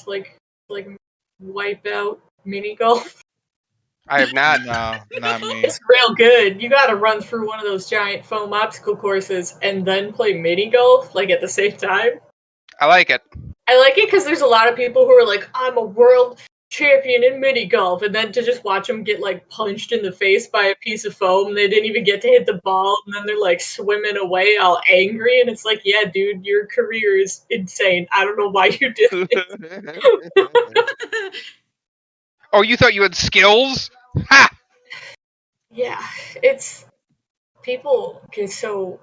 like wipe out mini golf? I have not. No, not me. It's real good. You gotta run through one of those giant foam obstacle courses and then play mini golf, like, at the same time. I like it. I like it because there's a lot of people who are like, I'm a world champion in mini golf, and then to just watch them get, like, punched in the face by a piece of foam, they didn't even get to hit the ball, and then they're, like, swimming away all angry, and it's like, yeah, dude, your career is insane. I don't know why you did it. Oh, you thought you had skills? Ha! Yeah, it's people get so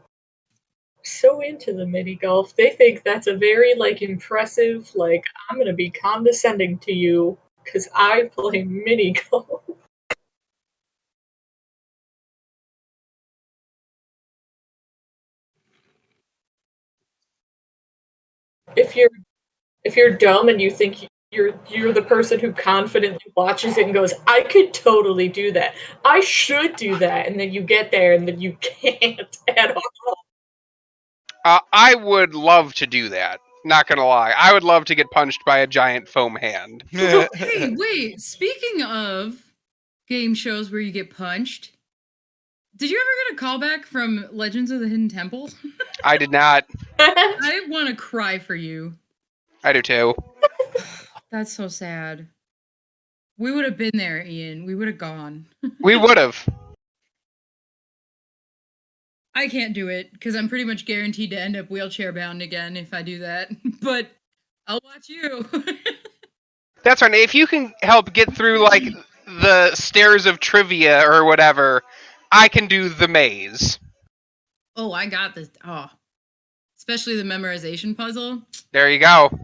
into the mini golf. They think that's a very like impressive, like I'm gonna be condescending to you because I play mini golf. If you're dumb and you think you're the person who confidently watches it and goes, I could totally do that. I should do that, and then you get there and then you can't at all. I would love to do that. Not gonna lie, I would love to get punched by a giant foam hand. Hey, wait. Speaking of game shows where you get punched, did you ever get a callback from Legends of the Hidden Temple? I did not. I want to cry for you. I do too. That's so sad. We would have been there, Ian. We would have gone. We would have. I can't do it because I'm pretty much guaranteed to end up wheelchair bound again if I do that. But I'll watch you. That's right. If you can help get through like the stairs of trivia or whatever, I can do the maze. Oh, I got this. Oh, especially the memorization puzzle. There you go.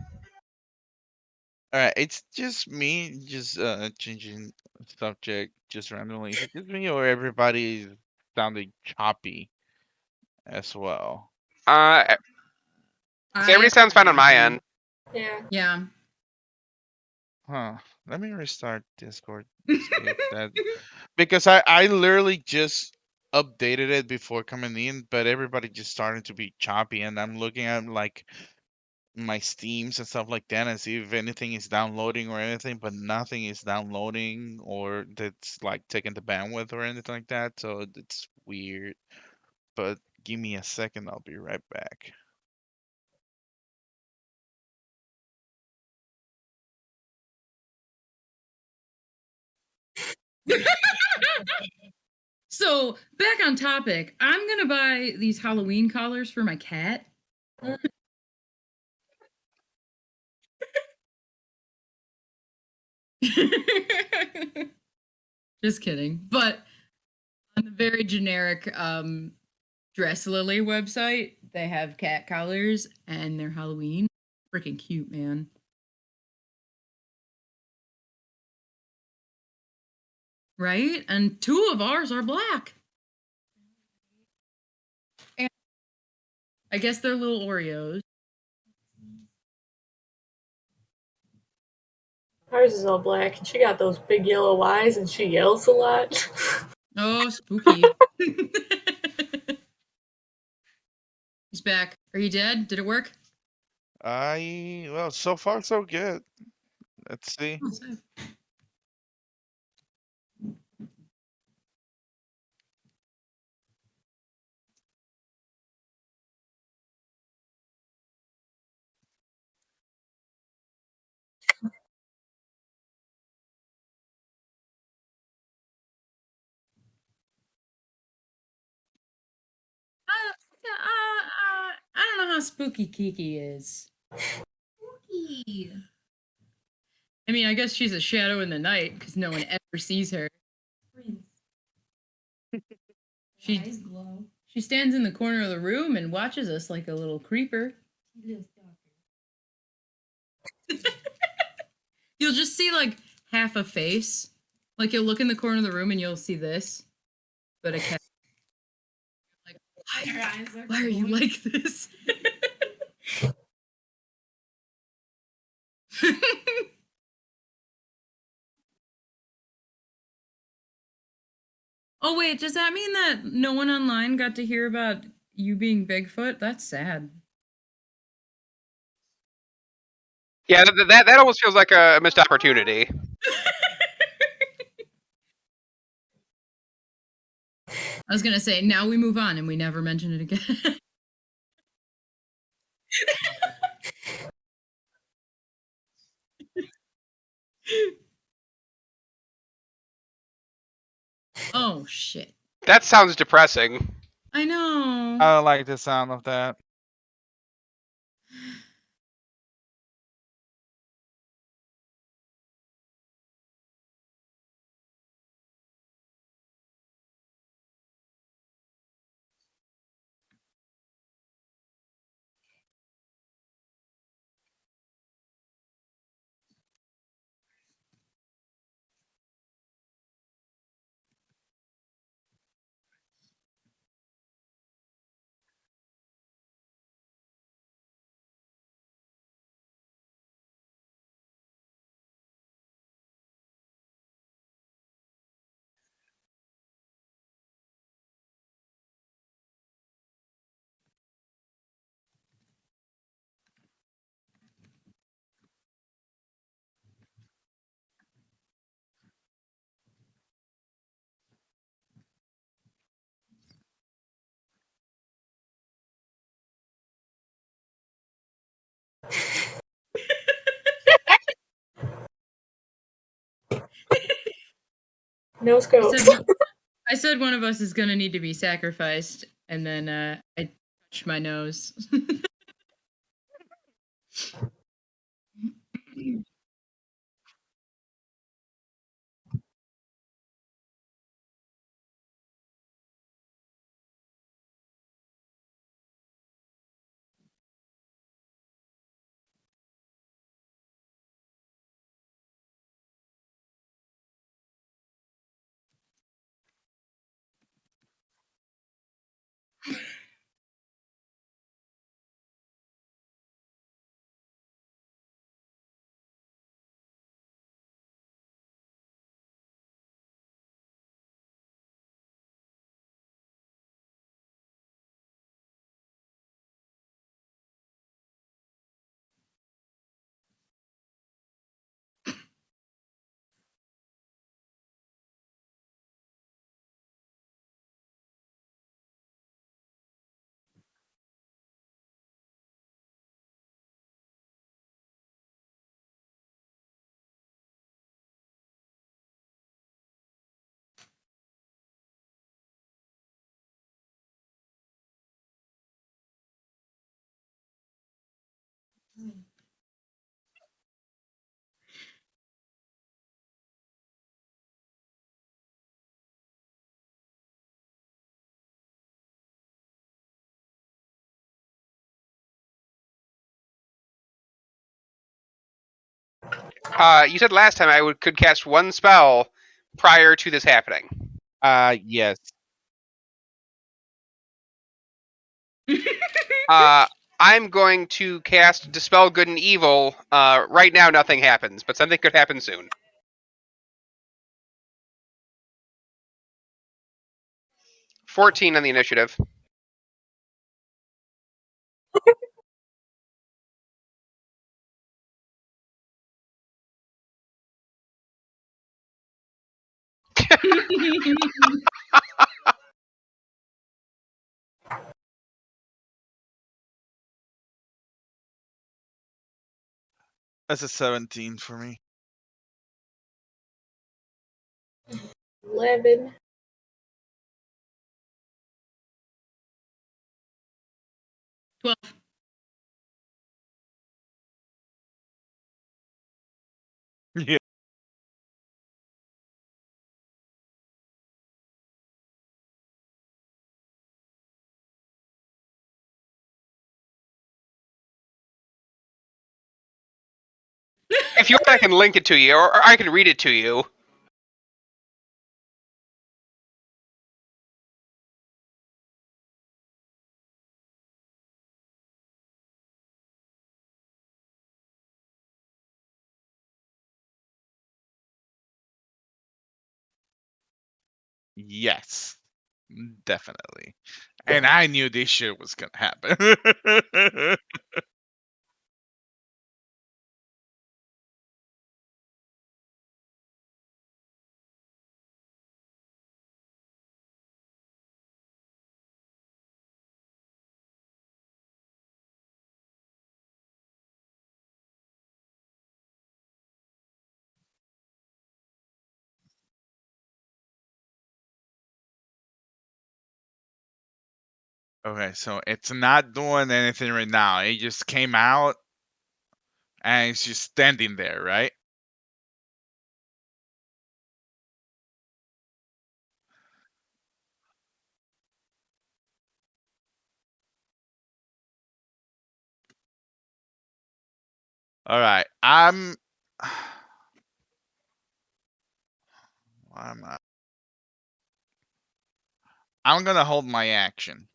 Alright, it's just me just changing subject just randomly. Is it just me or everybody sounding choppy as well? Everybody sounds fine on my end. Yeah. Yeah. Huh. Let me restart Discord. See if that because I literally just updated it before coming in, but everybody just started to be choppy, and I'm looking at like my Steams and stuff like that and see if anything is downloading or anything, but nothing is downloading or that's like taking the bandwidth or anything like that. So it's weird. But give me a second, I'll be right back. So back on topic, I'm gonna buy these Halloween collars for my cat. Just kidding. But on the very generic Dress Lily website, they have cat collars and they're Halloween. Freaking cute, man. Right? And 2 of ours are black. And I guess they're little Oreos. Ours is all black, and she got those big yellow eyes, and she yells a lot. Oh, spooky. He's back. Are you dead? Did it work? Well, so far so good. Let's see. I don't know how spooky Kiki is. Spooky. I mean, I guess she's a shadow in the night because no one ever sees her. She stands in the corner of the room and watches us like a little creeper. You'll just see like half a face. Like you'll look in the corner of the room and you'll see this. But a cat. Like, why are you like this? Oh wait, does that mean that no one online got to hear about you being Bigfoot? That's sad. Yeah, that almost feels like a missed opportunity. I was gonna say, now we move on and we never mention it again. Oh shit. That sounds depressing. I know. I don't like the sound of that. No I scopes. said, I said one of us is gonna need to be sacrificed, and then I touched my nose. You said last time could cast one spell prior to this happening. Yes. I'm going to cast Dispel Good and Evil. Right now, nothing happens, but something could happen soon. 14 on the initiative. That's a 17 for me. 11. 12. Yeah. If you want, I can link it to you, or I can read it to you. Yes. Definitely. And I knew this shit was gonna happen. Okay, so it's not doing anything right now. It just came out and it's just standing there, right? All right. I'm I'm gonna hold my action.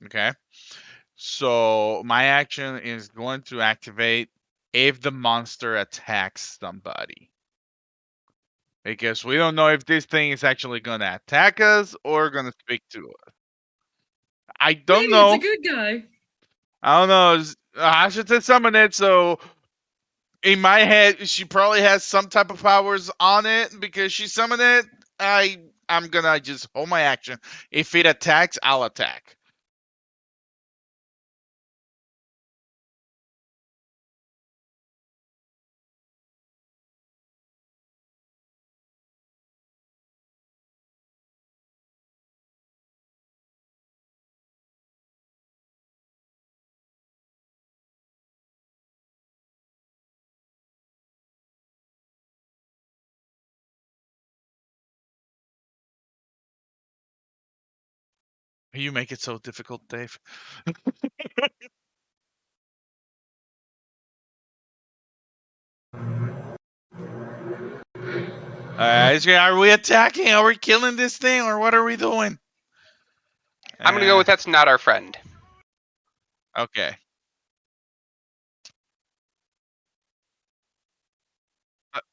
Okay. So my action is going to activate if the monster attacks somebody. Because we don't know if this thing is actually gonna attack us or gonna speak to us. I don't Maybe it's a know. good guy. I don't know. I should say summon it, so in my head, she probably has some type of powers on it because she summoned it. I'm gonna just hold my action. If it attacks, I'll attack. You make it so difficult, Dave. Are we attacking? Are we killing this thing, or what are we doing? I'm gonna go with that's not our friend. Okay.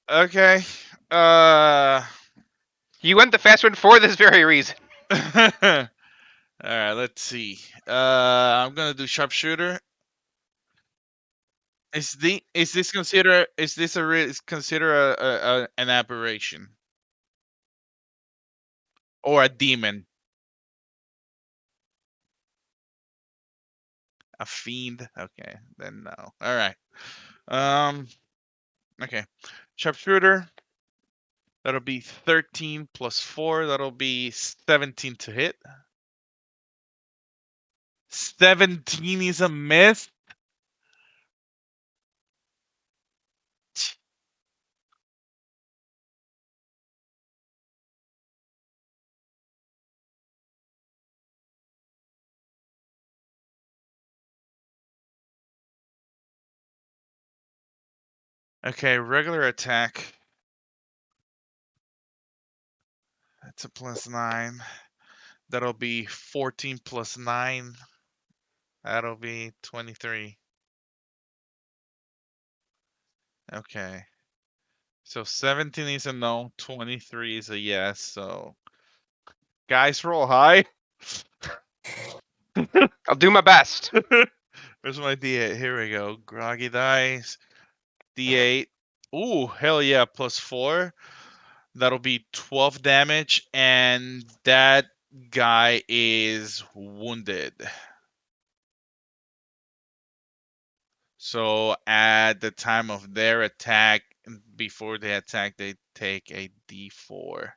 Okay. You went the fast one for this very reason. All right. Let's see. I'm gonna do sharpshooter. Is this consider is this a is consider an aberration or a demon? A fiend? Okay, then no. All right. Um. Okay. Sharpshooter. That'll be 13 plus 4. That'll be 17 to hit. 17 is a miss. Okay, regular attack. That's a plus 9. That'll be 14 plus 9. That'll be 23. Okay. So 17 is a no, 23 is a yes. So guys, roll high. I'll do my best. Where's my D8? Here we go. Groggy dice. D8. Ooh, hell yeah, plus 4. That'll be 12 damage, and that guy is wounded. So at the time of their attack, before they attack, they take a D4.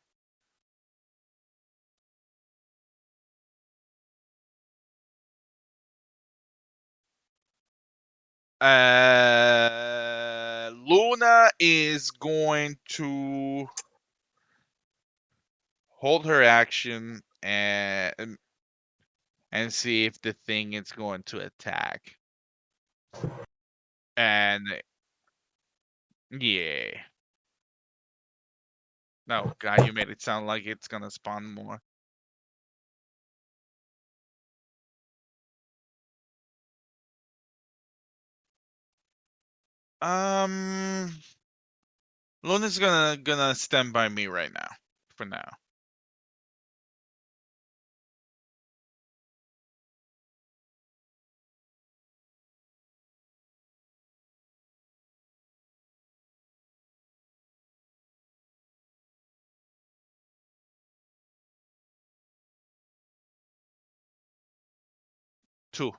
Luna is going to hold her action and see if the thing is going to attack. And yeah. No, God, you made it sound like it's gonna spawn more. Um, Luna's gonna stand by me right now, for now. Two.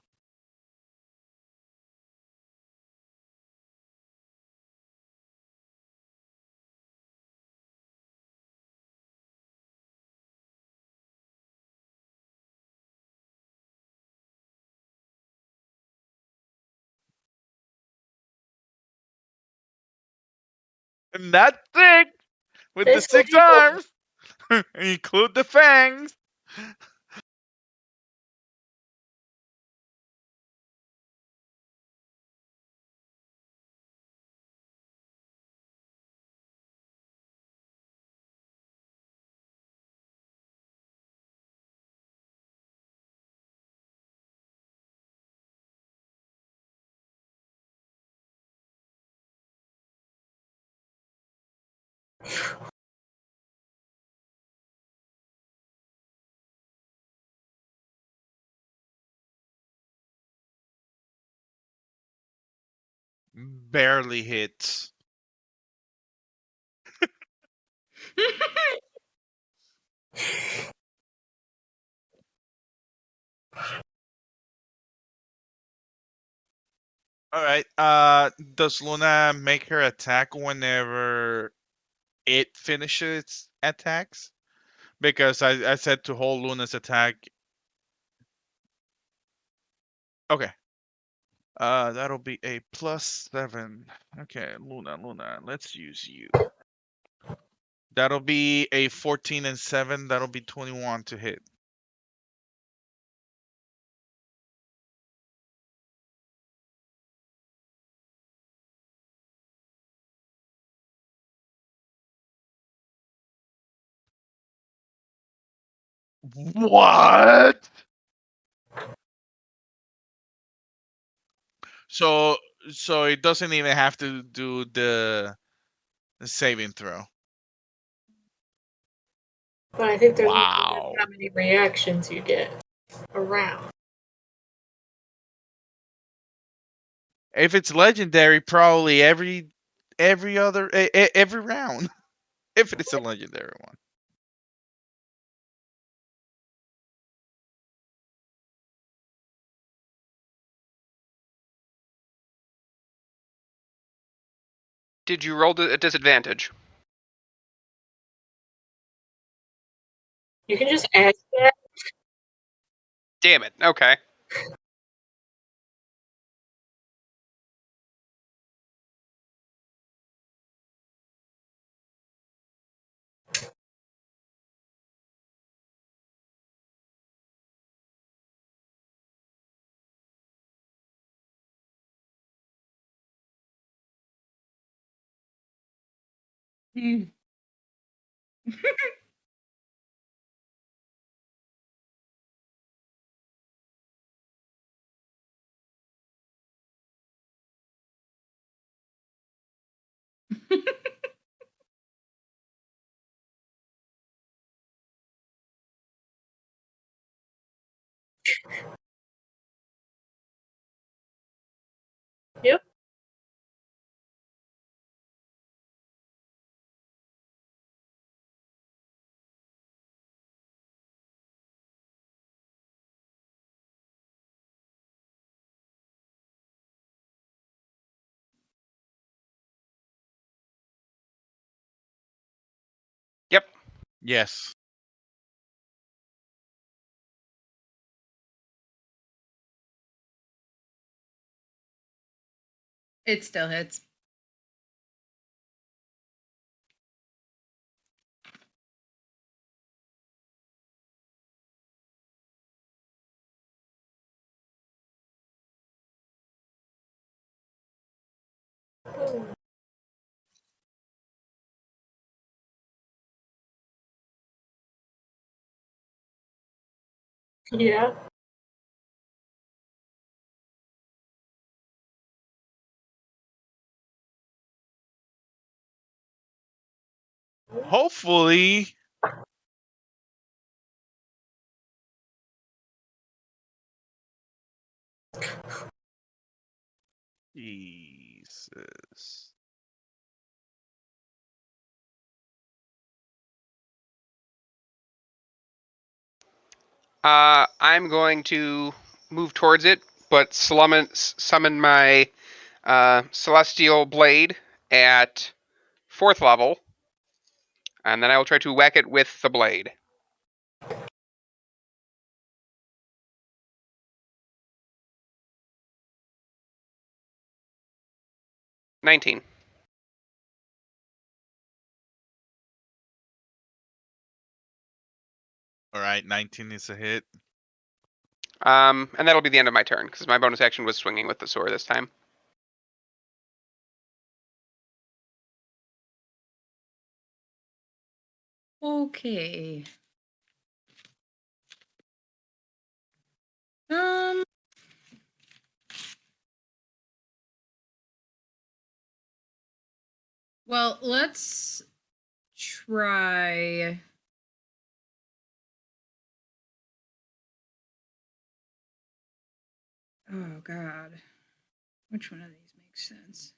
And that thing with the This will 6 be good. arms, include the fangs. Barely hits. All right. Does Luna make her attack whenever it finishes its attacks? Because I said to hold Luna's attack. Okay. That'll be a +7. Okay, Luna, let's use you. That'll be a 14 and 7. That'll be 21 to hit. What? So so it doesn't even have to do the saving throw. But I think there's no limit Wow. how many reactions you get around. If it's legendary, probably every other every round. If it is a legendary one. Did you roll a disadvantage? You can just ask that. Damn it. Okay. Mm. Yep. Yep. Yes. It still hits. Yeah. Hopefully. Jesus. I'm going to move towards it, but summon my Celestial Blade at 4th level, and then I will try to whack it with the blade. 19. All right, 19 is a hit. And that'll be the end of my turn because my bonus action was swinging with the sword this time. Okay. Um. Well, let's try. Oh God, which one of these makes sense?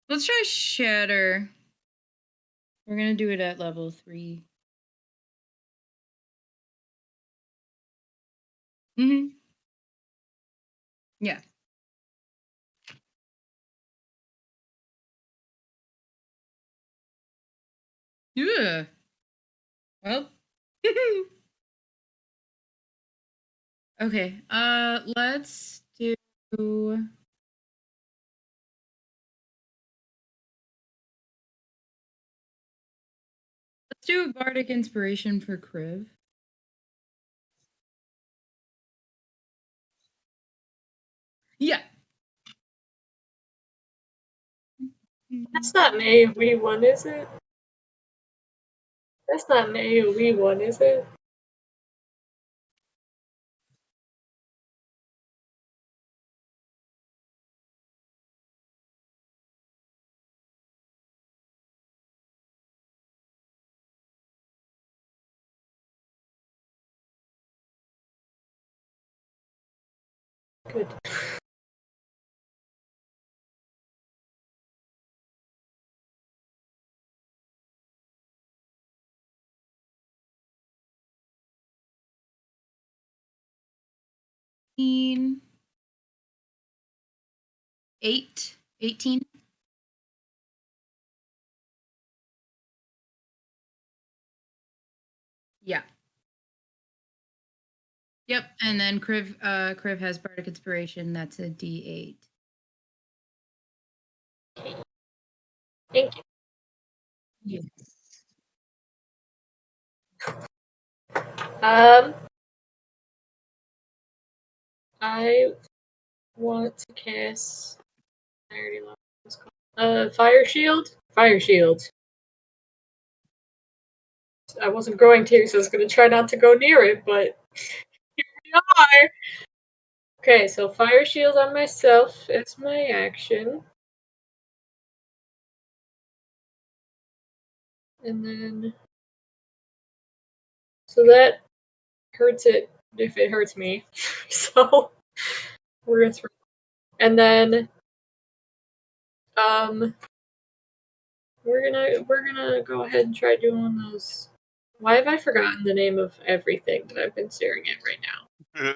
Let's try Shatter. We're gonna do it at level 3. Mm-hmm. Yeah. Yeah. Well. Okay. Let's do. Let's do Bardic Inspiration for Kriv. Yeah. That's not an AoE one, is it? That's not an AoE one, is it? Good. Eight. 18. Yeah. Yep. And then Kriv has Bardic Inspiration. That's a D8. Thank you. Yes. I want to cast. I already lost what it's called. Fire Shield? Fire Shield. I wasn't going to, so I was going to try not to go near it, but here we are. Okay, so Fire Shield on myself is my action. And then. So that hurts it if it hurts me. So we're gonna throw. And then we're gonna go ahead and try doing those. Why have I forgotten the name of everything that I've been staring at right now?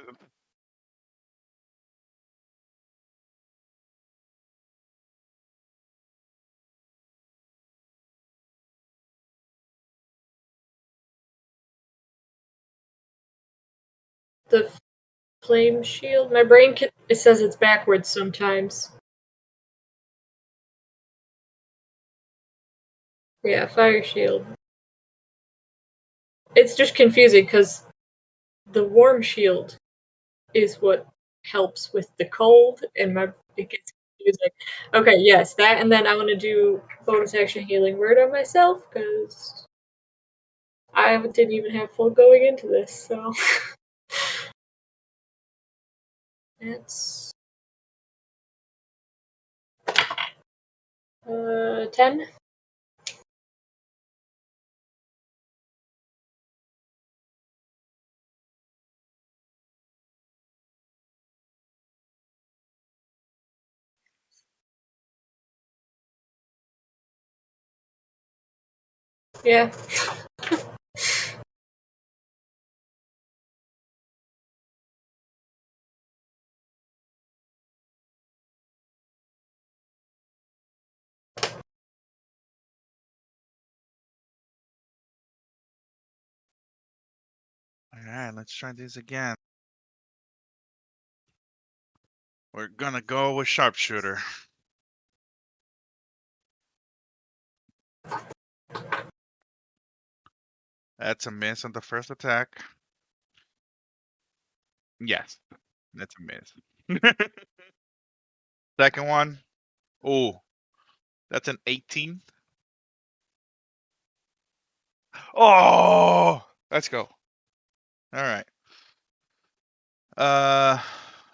The flame shield. My brain it says it's backwards sometimes. Yeah, fire shield. It's just confusing because the warm shield is what helps with the cold, and it gets confusing. Okay, yes, that, and then I want to do bonus action healing word on myself because I didn't even have full going into this, so that's 10. Yeah. All right, let's try this again. We're gonna go with Sharpshooter. That's a miss on the first attack. Yes, that's a miss. Second one. Oh, that's an 18. Oh, let's go. All right.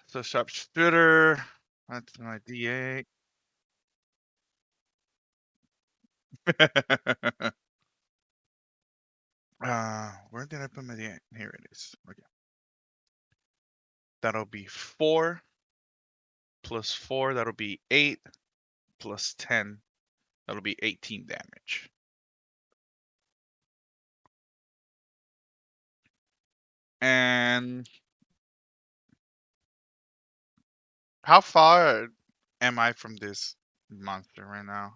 So sharpshooter. That's my D8. Where did I put my D8? Here it is. Okay. That'll be 4 plus 4. That'll be 8 plus 10. That'll be 18 damage. And how far am I from this monster right now?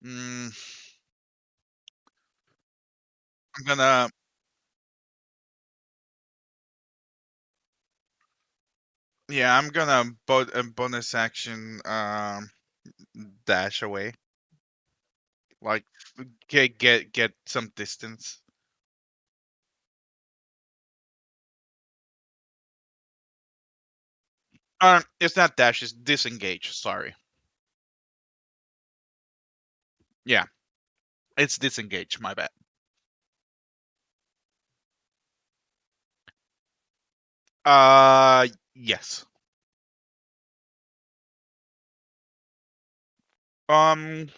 Mm, I'm gonna. Yeah, I'm gonna bonus action dash away. Like get some distance. It's not dash, it's disengage. Sorry. Yeah, it's disengage. My bad. Yes. Um,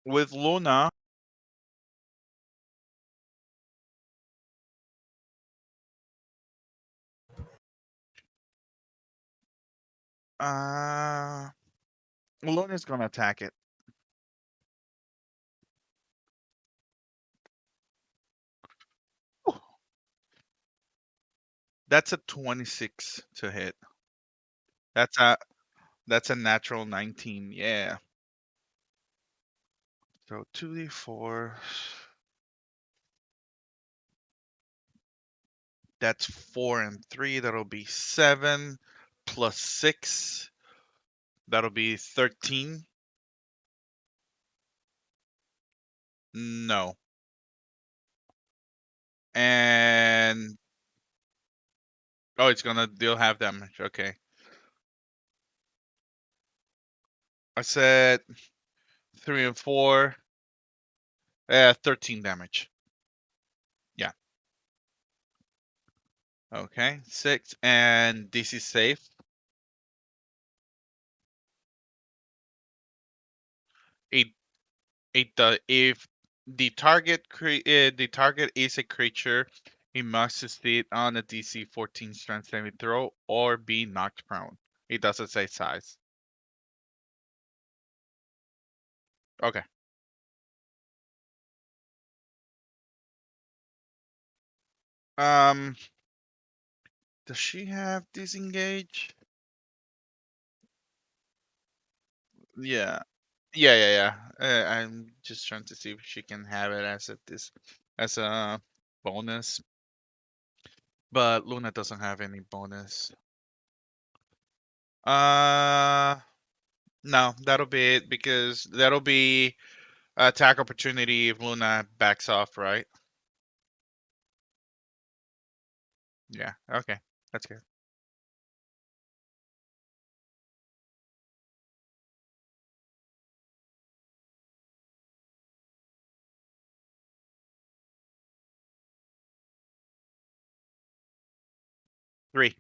with Luna. Uh, Luna's gonna attack it. Ooh, that's a 26 to hit. That's a natural 19. Yeah. So 2d4. That's 4 and 3. That'll be 7 plus 6. That'll be 13. No. And oh, it's gonna deal half damage. Okay. I said 3 and 4. 13 damage. Yeah. Okay. 6 and this is safe. It if the target is a creature, it must succeed on a DC 14 strength saving throw or be knocked prone. It doesn't say size. Okay. Um, does she have disengage? Yeah. Yeah. I'm just trying to see if she can have it as a bonus. But Luna doesn't have any bonus. Uh, no, that'll be it because that'll be attack opportunity if Luna backs off, right? Yeah. Okay, that's good. Three.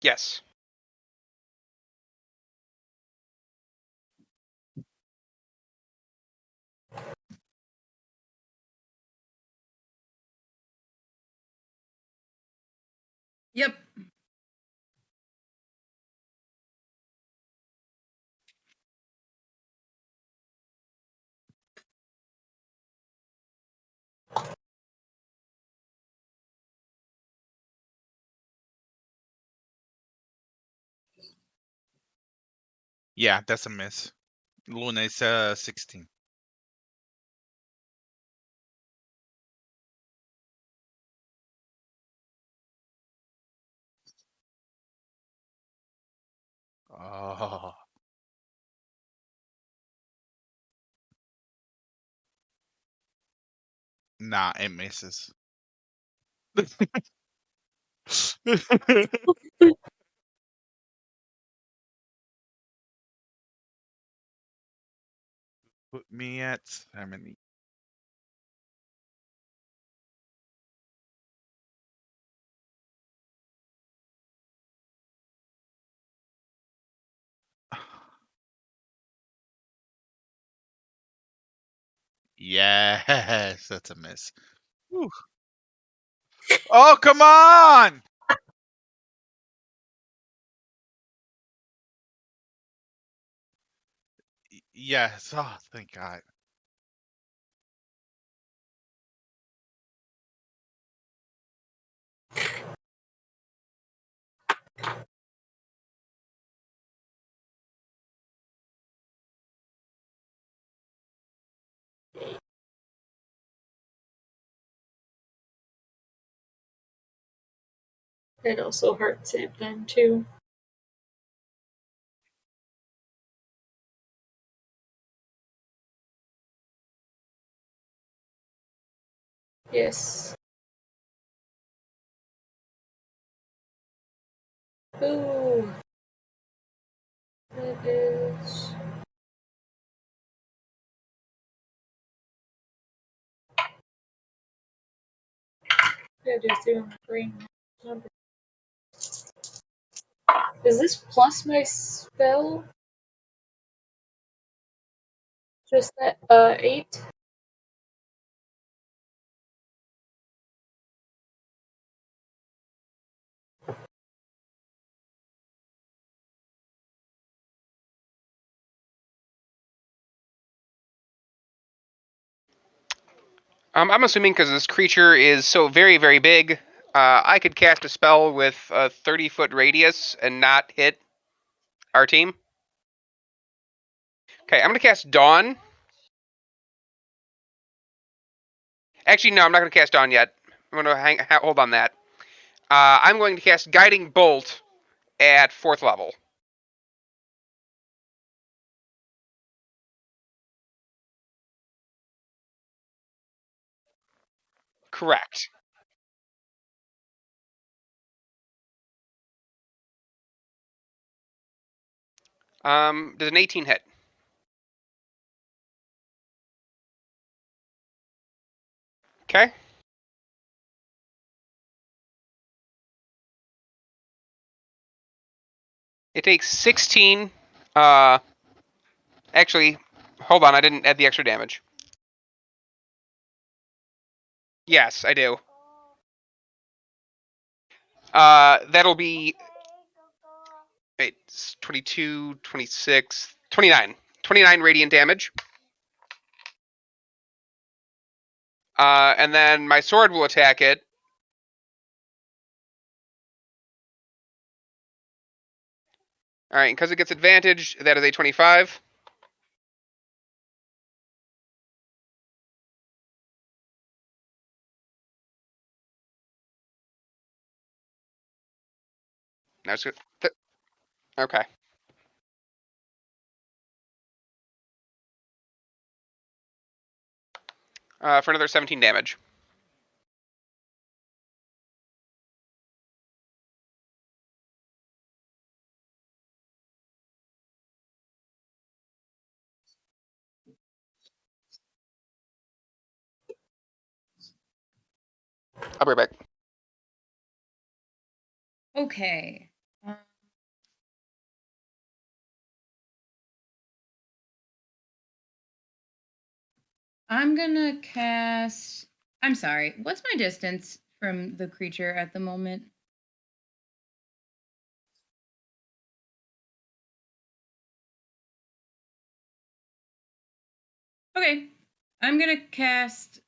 Yes. Yep. Yeah, that's a miss. Luna is 16. Oh, nah, it misses. Put me at 70. Yes, that's a miss. Whew. Oh, come on! Yes. Oh, thank God. It also hurts it then too. Yes. Ooh. That is. I just do on the green number. Is this plus my spell? Just that 8? I'm assuming because this creature is so very, very big, I could cast a spell with a 30-foot radius and not hit our team. Okay, I'm going to cast Dawn. Actually, no, I'm not going to cast Dawn yet. I'm going to hold on that. I'm going to cast Guiding Bolt at 4th level. Correct. Does an 18 hit? Okay. It takes 16. Actually, hold on. I didn't add the extra damage. Yes, I do. That'll be 22, 26, 29. 29 radiant damage. And then my sword will attack it. All right, because it gets advantage, that is a 25. That's good. Okay. For another 17 damage. I'll be right back. Okay. I'm gonna cast. I'm sorry. What's my distance from the creature at the moment? Okay. I'm gonna cast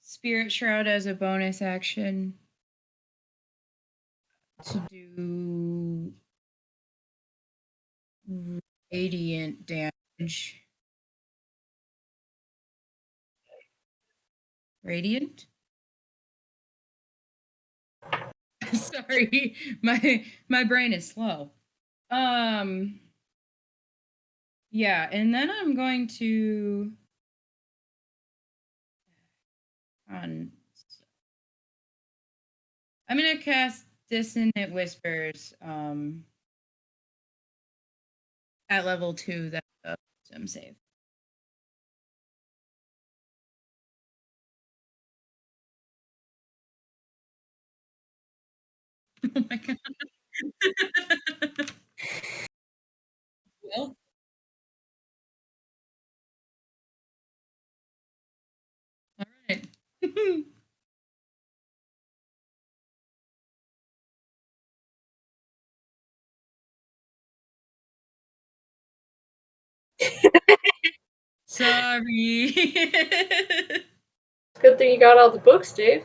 Spirit Shroud as a bonus action to do radiant damage. Radiant? Sorry, my brain is slow. Yeah, and then I'm going to I'm gonna cast Dissonant Whispers at level 2. That's a wisdom save. Oh my god. Well, all right. Sorry. Good thing you got all the books, Dave.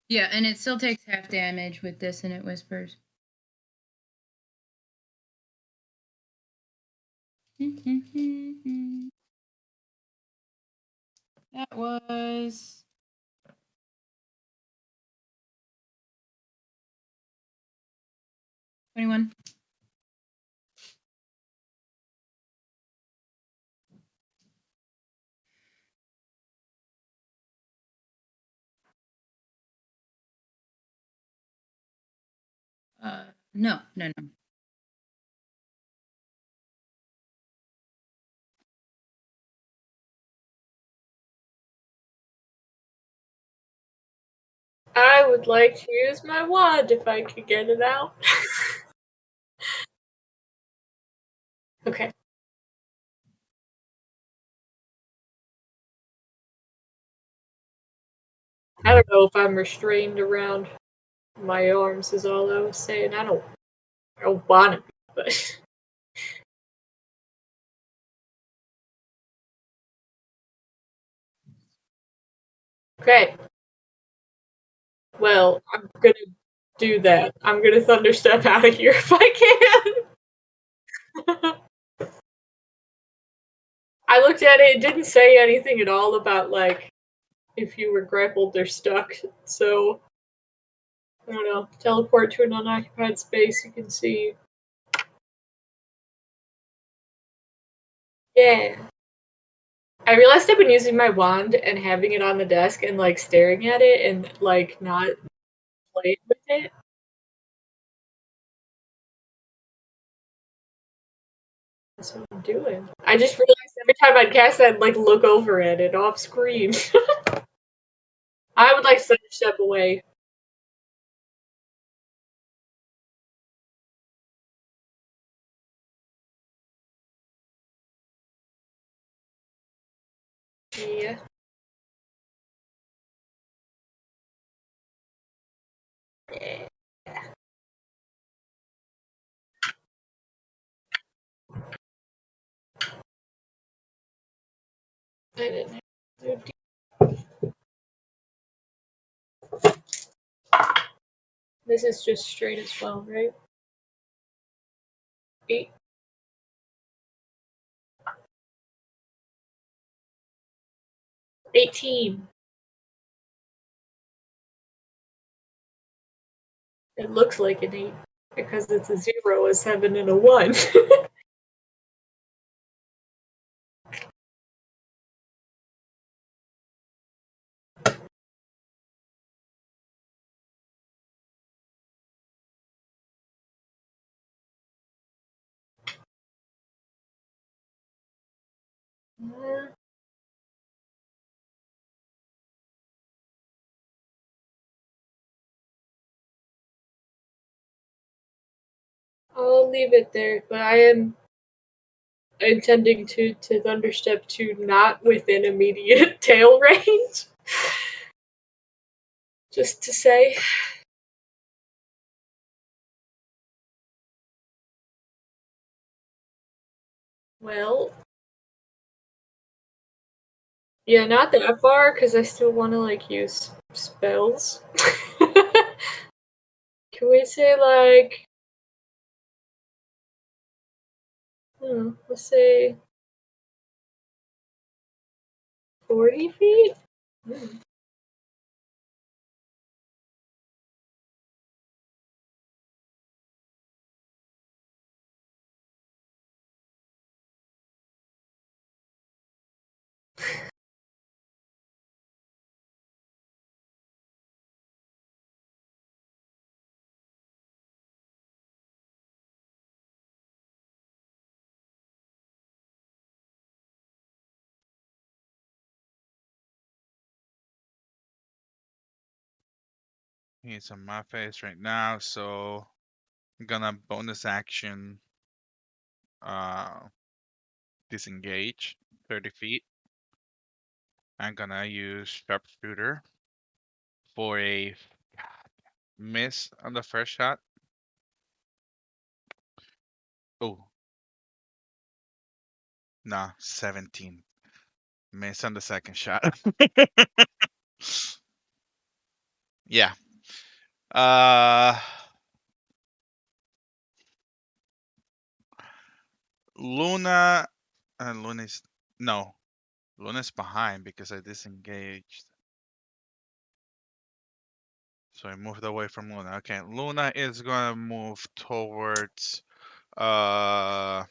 Yeah, and it still takes half damage with Dissonant Whispers. That was 21. No. I would like to use my wand if I could get it out. Okay. I don't know if I'm restrained around my arms is all I was saying. I don't want to be, but okay. Well, I'm gonna do that. I'm gonna thunderstep out of here if I can. I looked at it, it didn't say anything at all about like if you were grappled or stuck, so I don't know. Teleport to an unoccupied space, you can see. Yeah. I realized I've been using my wand and having it on the desk and like staring at it and like not playing with it. That's what I'm doing. I just realized every time I'd cast that, I'd like look over at it off screen. I would like to step away. Yeah. Yeah. I didn't have to do- This is just straight as well, right? 8. 18. It looks like an 8 because it's a 0, a 7, and a 1. Uh, I'll leave it there, but I am intending to thunderstep to not within immediate tail range. Just to say. Well, yeah, not that far, because I still want to, like, use spells. Can we say, like, let's say 40 feet? Hmm. He's on my face right now, so I'm gonna bonus action disengage 30 feet. I'm gonna use sharpshooter for a miss on the first shot. Oh, nah, 17. Miss on the second shot. Yeah. Uh Luna Luna's no. Luna's behind because I disengaged. So I moved away from Luna. Okay, Luna is gonna move uh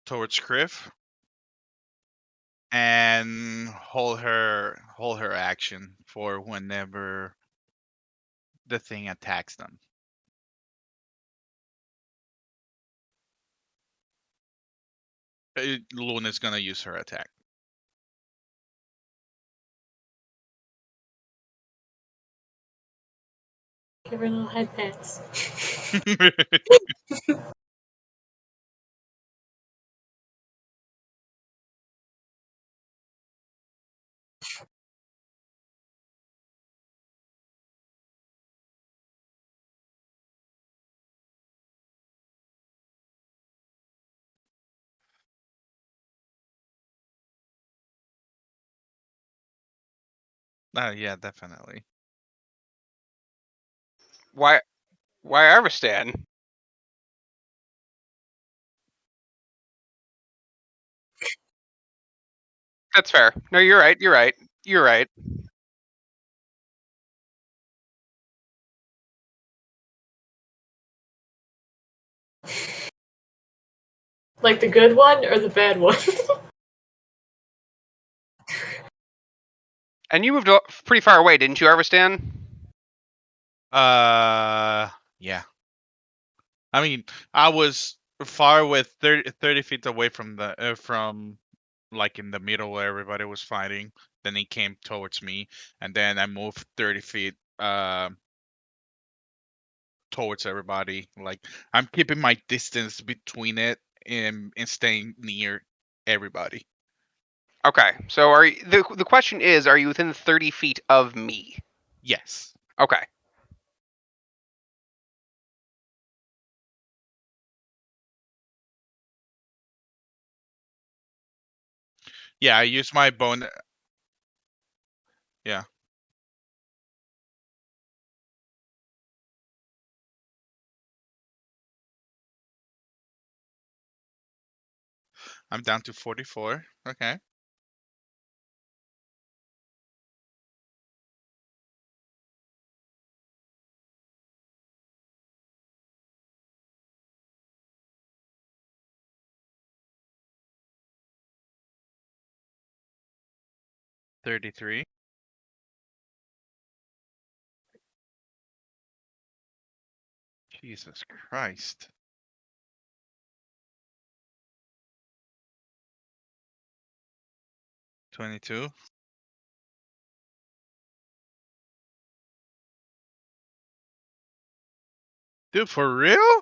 towards Criff and hold her action for whenever the thing attacks them. Luna's gonna use her attack. Give her little head pats. Yeah, definitely. Why Arvistan? That's fair. No, you're right. You're right. You're right. Like the good one or the bad one? And you moved pretty far away, didn't you, Arvistan? Yeah. I mean, I was far with 30 feet away from from like in the middle where everybody was fighting. Then he came towards me, and then I moved 30 feet towards everybody. Like I'm keeping my distance between it and staying near everybody. Okay. So the question is, are you within 30 feet of me? Yes. Okay. Yeah, I use my bone. Yeah. I'm down to 44. Okay. $33. Jesus Christ. 22. Dude, for real?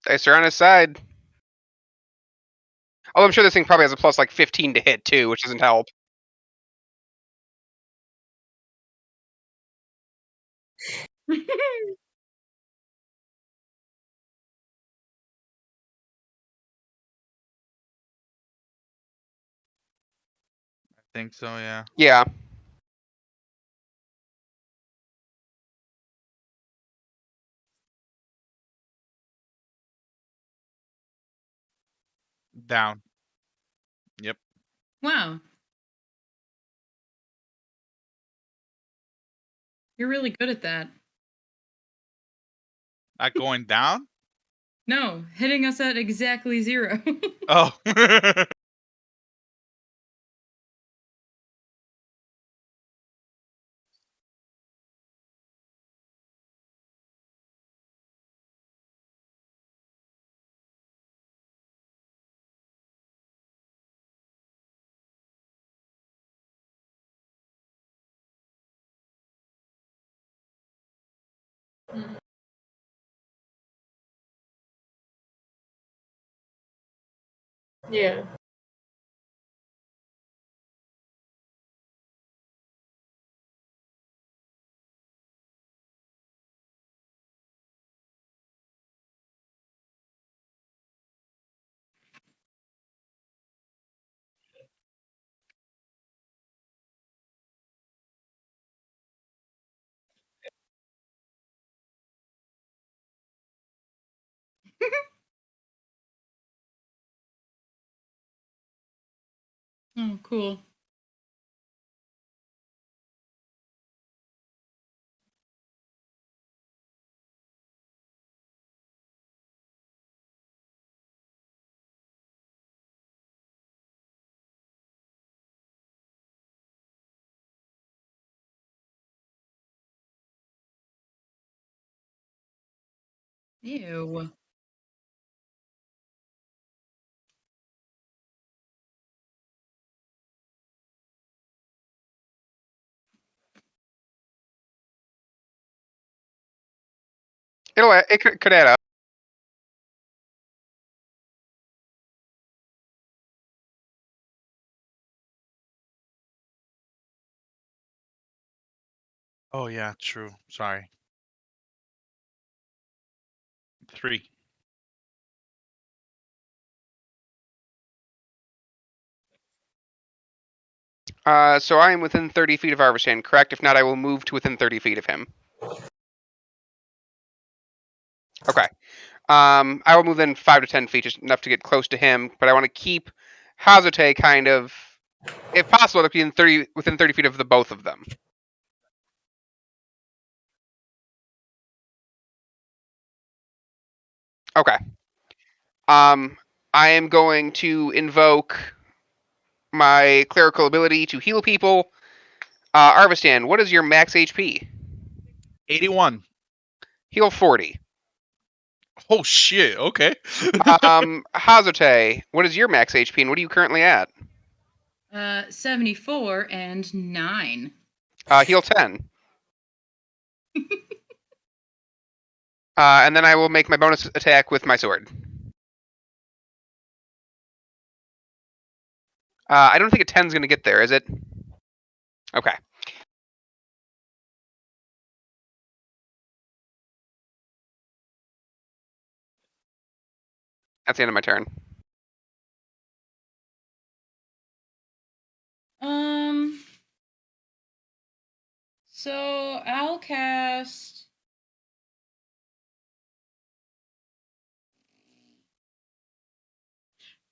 Dice are on his side. Oh, I'm sure this thing probably has a plus like 15 to hit too, which doesn't help. I think so, yeah. Yeah. Down. Yep. Wow. You're really good at that. Not going down? No, hitting us at exactly 0. Oh. Yeah. Oh, cool. Ew. It could add up. Oh, yeah, true. Sorry. 3. So I am within 30 feet of Arvishan, correct? If not, I will move to within 30 feet of him. Okay. I will move in 5 to 10 feet, just enough to get close to him. But I want to keep Hazote kind of, if possible, within 30 feet of the both of them. Okay. I am going to invoke my clerical ability to heal people. Arvistan, what is your max HP? 81. Heal 40. Oh, shit. Okay. Hazote, what is your max HP and what are you currently at? 74 and 9. Heal 10. And then I will make my bonus attack with my sword. I don't think a 10's going to get there, is it? Okay. That's the end of my turn. So I'll cast.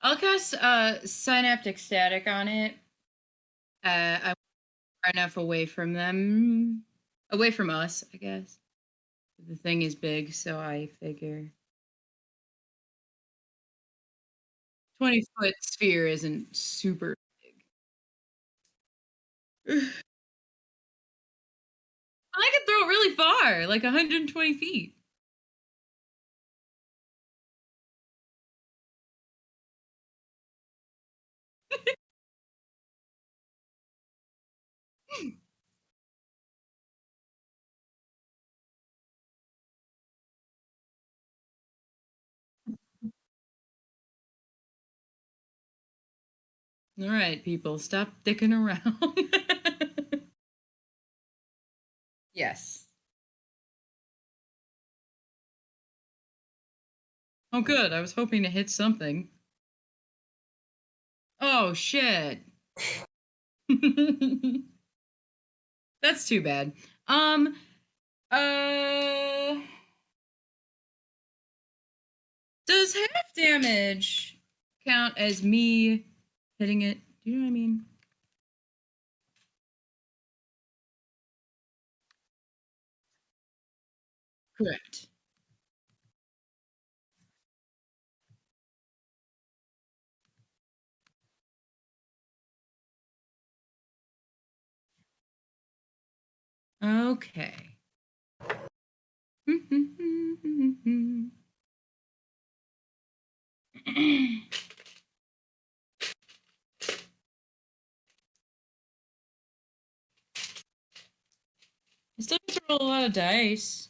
I'll cast Synaptic Static on it. I'm far enough away from them. Away from us, I guess. The thing is big, so I figure 20-foot sphere isn't super big. I can throw it really far, like 120 feet. All right, people, stop dicking around. Yes. Oh, good. I was hoping to hit something. Oh, shit. That's too bad. Uh, does half damage count as me hitting it? Do you know what I mean? Correct. Okay. I still have to roll a lot of dice.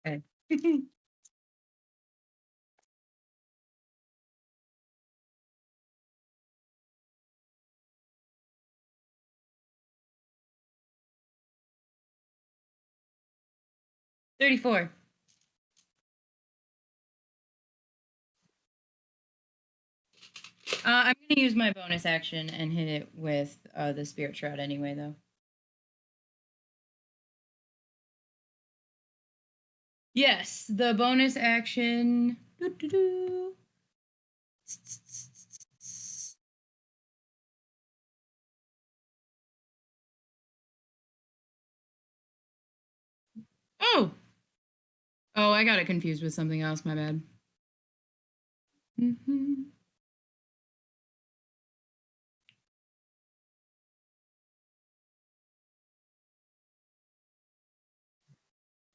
Okay. 34. I'm gonna use my bonus action and hit it with the Spirit Shroud anyway, though. Yes, the bonus action. Doo-doo-doo. Oh! Oh, I got it confused with something else, my bad.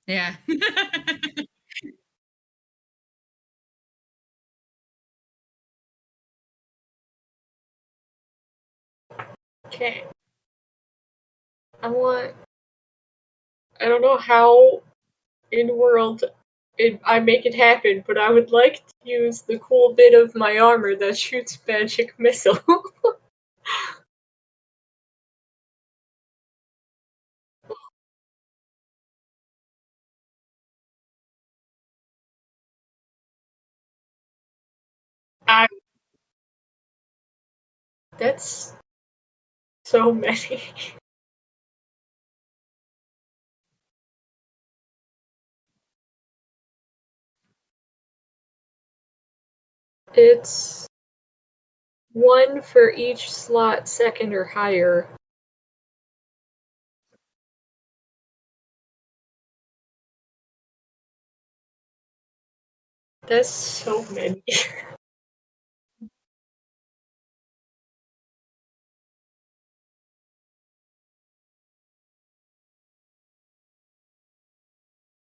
Yeah. Okay. I don't know how in world I make it happen, but I would like to use the cool bit of my armor that shoots magic missile. I That's so many. It's one for each slot second or higher. That's so many.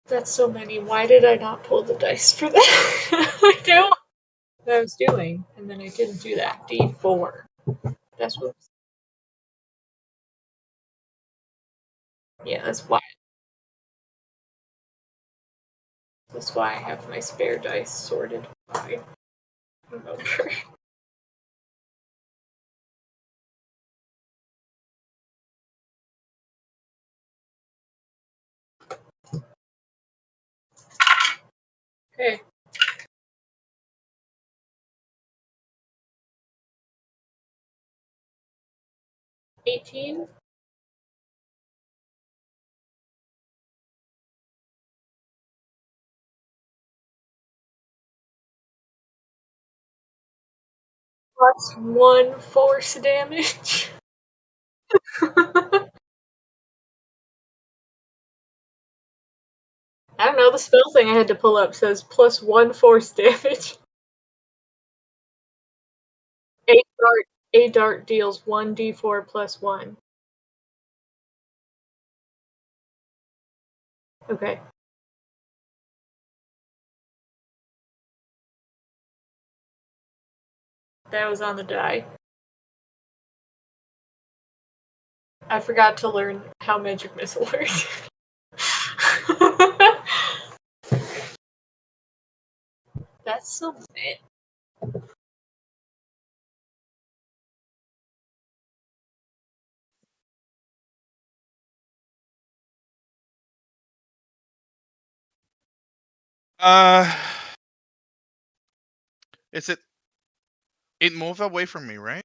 That's so many. Why did I not pull the dice for that? I know what I was doing, and then I didn't do that. D4. That's what. Yeah, that's why. That's why I have my spare dice sorted by number. Okay. 18. Plus 1 force damage. I don't know, the spell thing I had to pull up says plus 1 force damage. A dart deals 1d4 plus 1. Okay. That was on the die. I forgot to learn how magic missile works. That's so bad. Uh, is it? It moved away from me, right?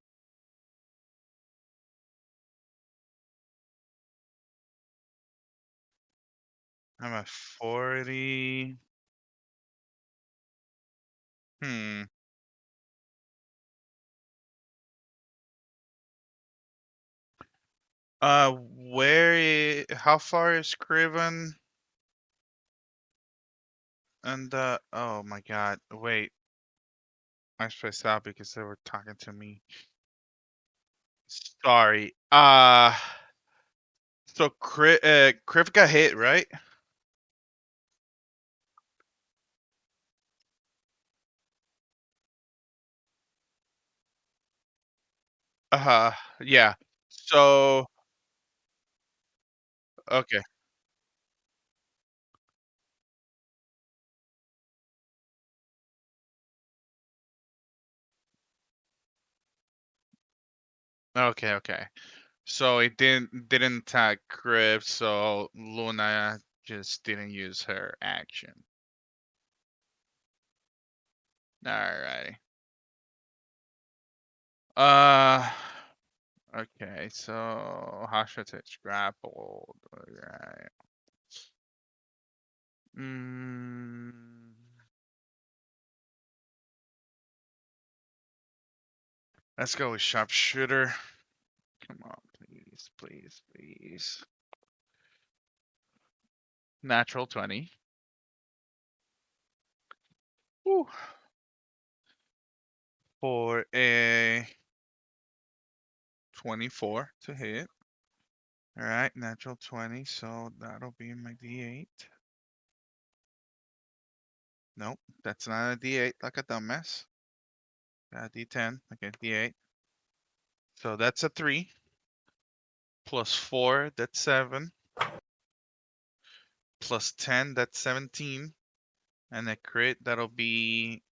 I'm at 40. Hmm. How far is Craven? And oh my God, wait. I spaced out because they were talking to me. Sorry. So Criv got hit, right? Yeah. So okay. Okay. So it didn't attack Criv, so Luna just didn't use her action. Alrighty. Uh okay, so Hashatich grappled. Alright. Mm, let's go with sharpshooter. Come on, please. Natural 20. Woo. For a 24 to hit. Alright, natural 20, so that'll be my D8. Nope, that's not a D8 like a dumbass. D10, okay, D8. So that's a 3. Plus 4, that's 7. Plus 10, that's 17. And a crit, that'll be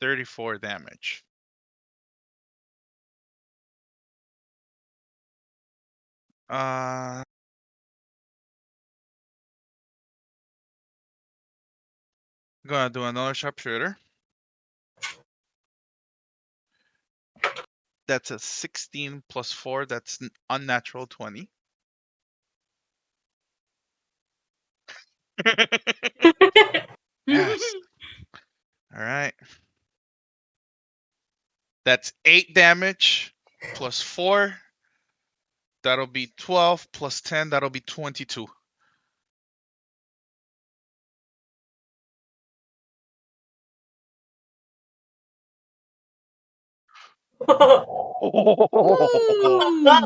34 damage. Uh, gonna do another sharpshooter. That's a 16 plus 4, that's an unnatural 20. Yes. All right. That's 8 damage plus 4. That'll be 12 plus 10. That'll be 22. Ooh.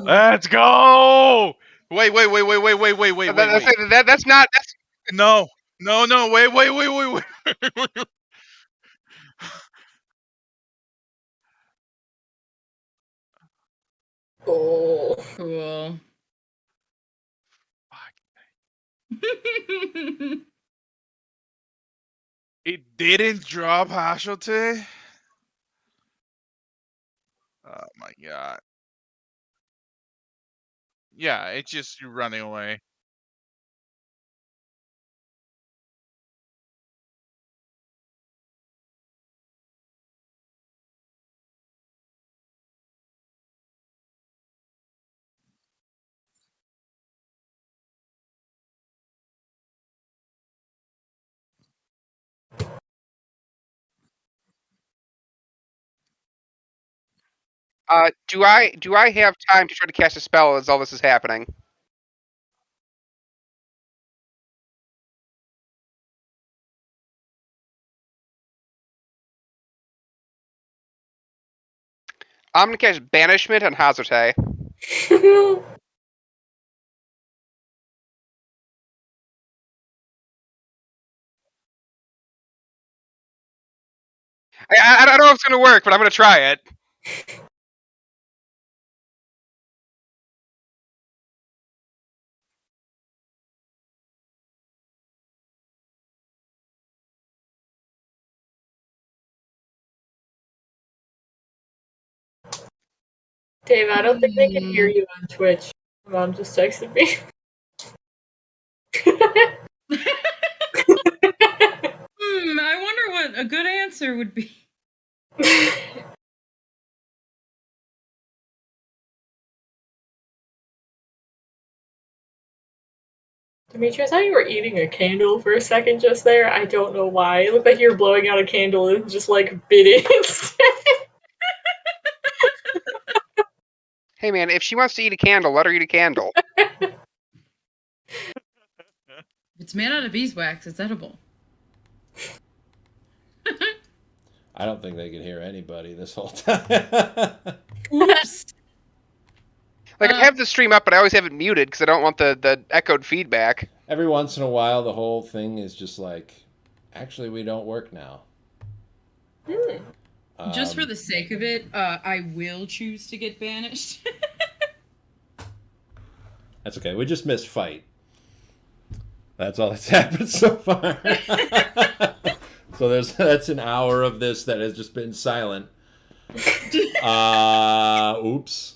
Let's go. Wait. That's not. That's No. Wait. Oh. Cool. It didn't drop Hashote. Oh my God. Yeah, it's just you running away. do I have time to try to cast a spell as all this is happening? I'm gonna cast Banishment on Hazarte. I don't know if it's gonna work, but I'm gonna try it. Dave, I don't think they can hear you on Twitch. My mom just texted me. I wonder what a good answer would be. Dimitri, I thought you were eating a candle for a second just there. I don't know why. It looked like you were blowing out a candle and just like bit it instead. Hey man, if she wants to eat a candle, let her eat a candle. If it's made out of beeswax, it's edible. I don't think they could hear anybody this whole time. Oops. Like I have the stream up, but I always have it muted because I don't want the echoed feedback. Every once in a while, the whole thing is just like, actually, we don't work now. Just for the sake of it, I will choose to get banished. That's okay. We just missed fight. That's all that's happened so far. So that's an hour of this that has just been silent. Oops.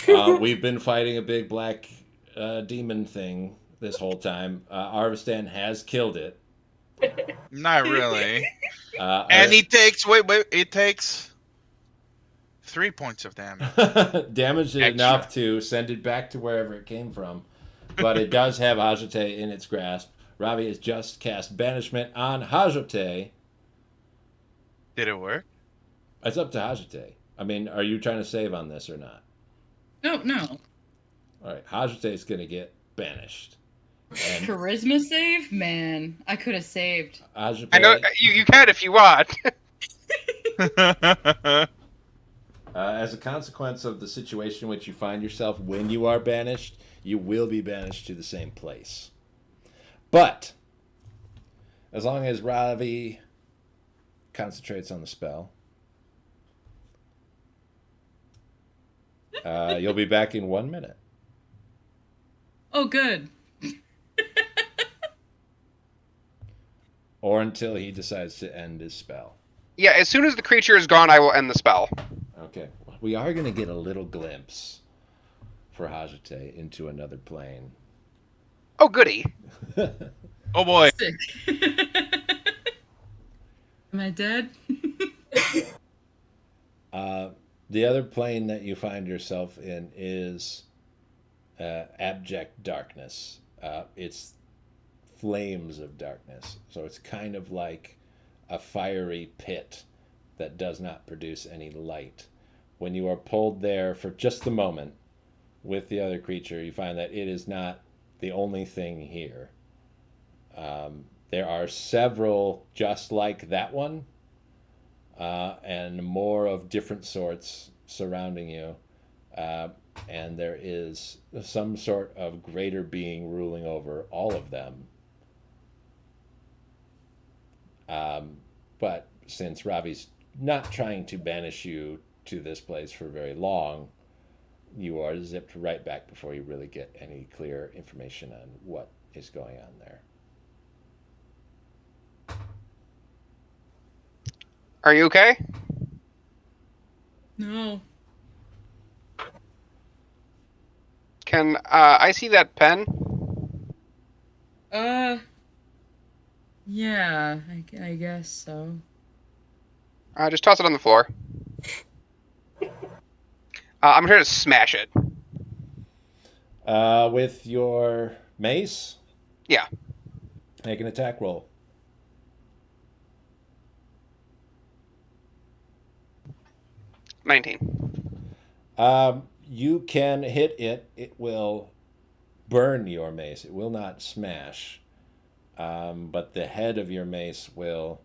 We've been fighting a big black demon thing this whole time. Arvistan has killed it. Not really. And it takes it takes 3 points of damage. damaged it Extra. enough to send it back to wherever it came from. But it does have Hajate in its grasp. Ravi has just cast Banishment on Hajate. Did it work? It's up to Hajate. I mean, are you trying to save on this or not? No. All right, Hajate's going to get banished. And Charisma save? Man, I could have saved. Hajate, I know you can if you want. as a consequence of the situation in which you find yourself when you are banished, you will be banished to the same place. But as long as Ravi concentrates on the spell, you'll be back in 1 minute. Oh, good. Or until he decides to end his spell. Yeah, as soon as the creature is gone, I will end the spell. Okay. We are going to get a little glimpse for Hajate into another plane. Oh, goody. Oh boy. Sick. Am I dead? The other plane that you find yourself in is abject darkness. It's flames of darkness. So it's kind of like a fiery pit that does not produce any light. When you are pulled there for just the moment with the other creature, you find that it is not the only thing here. There are several just like that one, and more of different sorts surrounding you. And there is some sort of greater being ruling over all of them. But since Ravi's not trying to banish you to this place for very long, you are zipped right back before you really get any clear information on what is going on there. Are you okay? No. Can I see that pen? Yeah, I guess so. Just toss it on the floor. I'm here to smash it. With your mace? Yeah. Make an attack roll. 19. You can hit it. It will burn your mace. It will not smash. But the head of your mace will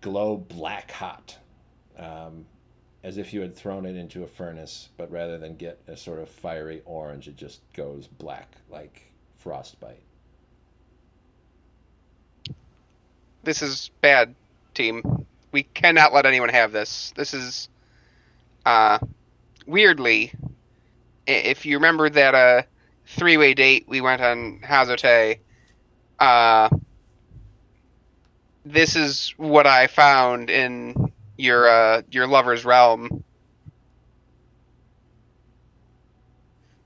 glow black hot. As if you had thrown it into a furnace, but rather than get a sort of fiery orange, it just goes black like frostbite. This is bad, team. We cannot let anyone have this. This is weirdly, if you remember that three-way date we went on Hazote, this is what I found in your lover's realm.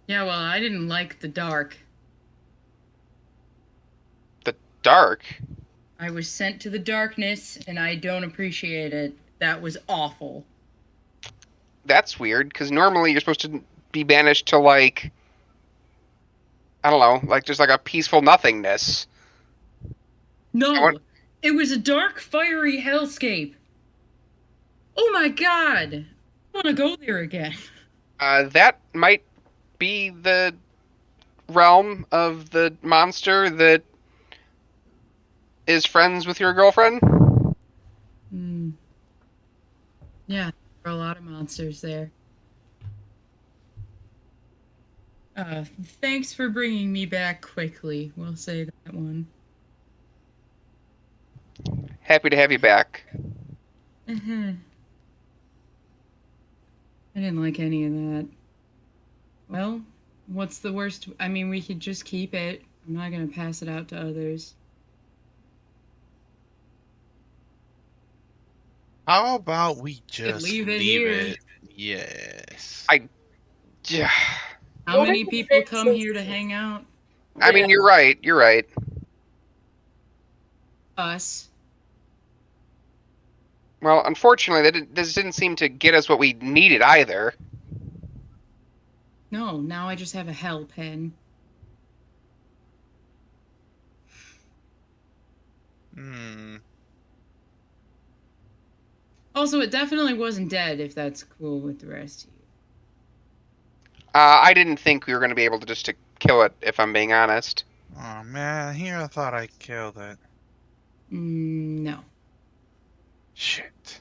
Yeah, well, I didn't like the dark. The dark. I was sent to the darkness, and I don't appreciate it. That was awful. That's weird, because normally you're supposed to be banished to, like, I don't know, like just like a peaceful nothingness. No, it was a dark, fiery hellscape. Oh my god! I want to go there again. That might be the realm of the monster that is friends with your girlfriend. Hmm. Yeah, there are a lot of monsters there. Thanks for bringing me back quickly. We'll say that one. Happy to have you back. I didn't like any of that. Well, what's the worst? I mean, we could just keep it. I'm not gonna pass it out to others. How about we just leave it leave here. it? Yes. Yeah. How Moving many the people come faces. here to hang out? I mean, Yeah. you're right. You're right. Us. Well, unfortunately, this didn't seem to get us what we needed either. No, now I just have a hell pen. Hmm. Also, it definitely wasn't dead, if that's cool with the rest of you. I didn't think we were going to be able to kill it, if I'm being honest. Oh man, here I thought I killed it. No. Shit.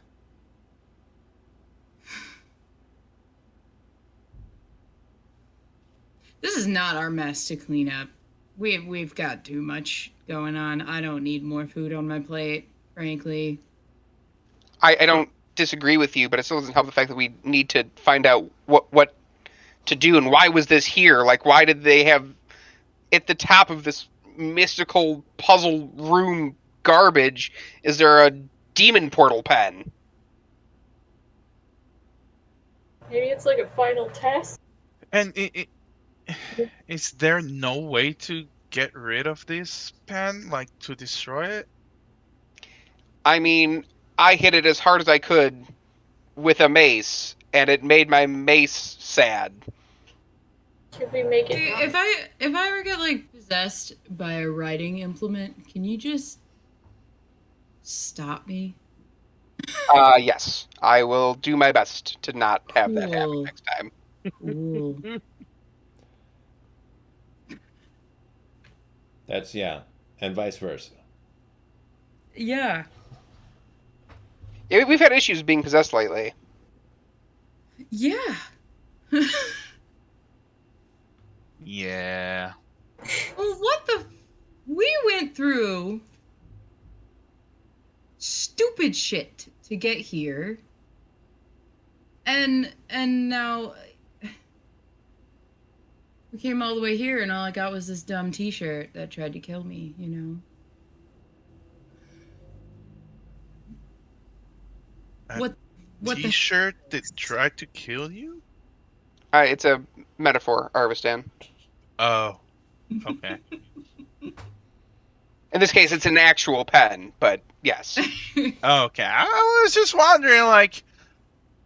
This is not our mess to clean up. We've got too much going on. I don't need more food on my plate, frankly. I don't disagree with you, but it still doesn't help the fact that we need to find out what to do and why was this here? Like, why did they have at the top of this mystical puzzle room garbage? Is there a demon portal pen? Maybe it's like a final test. And is there no way to get rid of this pen, like to destroy it? I mean, I hit it as hard as I could with a mace, and it made my mace sad. Should we make it? If I ever get like possessed by a writing implement, can you just stop me? Yes, I will do my best to not have that happen Cool. next time. Cool. That's yeah, and vice versa. Yeah. Yeah, we've had issues being possessed lately. Yeah. Yeah. Well, what the? We went through stupid shit to get here, and now we came all the way here, and all I got was this dumb T-shirt that tried to kill me. You know. A What the? T-shirt that tried to kill you? It's a metaphor, Arvistan. Oh. Okay. In this case, it's an actual pen, but yes. Okay. I was just wondering, like,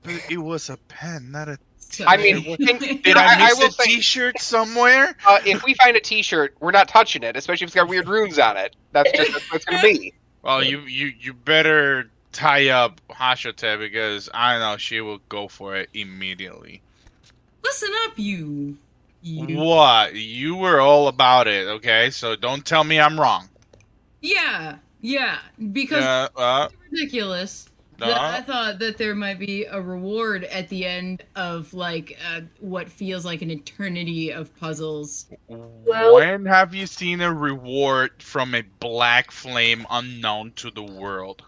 but it was a pen, not a. I mean, Did I miss will a say, T-shirt somewhere? if we find a T-shirt, we're not touching it, especially if it's got weird runes on it. That's just what it's going to be. Well, you better tie up Hashote because I know she will go for it immediately. Listen up, you. What? You were all about it, okay? So don't tell me I'm wrong. Yeah, because it's ridiculous that I thought that there might be a reward at the end of like what feels like an eternity of puzzles. Well- When have you seen a reward from a black flame unknown to the world?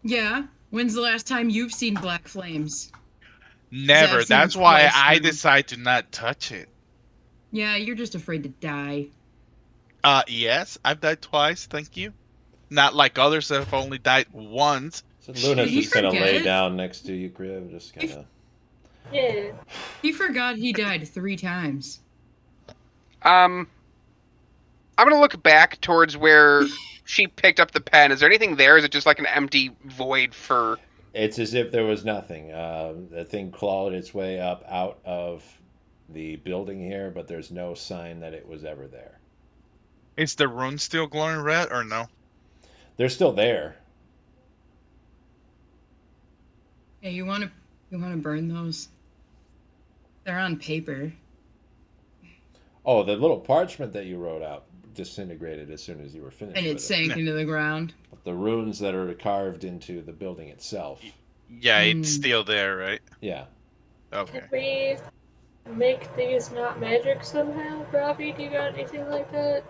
Yeah, When's the last time you've seen black flames? Never. I've seen That's them why twice I now. decide to not touch it. Yeah, you're just afraid to die. Yes, I've died twice, thank you. Not like others that have only died once. So Luna's He just gonna lay forget? down next to you, Crib. Just kind of. Yeah. He forgot he died 3 times. I'm gonna look back towards where she picked up the pen. Is there anything there? Is it just like an empty void for? It's as if there was nothing. The thing clawed its way up out of the building here, but there's no sign that it was ever there. Is the rune still glowing red or no? They're still there. Yeah, you wanna burn those? They're on paper. Oh, the little parchment that you wrote out disintegrated as soon as you were finished And it with it. sank into the ground. But the runes that are carved into the building itself, Yeah, it's Mm. still there, right? yeah. Okay. Can we make these not magic somehow? Robbie, do you got anything like that?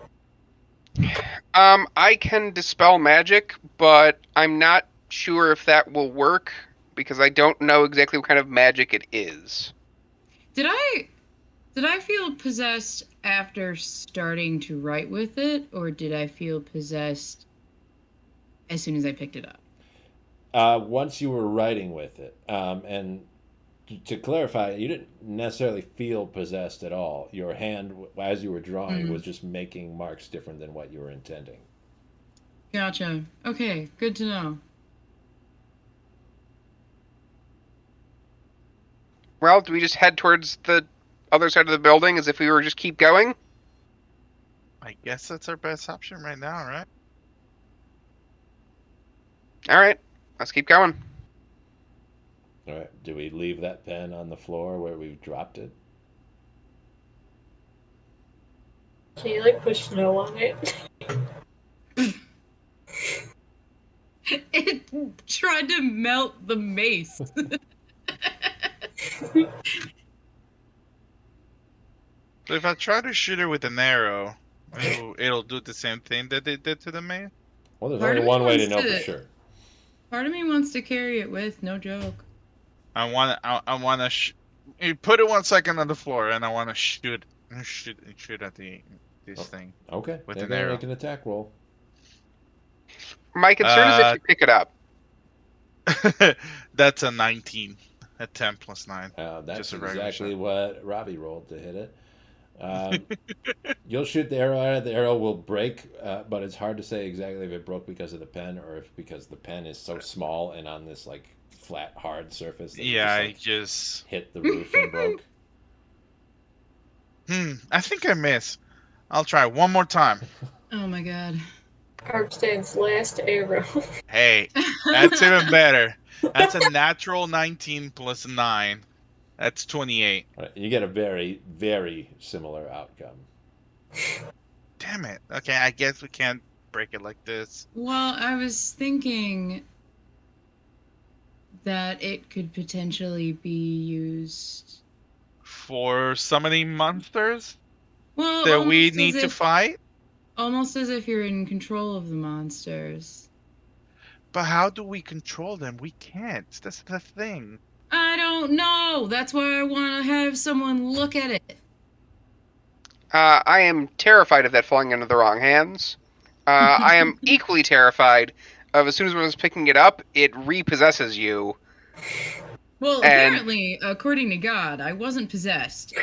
I can dispel magic, but I'm not sure if that will work because I don't know exactly what kind of magic it is. Did I feel possessed after starting to write with it, or did I feel possessed as soon as I picked it up? Once you were writing with it, and to clarify, you didn't necessarily feel possessed at all. Your hand, as you were drawing, was just making marks different than what you were intending. Gotcha. Okay, good to know. Well, do we just head towards the other side of the building as if we were just keep going? I guess that's our best option right now, right? All right, let's keep going. All right. Do we leave that pen on the floor where we've dropped it? Can you like push snow on it? It tried to melt the mace. So if I try to shoot her with an arrow, it'll do the same thing that they did to the man? Well, there's Part only of me one way to wants know for to- sure. Part of me wants to carry it with, no joke. I want to you put it 1 second on the floor, and I want to shoot at this thing Okay. with They're an gonna arrow. make an attack roll. My concern is if you pick it up. That's a 19. A 10 plus 9. That's Just a regular exactly shot. what Robbie rolled to hit it. You'll shoot the arrow at it. The arrow will break, but it's hard to say exactly if it broke because of the pen or if because the pen is so small and on this like flat, hard surface that Yeah, I it just, just. hit the roof and broke. I think I miss. I'll try one more time. Oh my god. Armstead's last arrow. Hey, that's even better. That's a natural 19 plus 9. That's 28. Right, you get a very, very similar outcome. Damn it. Okay, I guess we can't break it like this. Well, I was thinking that it could potentially be used. For summoning monsters Well, that we almost need as to if, fight? almost as if you're in control of the monsters. But how do we control them? We can't. That's the thing. I don't know. That's why I want to have someone look at it. I am terrified of that falling into the wrong hands. I am equally terrified of as soon as one is picking it up, it repossesses you. Well, And- apparently, according to God, I wasn't possessed.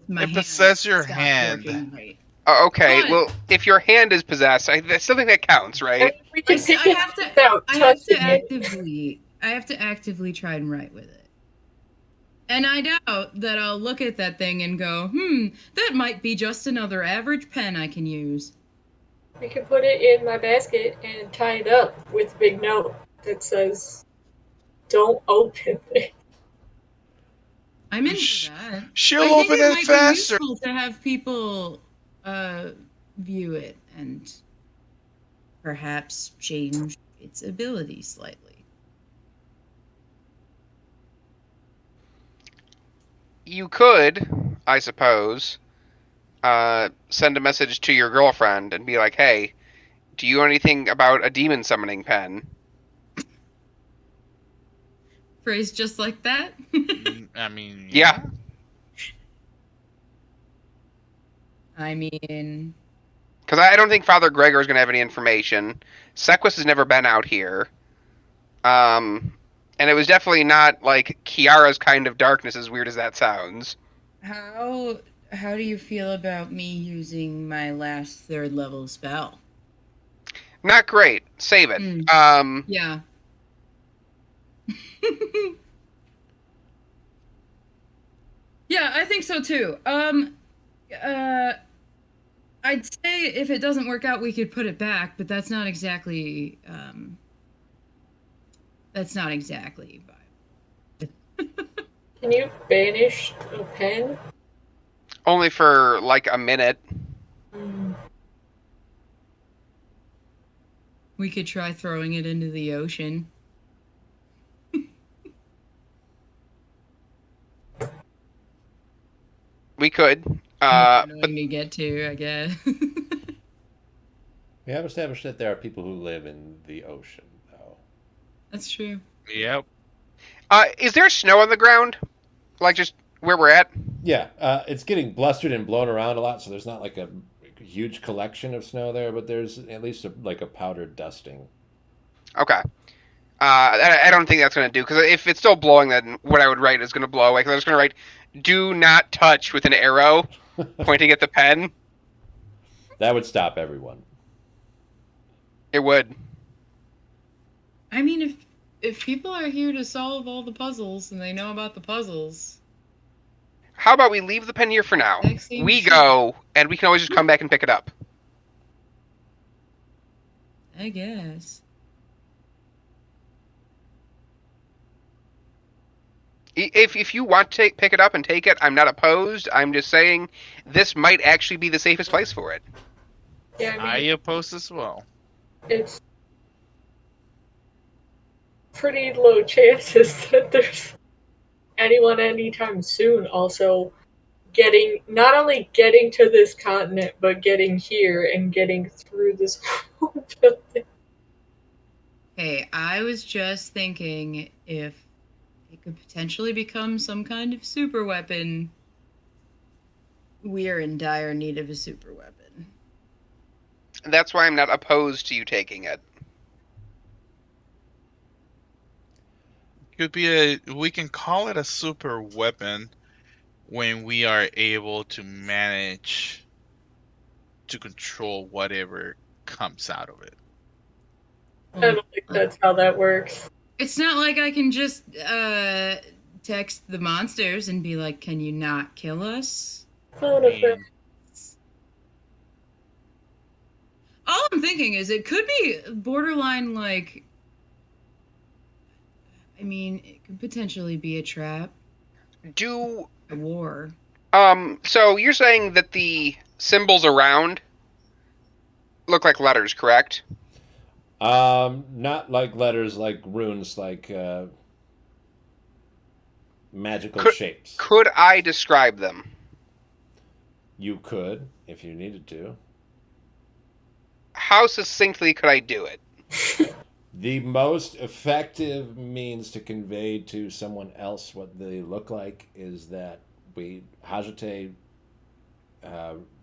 My It hand possessed your stopped hand. working right. Okay, But- well, if your hand is possessed, I still think that counts, I right? mean, we can I pick it have up to- without I have to touching it. actively try and write with it. And I doubt that I'll look at that thing and go, that might be just another average pen I can use. We can put it in my basket and tie it up with a big note that says, "Don't open it." I'm into Sh- that. She'll I think open it it might be faster. useful to have people view it and perhaps change its ability slightly. You could, I suppose, send a message to your girlfriend and be like, hey, do you know anything about a demon summoning pen? Phrased just like that. I mean, Yeah. I mean, Because I don't think Father Gregor is going to have any information. Sequus has never been out here. And it was definitely not like Kiara's kind of darkness, as weird as that sounds. how do you feel about me using my last 3rd level spell? Not great. Save it. Yeah. Yeah, I think so too. I'd say if it doesn't work out, we could put it back, but that's not exactly. That's not exactly. Can you banish a pen? Only for like a minute. We could try throwing it into the ocean. We could. More But annoying to get to, I guess. We have established that there are people who live in the ocean, though. That's true. Yep. Is there snow on the ground? Like just where we're at? Yeah, it's getting blustered and blown around a lot, so there's not like a huge collection of snow there, but there's at least like a powdered dusting. Okay. I don't think that's going to do, because if it's still blowing, then what I would write is going to blow away. Because I was going to write, "Do not touch" with an arrow pointing at the pen. That would stop everyone. It would. I mean, if people are here to solve all the puzzles and they know about the puzzles, How about we leave the pen here for now? Vaccine We shit. go, and we can always just come back and pick it up. I guess. If you want to pick it up and take it, I'm not opposed. I'm just saying this might actually be the safest place for it. Yeah, I oppose as well. it's pretty low chances that there's anyone anytime soon. Also, not only getting to this continent, but getting here and getting through this whole building. Hey, I was just thinking if it could potentially become some kind of super weapon, we are in dire need of a super weapon. That's why I'm not opposed to you taking it. Could be we can call it a super weapon when we are able to manage to control whatever comes out of it. I don't think that's how that works. It's not like I can just text the monsters and be like, "Can you not kill us?" Phone effect. All I'm thinking is it could be borderline like. I mean, it could potentially be a trap. A war. So you're saying that the symbols around look like letters, correct? Not like letters, like runes, like magical shapes. Could I describe them? You could, if you needed to. How succinctly could I do it? The most effective means to convey to someone else what they look like is that Hajite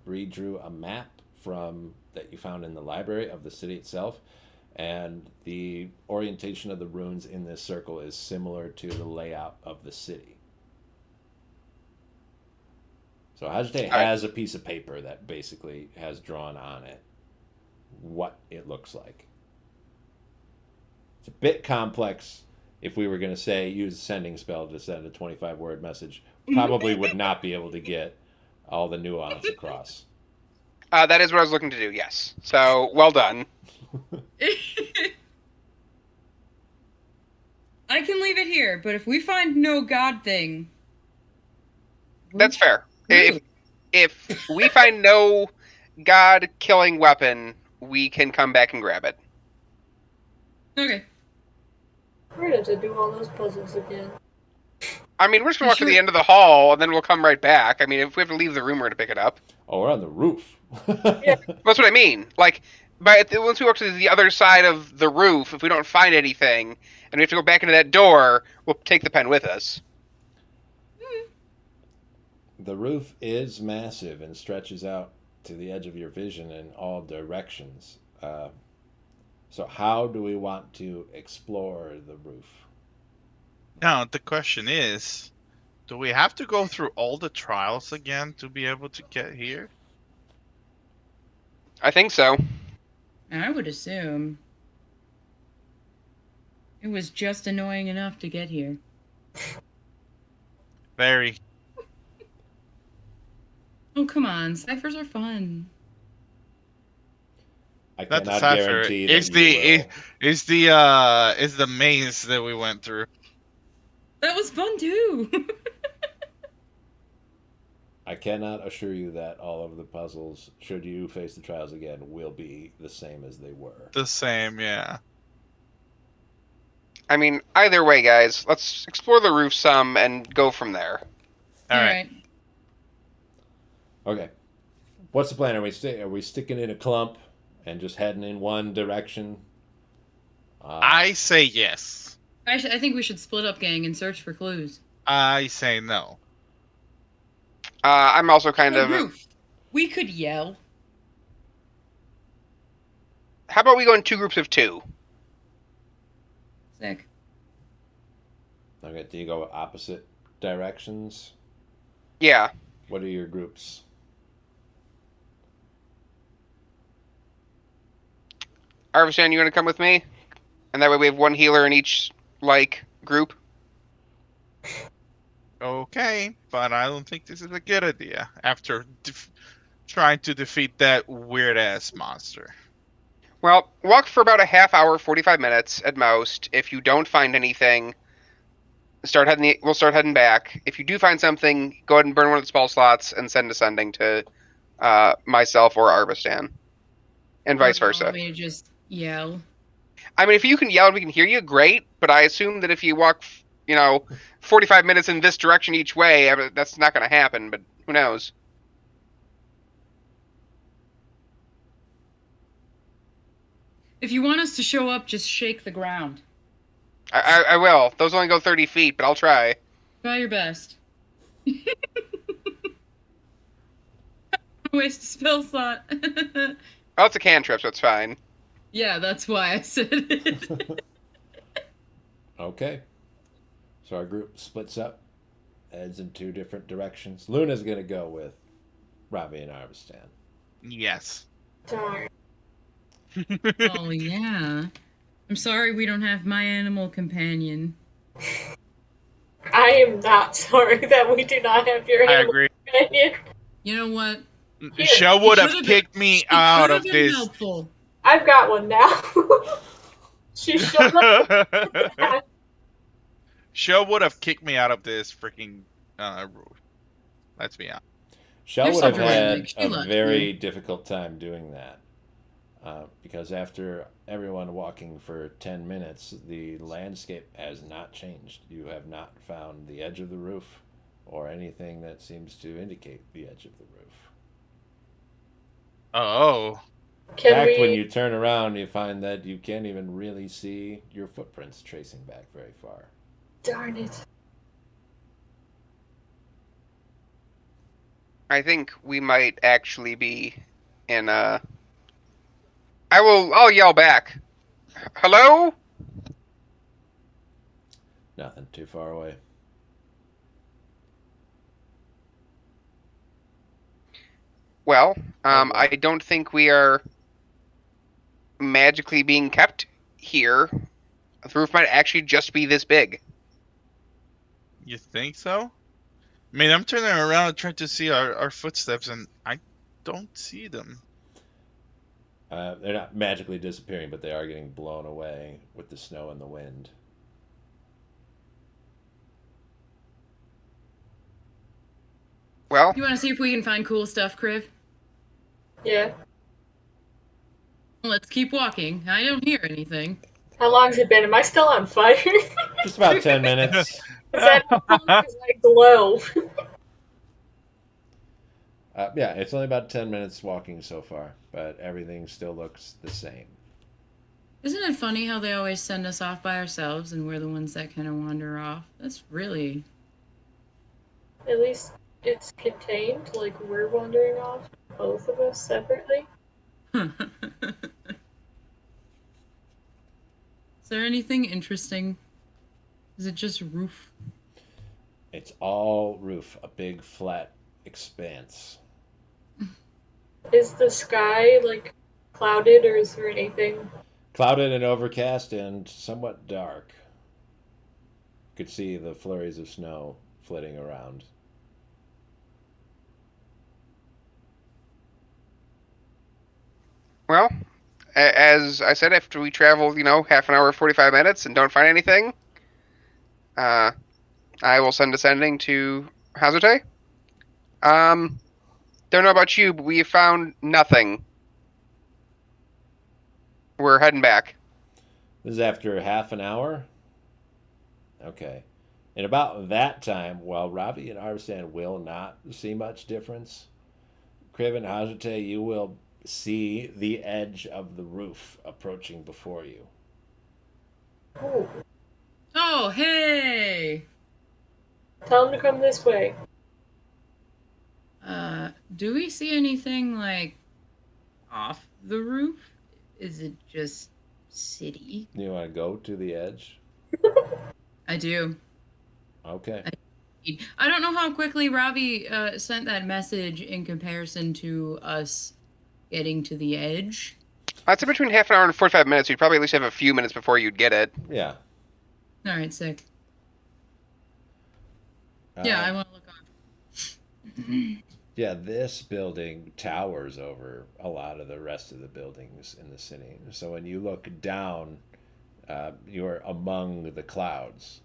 redrew a map that you found in the library of the city itself, and the orientation of the runes in this circle is similar to the layout of the city. So Hajite has a piece of paper that basically has drawn on it what it looks like. It's a bit complex. If we were going to say use a sending spell to send a 25-word message, probably would not be able to get all the nuance across. That is what I was looking to do, yes. So, well done. I can leave it here, but if we find no god thing... That's fair. If we find no god-killing weapon, we can come back and grab it. Okay. We're going to do all those puzzles again. I mean, we're just going to walk to the end of the hall, and then we'll come right back. I mean, if we have to leave the room, we're going to pick it up. Oh, we're on the roof. Yeah. That's what I mean. Like, But once we walk to the other side of the roof, if we don't find anything, and we have to go back into that door, we'll take the pen with us. The roof is massive and stretches out to the edge of your vision in all directions. So, how do we want to explore the roof? Now the question is, do we have to go through all the trials again to be able to get here? I think so. I would assume. It was just annoying enough to get here. Very. Oh, come on. Ciphers are fun. I Not the cannot cipher. guarantee It's that you will. it's the maze that we went through. That was fun, too. I cannot assure you that all of the puzzles, should you face the trials again, will be the same as they were. The same, yeah. I mean, either way, guys, let's explore the roof some and go from there. All right. Okay. What's the plan? Are we sticking in a clump and just heading in one direction? I say yes. I think we should split up, gang, and search for clues. I say no. I'm also kind The of. roof. We could yell. How about we go in 2 groups of 2? Sick. Okay, do you go opposite directions? Yeah. What are your groups? Arvistan, you want to come with me? And that way we have one healer in each, group. Okay, but I don't think this is a good idea after trying to defeat that weird ass monster. Well, walk for about a half hour, 45 minutes at most. If you don't find anything, we'll start heading back. If you do find something, go ahead and burn one of the spell slots and send ascending to myself or Arvistan. And vice versa. Want me to just yell? I mean, if you can yell and we can hear you, great. But I assume that if you walk, 45 minutes in this direction each way, that's not going to happen. But who knows? If you want us to show up, just shake the ground. I will. Those only go 30 feet, but I'll try. Try your best. Waste a spell slot. Oh, it's a cantrip, so it's fine. Yeah, that's why I said it. Okay. So our group splits up, heads in 2 different directions. Luna's going to go with Ravi and Arvistan. Yes. Darn. Oh, yeah. I'm sorry we don't have my animal companion. I am not sorry that we do not have your I animal agree. companion. You know what? Sho would have kicked me out of this. Helpful. I've got one now. She showed up. Sho would have kicked me out of this freaking roof. Let's be honest. Shell You're would so have had dramatic. She a loves very you. difficult time doing that. Because after everyone walking for 10 minutes, the landscape has not changed. You have not found the edge of the roof or anything that seems to indicate the edge of the roof. Oh. In Can fact, we? when you turn around, you find that you can't even really see your footprints tracing back very far. Darn it. I think we might actually be in I'll yell back. Hello? Nothing too far away. Well, I don't think we are magically being kept here. The roof might actually just be this big. You think so? I mean, I'm turning around and trying to see our footsteps, and I don't see them. They're not magically disappearing, but they are getting blown away with the snow and the wind. Well, You want to see if we can find cool stuff, Kriv? Yeah. Let's keep walking. I don't hear anything. How long's it been? Am I still on fire? Just about 10 minutes. Is that because I glow? Yeah, it's only about 10 minutes walking so far, but everything still looks the same. Isn't it funny how they always send us off by ourselves and we're the ones that kind of wander off? That's really. At least it's contained, like we're wandering off, both of us separately. Is there anything interesting? Is it just roof? It's all roof, a big flat expanse. Is the sky like clouded or is there anything? Clouded and overcast and somewhat dark. You could see the flurries of snow flitting around. Well, as I said, after we travel, half an hour, 45 minutes, and don't find anything, uh, I will send a sending to Hazate. Don't know about you, but we have found nothing. We're heading back. This is after half an hour? Okay. And about that time, while Ravi and Arvstan will not see much difference, Kriv and Hajate, you will see the edge of the roof approaching before you. Oh, Oh, hey! tell him to come this way. Do we see anything like off the roof? Is it just city? You want to go to the edge? I do. Okay. I don't know how quickly Ravi sent that message in comparison to us getting to the edge. I'd say between half an hour and 45 minutes. You'd probably at least have a few minutes before you'd get it. Yeah. All right, sick. Yeah, I want to look off. Yeah, this building towers over a lot of the rest of the buildings in the city. So when you look down, you're among the clouds.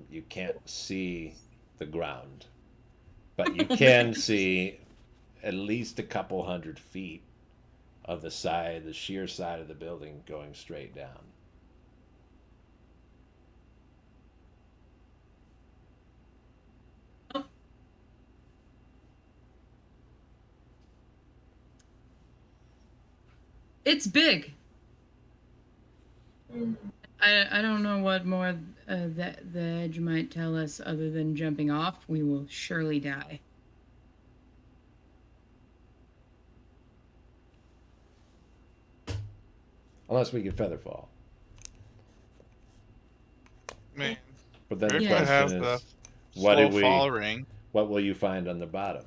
You can't see the ground, but you can see at least a couple 100 feet of the sheer side of the building going straight down. It's big. Mm. I don't know what more that the edge might tell us other than jumping off. We will surely die. Unless we can feather fall. Man, But then the Ripper Yeah. has question the is, what slow do we? fall ring. What will you find on the bottom?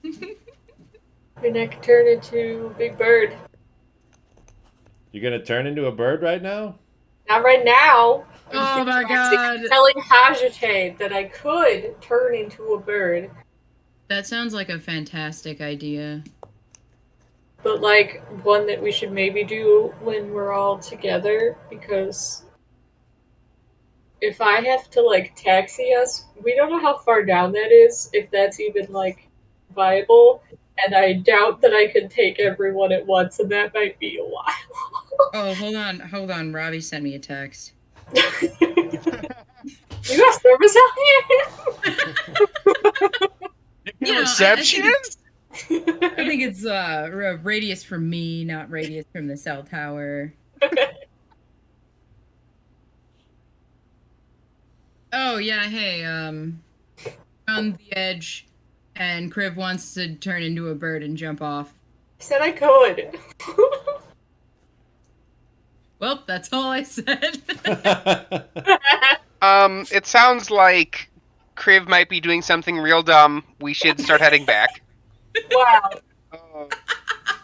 Your neck turn into a big bird. You're gonna turn into a bird right now? Not right now. Oh my I'm god. telling Hajate that I could turn into a bird. That sounds like a fantastic idea. But like one that we should maybe do when we're all together, because if I have to like taxi us, we don't know how far down that is, if that's even like viable, and I doubt that I could take everyone at once, and that might be a while. Oh, hold on. Robbie sent me a text. You got service out here? You know, Reception? I think it's radius from me, not radius from the cell tower. Oh yeah, hey, on the edge, and Kriv wants to turn into a bird and jump off. I said I could. Well, that's all I said. It sounds like Kriv might be doing something real dumb. We should start heading back. Wow.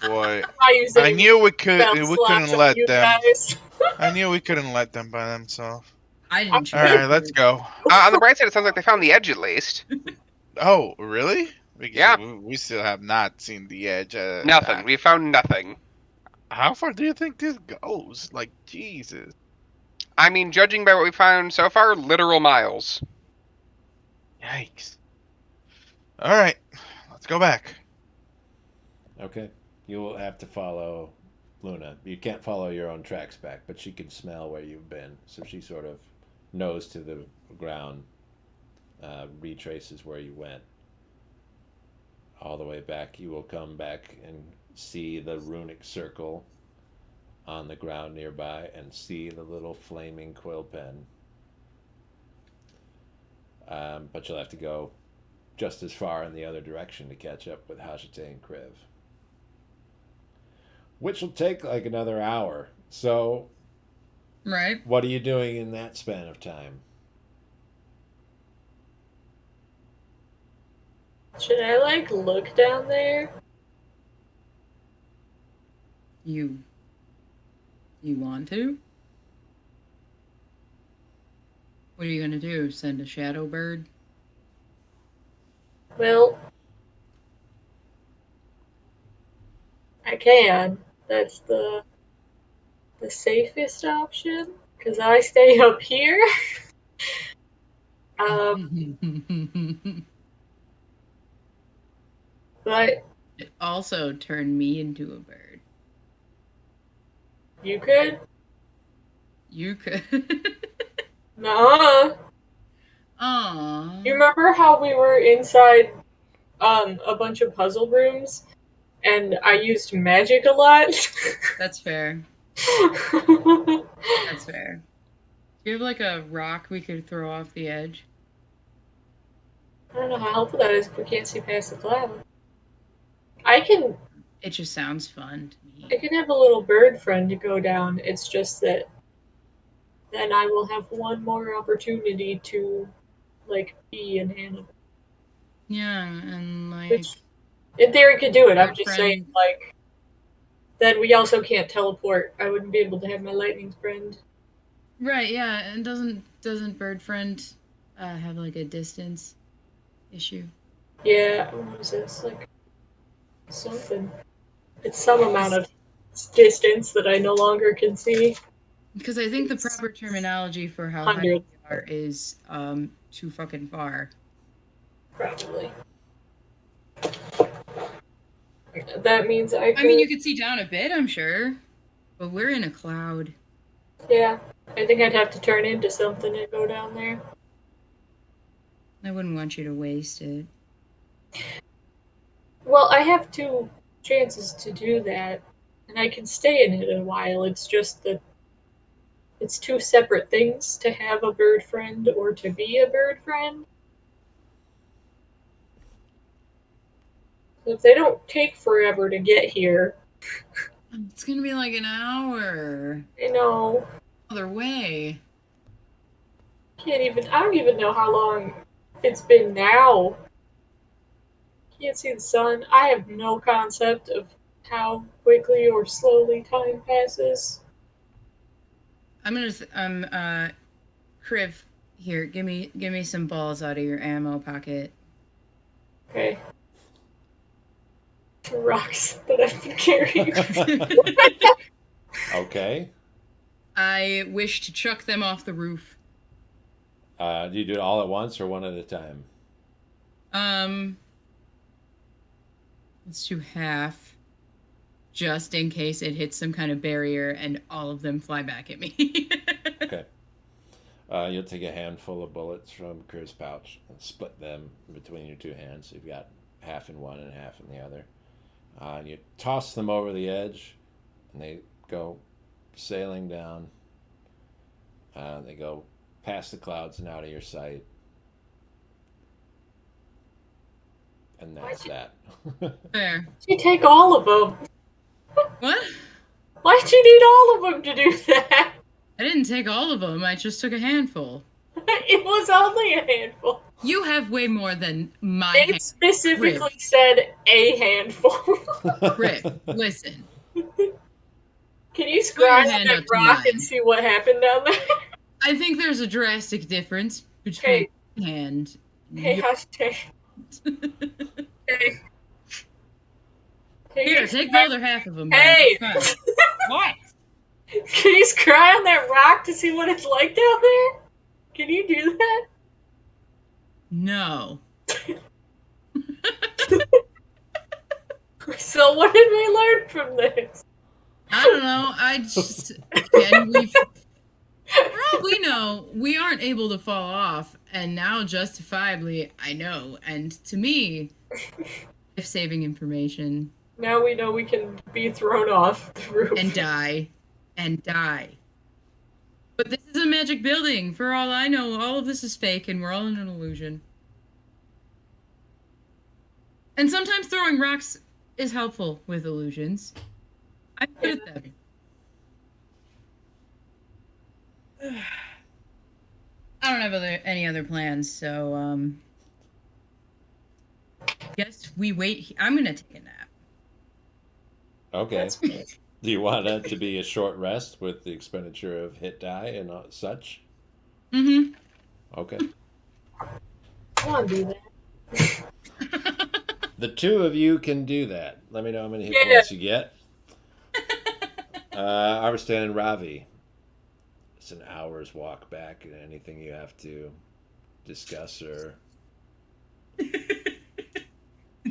Boy, I I knew we couldn't slots on let you them. guys. I knew we couldn't let them by themselves. I didn't choose. All right, let's go. On the bright side, it sounds like they found the edge at least. Oh, really? Because Yeah. we still have not seen the edge. Nothing. We found nothing. How far do you think this goes? Like, Jesus. I mean, judging by what we found so far, literal miles. Yikes. All right, let's go back. Okay. You will have to follow Luna. You can't follow your own tracks back, but she can smell where you've been. So she sort of nose to the ground, retraces where you went. all the way back, you will come back and see the runic circle on the ground nearby and see the little flaming quill pen. But you'll have to go just as far in the other direction to catch up with Hajite and Kriv. Which will take like another hour. So, Right. what are you doing in that span of time? Should I like look down there? You want to? What are you gonna do? Send a shadow bird? Well, I can. That's the safest option because I stay up here. But It also turned me into a bird. you could. You could. Nah. Aww. You remember how we were inside a bunch of puzzle rooms and I used magic a lot? That's fair. That's fair. Do you have like a rock we could throw off the edge? I don't know how helpful that is if we can't see past the cloud. I can It just sounds fun to me. have a little bird friend to go down. It's just that then I will have one more opportunity to like be an animal. Yeah, and like Which in theory could do it. I'm bird just friend. saying like then we also can't teleport. I wouldn't be able to have my lightning friend. Right, yeah, and doesn't bird friend have like a distance issue? Yeah, what is this? Like something. It's some amount of distance that I no longer can see. Because I think the proper terminology for how high we Hundreds, are is too fucking far. probably. That means I could. I mean, you could see down a bit, I'm sure, but we're in a cloud. Yeah, I think I'd have to turn into something and go down there. I wouldn't want you to waste it. Well, I have two chances to do that, and I can stay in it a while. It's just that it's two separate things to have a bird friend or to be a bird friend. So if they don't take forever to get here, It's gonna be like an hour. you know, Other way. I don't even know how long it's been now. Can't see the sun. I have no concept of how quickly or slowly time passes. I'm gonna Kriv, here, give me some balls out of your ammo pocket. Okay. Rocks that I've been carrying. Okay. I wish to chuck them off the roof. Do you do it all at once or one at a time? Let's do half, just in case it hits some kind of barrier and all of them fly back at me. Okay. You'll take a handful of bullets from Kriv's pouch and split them between your two hands. You've got half in one and half in the other. And you toss them over the edge, and they go sailing down. They go past the clouds and out of your sight. And that's that. Fair. You take all of them. What? Why'd you need all of them to do that? I didn't take all of them. I just took a handful. It was only a handful. You have way more than my It hand. specifically said a handful. Kriv, listen. Can you Put your scry on hand that up to rock mine. and see what happened down there? I think there's a drastic difference between hand. Hey, hashtag. Hey. Can Here, you take the scry- other half of them. Hey! Then. It's fine. What? Can you scry on that rock to see what it's like down there? Can you do that? No. So what did we learn from this? I don't know. I just can we. For all we know, we aren't able to fall off, and now justifiably, I know. And to me, life-saving information. Now we know we can be thrown off the roof. And die. And die. But this is a magic building. For all I know, all of this is fake and we're all in an illusion. And sometimes throwing rocks is helpful with illusions. I'm good at them. I don't have any other plans, so guess we wait. I'm gonna take a nap. Okay. Do you want that to be a short rest with the expenditure of hit die and such? Mm-hmm. Okay. I want to do that. The two of you can do that. Let me know how many hit Yeah. points you get. Arstan and Ravi. It's an hour's walk back. Anything you have to discuss or...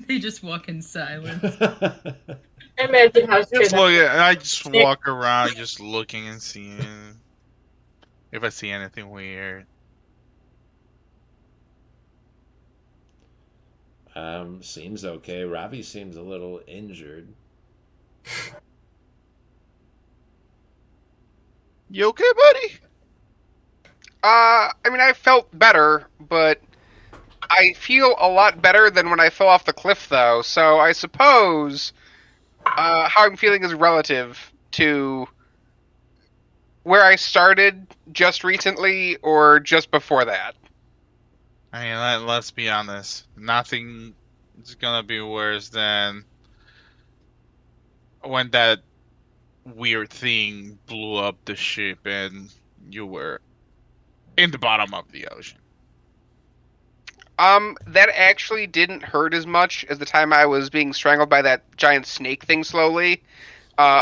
They just walk in silence. I imagine how Just shit look. I just walk around, just looking and seeing if I see anything weird. Seems okay. Ravi seems a little injured. You okay, buddy? I mean, I felt better, but I feel a lot better than when I fell off the cliff, though. So I suppose how I'm feeling is relative to where I started just recently or just before that. I mean, let's be honest. Nothing is gonna be worse than when that weird thing blew up the ship and you were in the bottom of the ocean. That actually didn't hurt as much as the time I was being strangled by that giant snake thing slowly.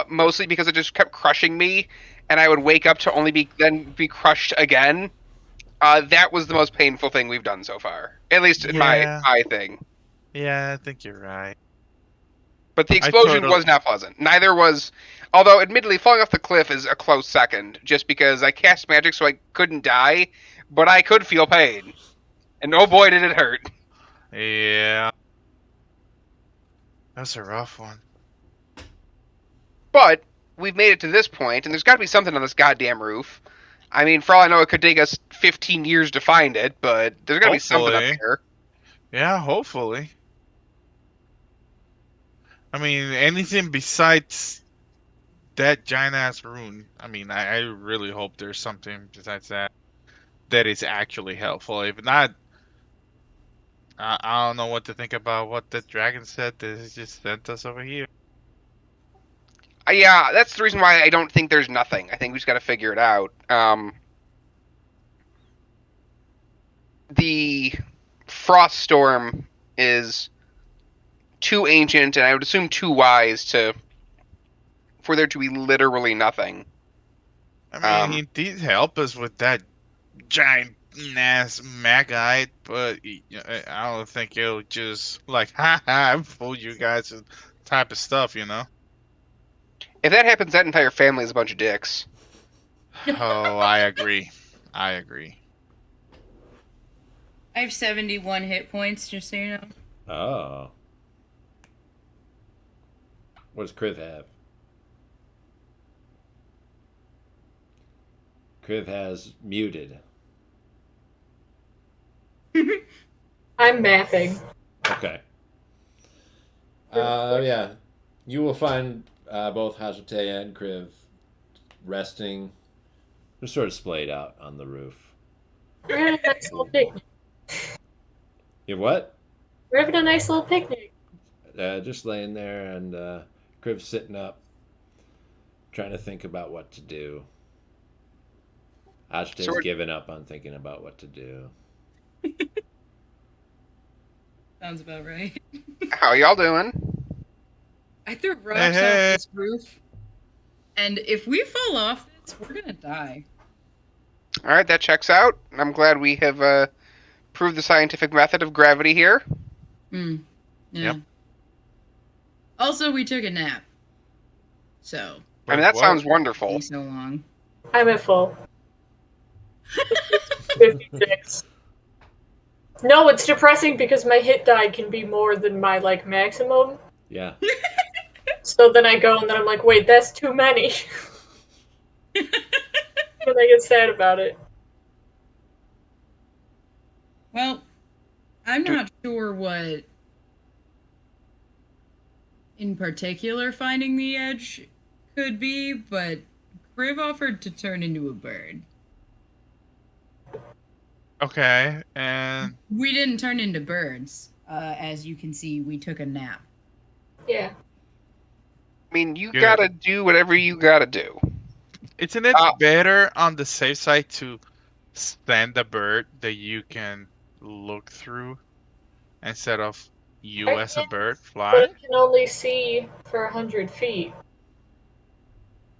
Mostly because it just kept crushing me, and I would wake up to only then be crushed again. That was the most painful thing we've done so far, at least in my thing. Yeah, I think you're right. But the explosion was not pleasant. Neither was, although admittedly falling off the cliff is a close second, just because I cast magic so I couldn't die, but I could feel pain, and oh boy did it hurt. Yeah. That's a rough one. But we've made it to this point, and there's got to be something on this goddamn roof. I mean, for all I know, it could take us 15 years to find it, but there's got to be something up here. Yeah, hopefully. I mean, anything besides that giant ass rune. I mean, I really hope there's something besides that is actually helpful. If not, I don't know what to think about what the dragon said that has just sent us over here. Yeah, that's the reason why I don't think there's nothing. I think we just got to figure it out. The frost storm is too ancient, and I would assume too wise for there to be literally nothing. I mean, he did help us with that giant ass magite, but I don't think it'll just like, I fooled you guys type of stuff, you know? If that happens, that entire family is a bunch of dicks. Oh, I agree. I agree. I have 71 hit points, just so you know. Oh. What does Kriv have? Kriv has muted. I'm mapping. Okay. Yeah. You will find both Hajate and Kriv resting. They're sort of splayed out on the roof. We're having a nice little picnic. You what? We're having a nice little picnic. Just laying there, and Kriv's sitting up, trying to think about what to do. Ashta's given up on thinking about what to do. Sounds about right. How y'all doing? I threw rocks off this roof, and if we fall off this, we're gonna die. All right, that checks out. I'm glad we have proved the scientific method of gravity here. Yeah. Yep. Also, we took a nap. So. I mean, that sounds wonderful. So long. I'm at full. 56. No, it's depressing because my hit die can be more than my, like, maximum. Yeah. So then I go and then I'm like, wait, that's too many. And I get sad about it. Well, I'm not sure what in particular finding the edge could be, but Kriv offered to turn into a bird. Okay, and We didn't turn into birds. As you can see, we took a nap. Yeah. I mean, you Good. gotta do whatever you gotta do. isn't it better on the safe side to send a bird that you can look through instead of you as a bird But fly? I can only see for 100 feet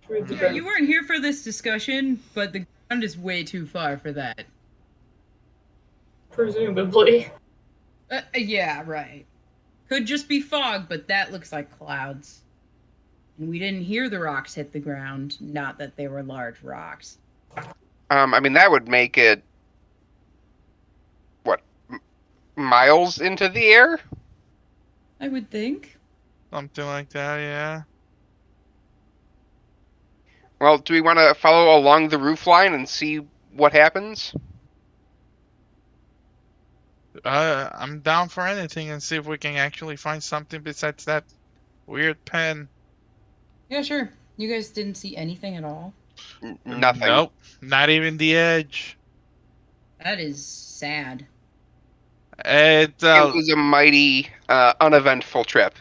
through the Yeah, bird. you weren't here for this discussion, but the ground is way too far for that. Presumably. Yeah, right. Could just be fog, but that looks like clouds. And we didn't hear the rocks hit the ground, not that they were large rocks. I mean, that would make it what miles into the air. I would think. Something like that, yeah. Well, do we want to follow along the roof line and see what happens? I'm down for anything and see if we can actually find something besides that weird pen. Yeah, sure. You guys didn't see anything at all? Nothing. Nope, not even the edge. That is sad. It's It was a mighty uneventful trip.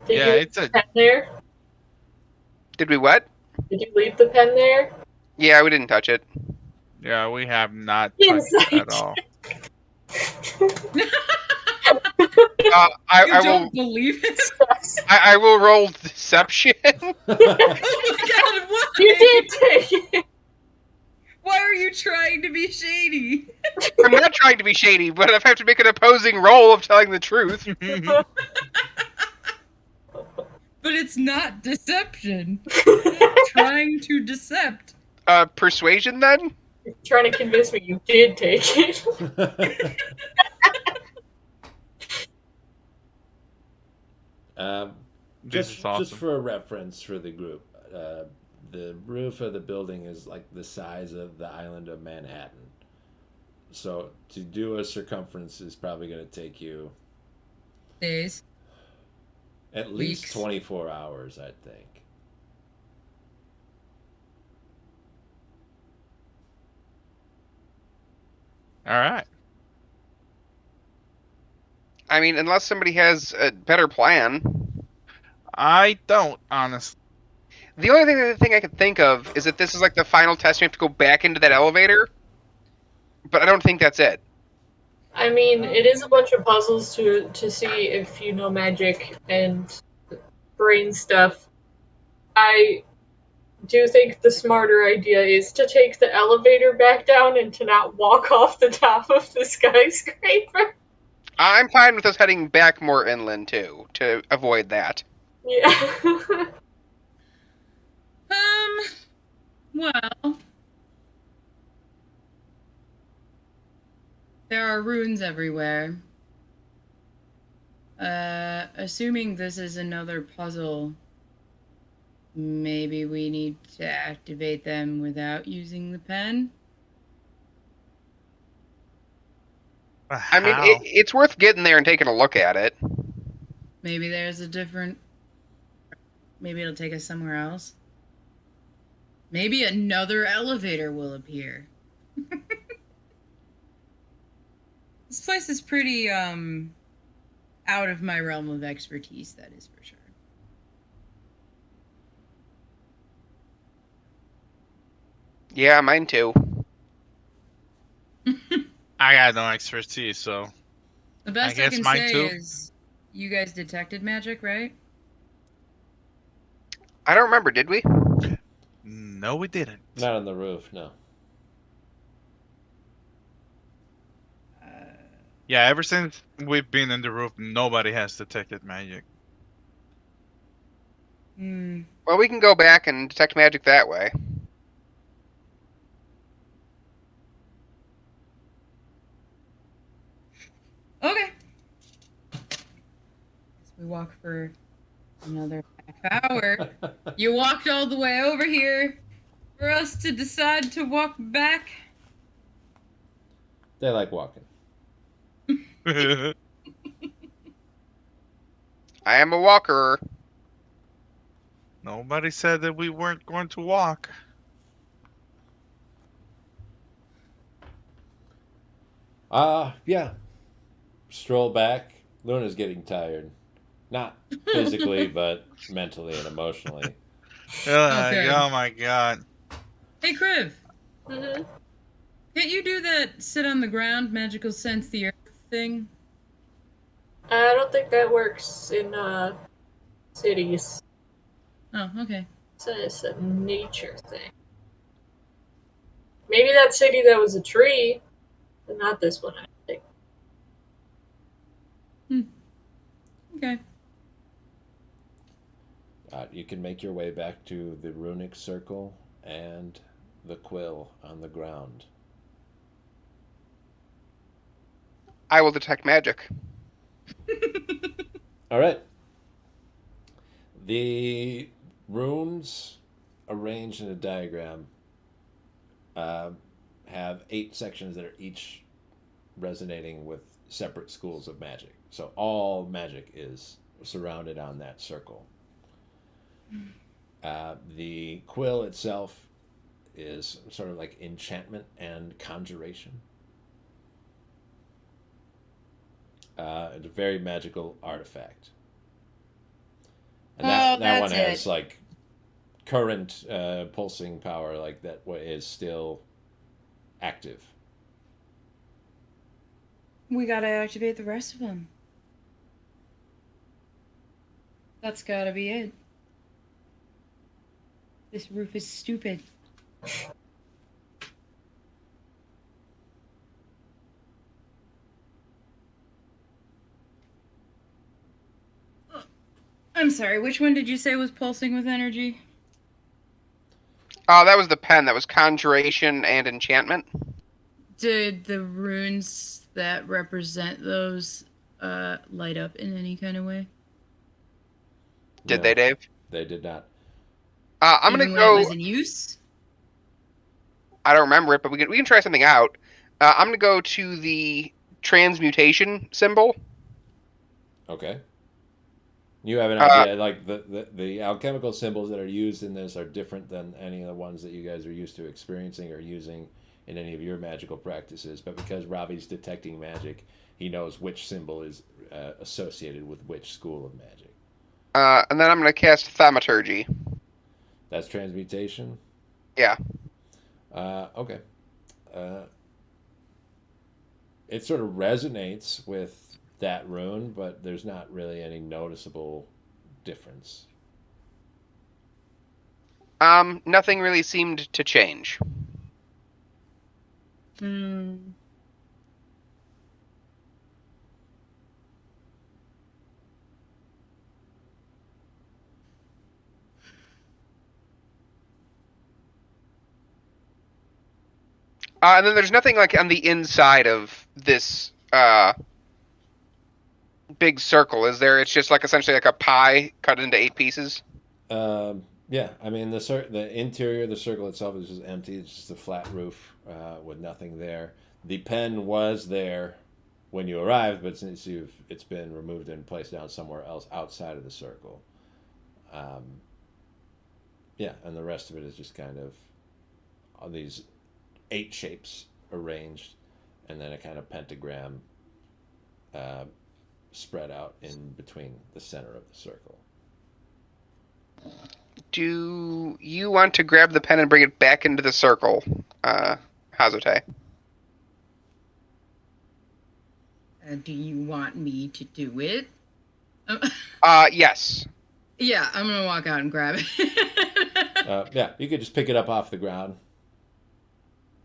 Did yeah, you leave it's the a pen there? Did we what? Did you leave the pen there? Yeah, we didn't touch it. yeah. We have not touched it at all. I You will. don't believe it? I will roll deception. Oh my god, why? You did take it. Why are you trying to be shady? I'm not trying to be shady, but if I have to make an opposing roll of telling the truth, But it's not deception. You're not trying to decept. persuasion then. You're trying to convince me you did take it. This just is awesome. just for a reference for the group, the roof of the building is like the size of the island of Manhattan. So to do a circumference is probably going to take you Days. at least Weeks. 24 hours, I think. All right. I mean, unless somebody has a better plan. I don't honestly. The only thing I could think of is that this is like the final test. We have to go back into that elevator, but I don't think that's it. I mean, it is a bunch of puzzles to see if you know magic and brain stuff. I do think the smarter idea is to take the elevator back down and to not walk off the top of the skyscraper. I'm fine with us heading back more inland too to avoid that. Yeah. Well, there are runes everywhere. Assuming this is another puzzle, maybe we need to activate them without using the pen? I mean, it's worth getting there and taking a look at it. Maybe there's a different... Maybe it'll take us somewhere else. Maybe another elevator will appear. This place is pretty, out of my realm of expertise, that is for sure. Yeah, mine too. I got no expertise, so The best I guess can mine say too. is you guys detected magic, right? I don't remember, did we? no, we didn't. Not on the roof, no. Yeah, ever since we've been in the roof, nobody has detected magic. Well, we can go back and detect magic that way. We walk for another half hour. You walked all the way over here for us to decide to walk back. They like walking. I am a walker. Nobody said that we weren't going to walk. Yeah. Stroll back. Luna's getting tired. Not physically, but mentally and emotionally. Okay. Oh my god. Hey, Kriv, Hmm. can't you do that sit on the ground, magical sense the earth thing? I don't think that works in cities. Oh, okay. It's a nature thing. Maybe that city that was a tree, but not this one, I think. Okay. You can make your way back to the runic circle and the quill on the ground. I will detect magic. All right. The runes arranged in a diagram uh, have 8 sections that are each resonating with separate schools of magic. So all magic is surrounded on that circle. The quill itself is sort of like enchantment and conjuration. It's a very magical artifact. And that one has like current pulsing power, like that is still active. We gotta activate the rest of them. That's gotta be it. This roof is stupid. I'm sorry, which one did you say was pulsing with energy? Oh, that was the pen. That was conjuration and enchantment. Did the runes that represent those light up in any kind of way? Did No, they, Dave? They did not. I'm Even gonna when it go. was in use? I don't remember it, but we can try something out. I'm gonna go to the transmutation symbol. Okay. You have an Uh, idea, like the alchemical symbols that are used in this are different than any of the ones that you guys are used to experiencing or using in any of your magical practices. But because Ravi's detecting magic, he knows which symbol is associated with which school of magic. and then I'm gonna cast thaumaturgy. That's transmutation. Yeah. Okay. Uh, it sort of resonates with that rune, but there's not really any noticeable difference. Nothing really seemed to change. Hmm. And then there's nothing like on the inside of this big circle, is there? It's just like essentially like a pie cut into 8 pieces. Yeah, I mean the interior of the circle itself is just empty. It's just a flat roof with nothing there. The pen was there when you arrived, but since it's been removed and placed down somewhere else outside of the circle. Um, yeah, and the rest of it is just kind of all these 8 shapes arranged, and then a kind of pentagram uh, spread out in between the center of the circle. Do you want to grab the pen and bring it back into the circle, Hazote? Do you want me to do it? Yes. Yeah, I'm gonna walk out and grab it. Yeah, you could just pick it up off the ground.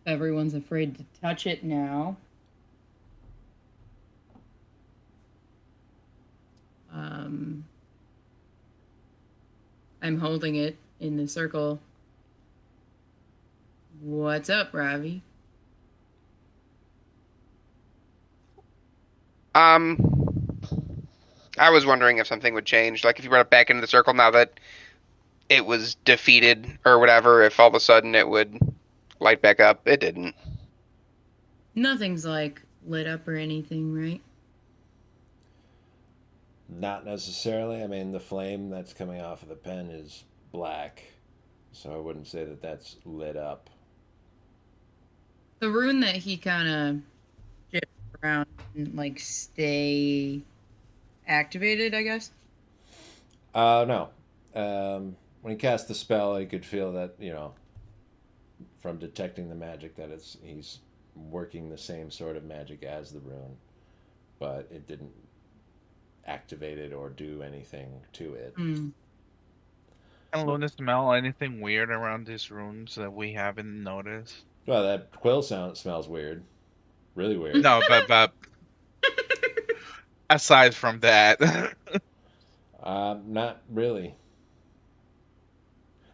Everyone's afraid to touch it now. I'm holding it in the circle. What's up, Ravi? I I was wondering if something would change, like if you brought it back into the circle now that it was defeated or whatever, if all of a sudden it would light back up. It didn't. Nothing's like lit up or anything, right? Not necessarily. I mean, the flame that's coming off of the pen is black, so I wouldn't say that that's lit up. The rune that he kind of shifts around and like stay activated, I guess. No. When he cast the spell, he could feel that, from detecting the magic, that he's working the same sort of magic as the rune, but it didn't activate it or do anything to it. Mm. Can Luna smell anything weird around these rooms that we haven't noticed? Well, that quill sound smells weird. Really weird. No, but aside from that, Not really.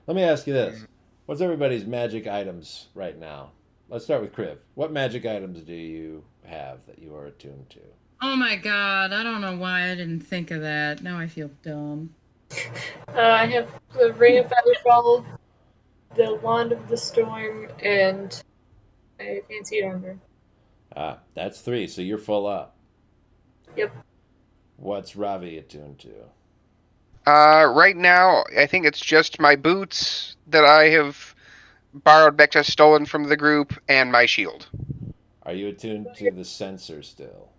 Let me ask you this. What's everybody's magic items right now? Let's start with Kriv. What magic items do you have that you are attuned to? Oh my god, I don't know why I didn't think of that. Now I feel dumb. I have the Ring of Featherfall, the Wand of the Storm, and a Fancied Armor. That's 3, so you're full up. Yep. What's Ravi attuned to? Right now, I think it's just my boots that I have borrowed back to stolen from the group, and my shield. Are you attuned to the sensor still?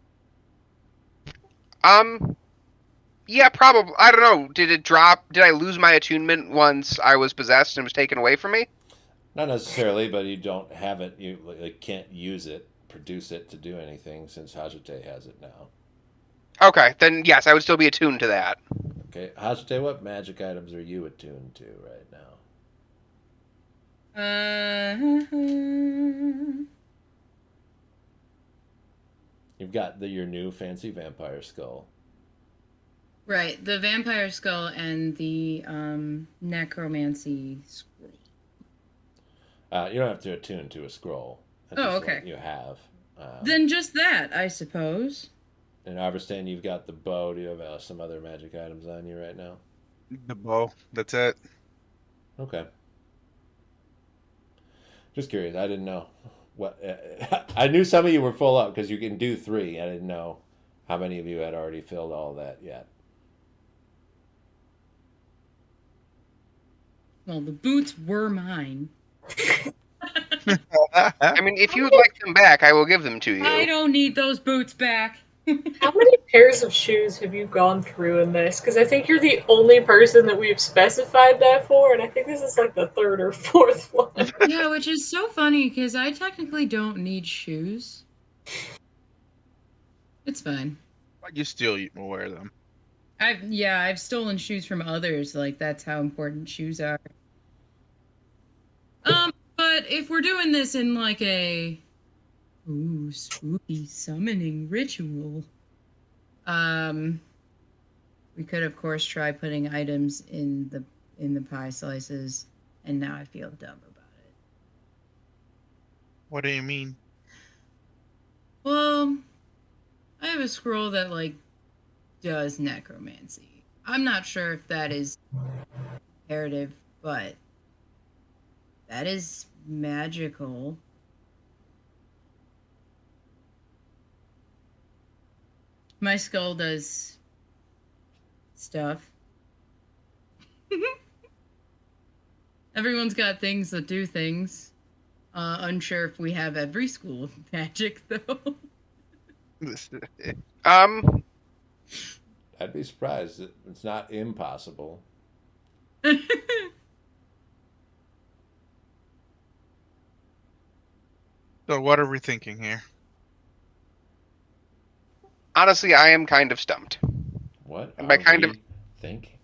Yeah, probably. I don't know. Did it drop? Did I lose my attunement once I was possessed and it was taken away from me? Not necessarily, but you don't have it. You can't use it, produce it to do anything since Hajite has it now. Okay, then yes, I would still be attuned to that. Okay, Hajite, what magic items are you attuned to right now? You've got your new fancy vampire skull. Right, the vampire skull and the necromancy scroll. You don't have to attune to a scroll. That's Oh, just okay. what you have. Then just that, I suppose. In Arverstan, you've got the bow. Do you have some other magic items on you right now? the bow. That's it. Okay. Just curious. I didn't know what. I knew some of you were full up because you can do 3. I didn't know how many of you had already filled all that yet. Well, the boots were mine. I mean, if you would like them back, I will give them to you. I don't need those boots back. How many pairs of shoes have you gone through in this? Because I think you're the only person that we've specified that for, and I think this is like the 3rd or 4th one. Yeah, which is so funny because I technically don't need shoes. It's fine. But you still wear them. I've stolen shoes from others. Like that's how important shoes are. But if we're doing this in like a spooky summoning ritual, we could of course try putting items in the pie slices, and now I feel dumb about it. What do you mean? Well, I have a scroll that like does necromancy. I'm not sure if that is imperative, but that is magical. My skull does stuff. Everyone's got things that do things. Unsure if we have every school of magic though. I'd be surprised. It's not impossible. So what are we thinking here? Honestly, I am kind of stumped. What And by are kind we of- thinking?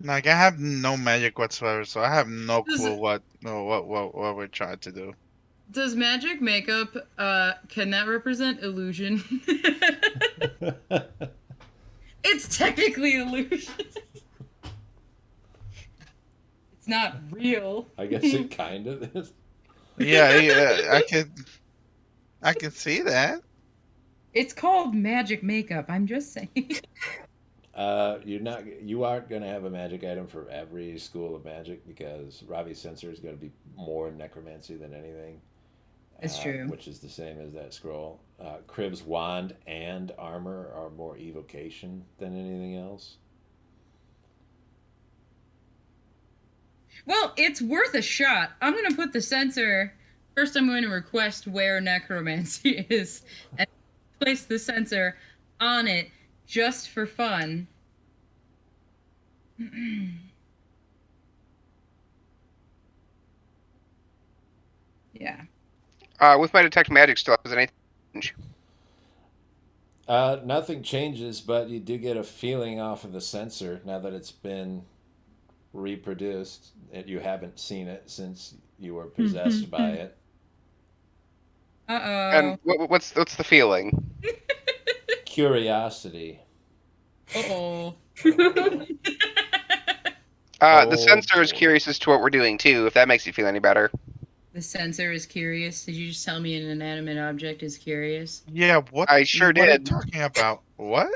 Like I have no magic whatsoever, so I have no clue what we're trying to do. Does magic makeup can that represent illusion? It's technically illusion. It's not real. I guess it kind of is. Yeah, I can see that. It's called magic makeup. I'm just saying. You aren't going to have a magic item for every school of magic because Ravi's sensor is going to be more necromancy than anything. It's true. Which is the same as that scroll. Crib's wand and armor are more evocation than anything else. Well, it's worth a shot. I'm going to put the sensor. First, I'm going to request where necromancy is and place the sensor on it just for fun. Yeah. With my detect magic still, is anything change? Nothing changes, but you do get a feeling off of the sensor now that it's been reproduced. You haven't seen it since you were possessed by it. Uh-oh. And what's the feeling? Curiosity. Uh-oh. The sensor is boy. curious as to what we're doing too, if that makes you feel any better. The sensor is curious. Did you just tell me an inanimate object is curious? Yeah, what? I sure What are you did. talking about? What?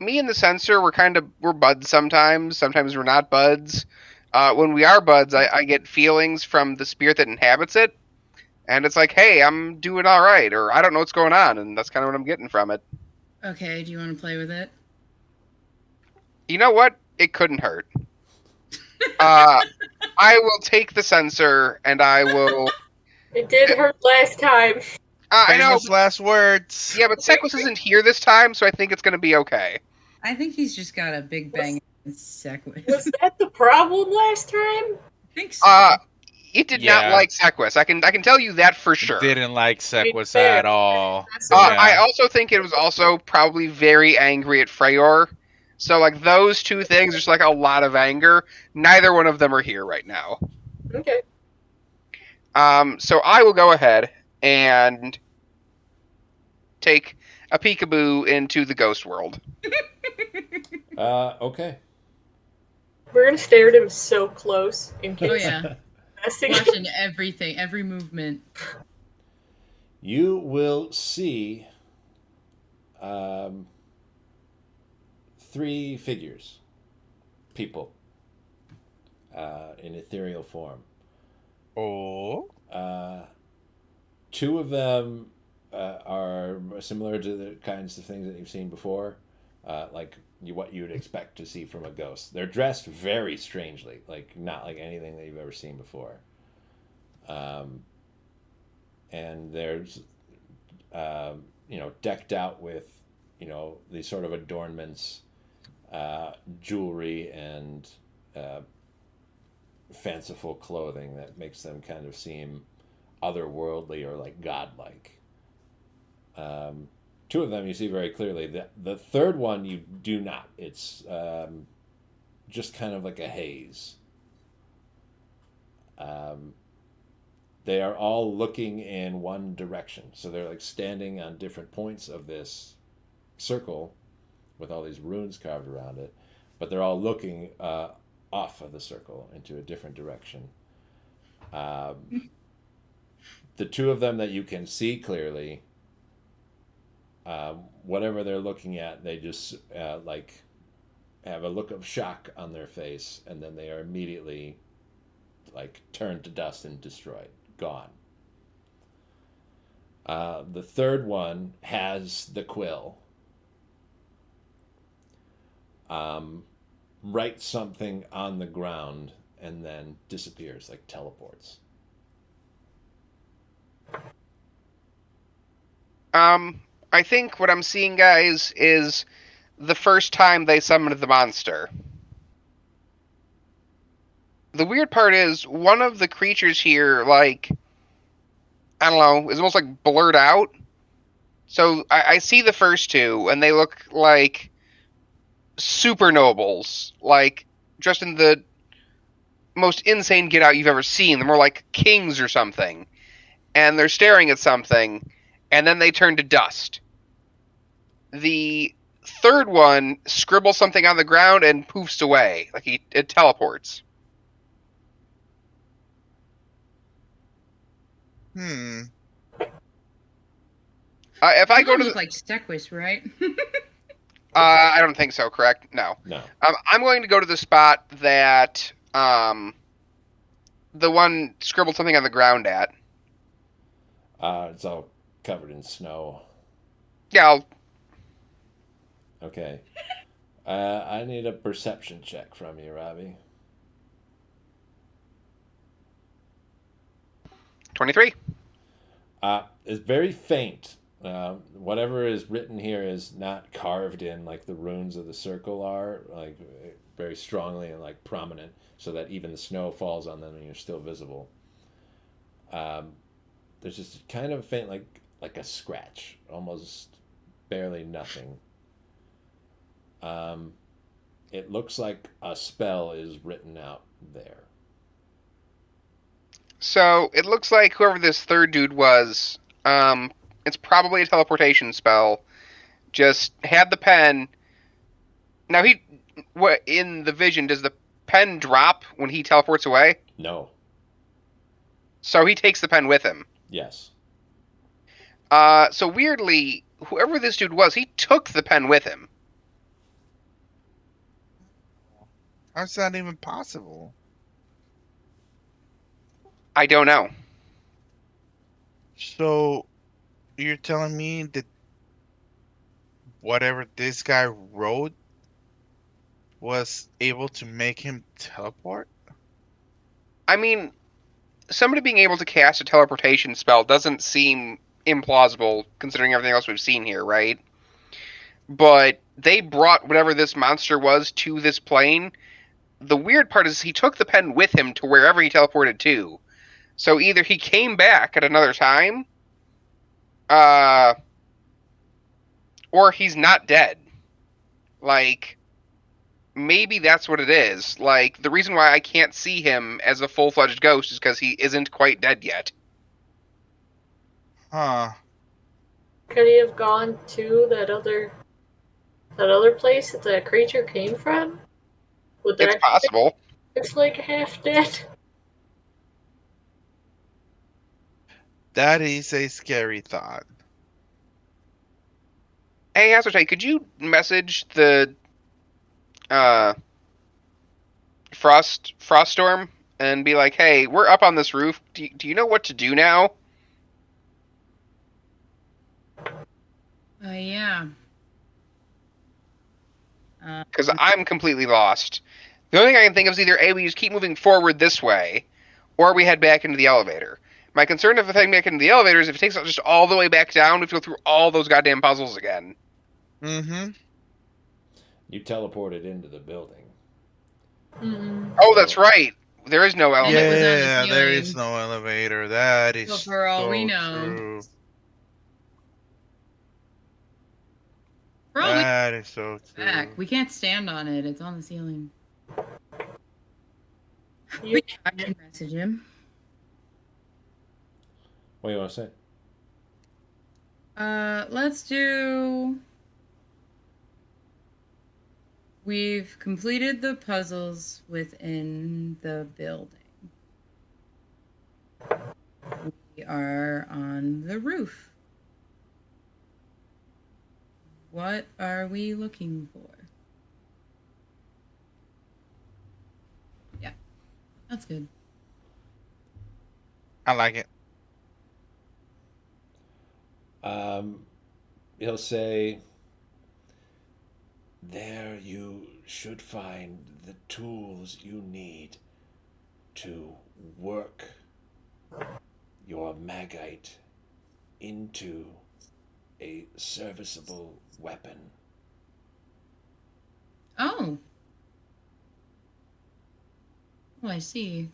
Me and the sensor, we're buds sometimes. Sometimes we're not buds. When we are buds, I get feelings from the spirit that inhabits it, and it's like, hey, I'm doing all right, or I don't know what's going on, and that's kind of what I'm getting from it. Okay, do you want to play with it? You know what? It couldn't hurt. I will take the sensor, and I will. It did hurt last time. I know. Famous last words. Yeah, but Sequus isn't here this time, so I think it's going to be okay. I think he's just got a big bang in Sequus. Was that the problem last time? I think so. It did Yeah. not like Sequus. I can tell you that for sure. Didn't like Sequus fair. at all. That's Yeah. I also think it was also probably very angry at Freyr. So like those two things, there's like a lot of anger. Neither one of them are here right now. Okay. So I will go ahead and take a peekaboo into the ghost world. Okay. We're gonna stare at him so close in case. Oh yeah, watching everything, every movement. You will see 3 figures, people, in ethereal form. Oh. 2 of them are similar to the kinds of things that you've seen before, like what you would expect to see from a ghost. They're dressed very strangely, like not like anything that you've ever seen before. And there's, decked out with, these sort of adornments, jewelry, and fanciful clothing that makes them kind of seem otherworldly or like godlike. 2 of them you see very clearly. The third one you do not. It's just kind of like a haze. They are all looking in one direction. So they're like standing on different points of this circle with all these runes carved around it. But they're all looking off of the circle into a different direction. The 2 of them that you can see clearly, whatever they're looking at, they just like have a look of shock on their face, and then they are immediately like turned to dust and destroyed, gone. The third one has the quill. Writes something on the ground and then disappears, like teleports. I think what I'm seeing, guys, is the first time they summoned the monster. The weird part is one of the creatures here, like, I don't know, is almost like blurred out. So I see the first 2, and they look like super nobles, like dressed in the most insane get out you've ever seen. They're more like kings or something. And they're staring at something, and then they turn to dust. The third one scribbles something on the ground and poofs away, like it teleports. If I go to look the, like Stequus, right? I don't think so. Correct? No. No. I'm going to go to the spot that the one scribbled something on the ground at. It's all covered in snow. Yeah, I'll, Okay. I need a perception check from you, Robbie. 23. It's very faint. Whatever is written here is not carved in like the runes of the circle are, like very strongly and like prominent, so that even the snow falls on them and you're still visible. There's just kind of faint, like a scratch, almost barely nothing. It looks like a spell is written out there. So it looks like whoever this third dude was, it's probably a teleportation spell. Just had the pen. Now what in the vision does the pen drop when he teleports away? No. So he takes the pen with him. Yes. So weirdly, whoever this dude was, he took the pen with him. How's that even possible? I don't know. So you're telling me that whatever this guy wrote was able to make him teleport? I mean, somebody being able to cast a teleportation spell doesn't seem implausible considering everything else we've seen here, right? But they brought whatever this monster was to this plane. The weird part is he took the pen with him to wherever he teleported to. So either he came back at another time, uh, or he's not dead. Like, maybe that's what it is. Like, the reason why I can't see him as a full-fledged ghost is because he isn't quite dead yet. Huh. Could he have gone to that other place that the creature came from? Would It's that possible. looks like half dead? That is a scary thought. Hey, Asotay, could you message the uh, Froststorm and be like, "Hey, we're up on this roof. Do you know what to do now?" Yeah. Because I'm completely lost. The only thing I can think of is either A, we just keep moving forward this way, or we head back into the elevator. My concern if heading back into the elevator is if it takes us just all the way back down, we have to go through all those goddamn puzzles again. Mm-hmm. You teleported into the building. Mm-hmm. Oh, So- that's right. There is no And it elevator. was on the Yeah, there is ceiling. no elevator. That is So for all we so know. true. For all we That is so back, true. we can't stand on it. It's on the ceiling. You I can message him. What do you want to say? Let's do. We've completed the puzzles within the building. We are on the roof. What are we looking for? Yeah, that's good. I like it. He'll say, there you should find the tools you need to work your magite into a serviceable weapon. Oh. Oh, I see.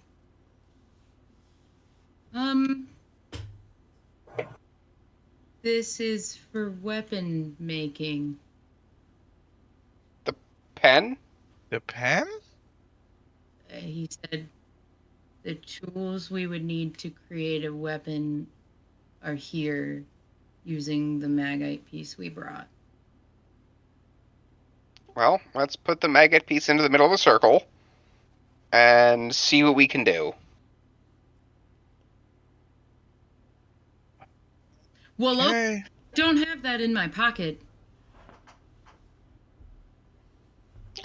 This is for weapon making. The pen? The pen? He said the tools we would need to create a weapon are here using the magite piece we brought. Well, let's put the maggot piece into the middle of the circle and see what we can do. Well, Okay. don't have that in my pocket.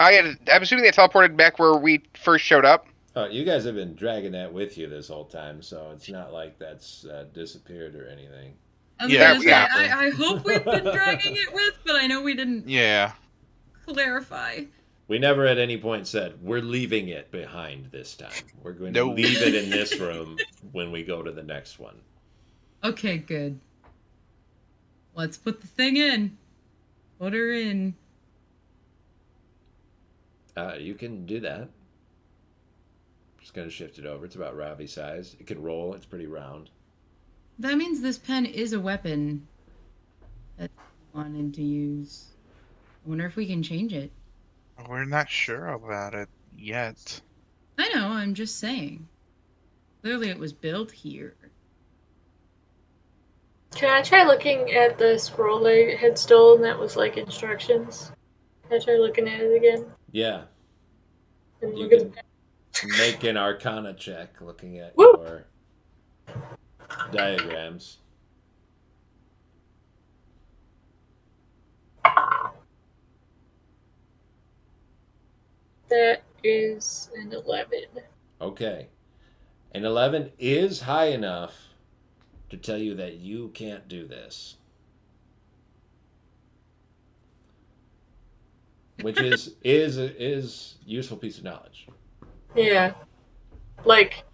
I'm assuming they teleported back where we first showed up. Oh, you guys have been dragging that with you this whole time, so it's not like that's disappeared or anything. I was Yeah, gonna say, exactly. I hope we've been dragging it with, but I know we didn't Yeah. clarify. We never at any point said, we're leaving it behind this time. We're going to No. leave it in this room when we go to the next one. Okay, good. Let's put the thing in. Put her in. You can do that. Just going to shift it over. It's about Ravi size. It can roll. It's pretty round. That means this pen is a weapon that we wanted to use. I wonder if we can change it. We're not sure about it yet. I know, I'm just saying. Clearly it was built here. Can I try looking at the scroll I had stolen that was like instructions? Can I try looking at it again? Yeah. And You look at can make an Arcana check looking at Woo! your diagrams. That is an 11. Okay. An 11 is high enough to tell you that you can't do this. Which is useful piece of knowledge. Yeah. Like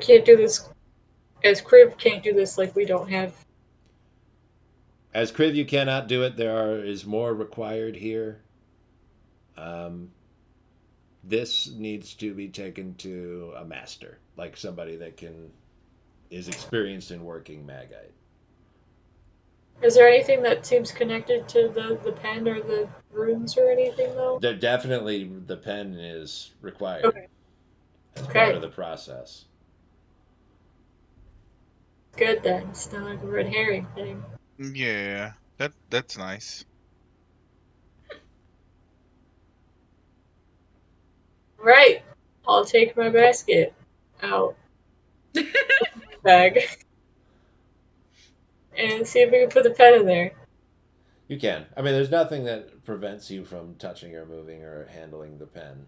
can't do this as Crib can't do this like we don't have. As Kriv, you cannot do it. Is more required here. This needs to be taken to a master, like somebody that is experienced in working Magite. Is there anything that seems connected to the pen or the runes or anything though? Definitely the pen is required Okay. as part Okay. of the process. Good then. It's not like a red herring thing. Yeah. That's nice. Right. I'll take my basket out bag and see if we can put the pen in there. You can. I mean, there's nothing that prevents you from touching or moving or handling the pen.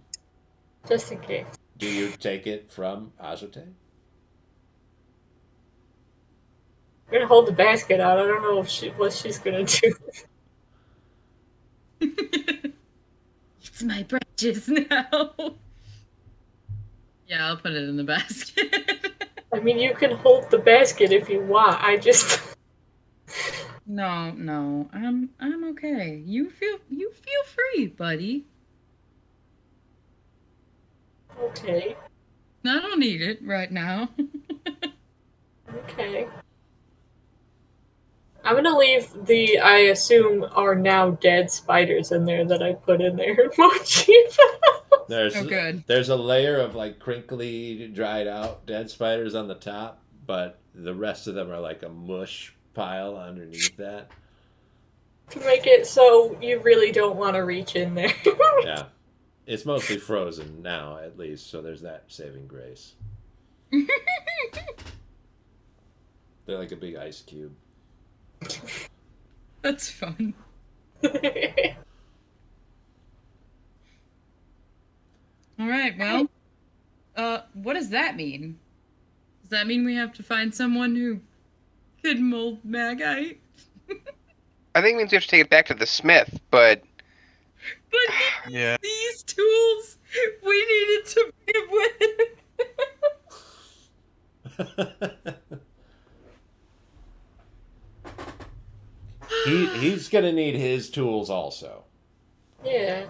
Just in case. Do you take it from Azote? I'm gonna hold the basket out. I don't know what she's gonna do. It's my branches now. Yeah, I'll put it in the basket. I mean, you can hold the basket if you want. I just. No, I'm okay. You feel free, buddy. Okay. I don't need it right now. Okay. I'm gonna leave I assume, are now dead spiders in there that I put in there. There's Oh, good. there's a layer of like crinkly, dried out dead spiders on the top, but the rest of them are like a mush pile underneath that. To make it so you really don't want to reach in there. Yeah. It's mostly frozen now, at least, so there's that saving grace. They're like a big ice cube. That's fun. All right, well, what does that mean? Does that mean we have to find someone who could mold Magite? I think it means we have to take it back to the smith, but But Yeah. these tools we needed to be with. He's gonna need his tools also. Yeah.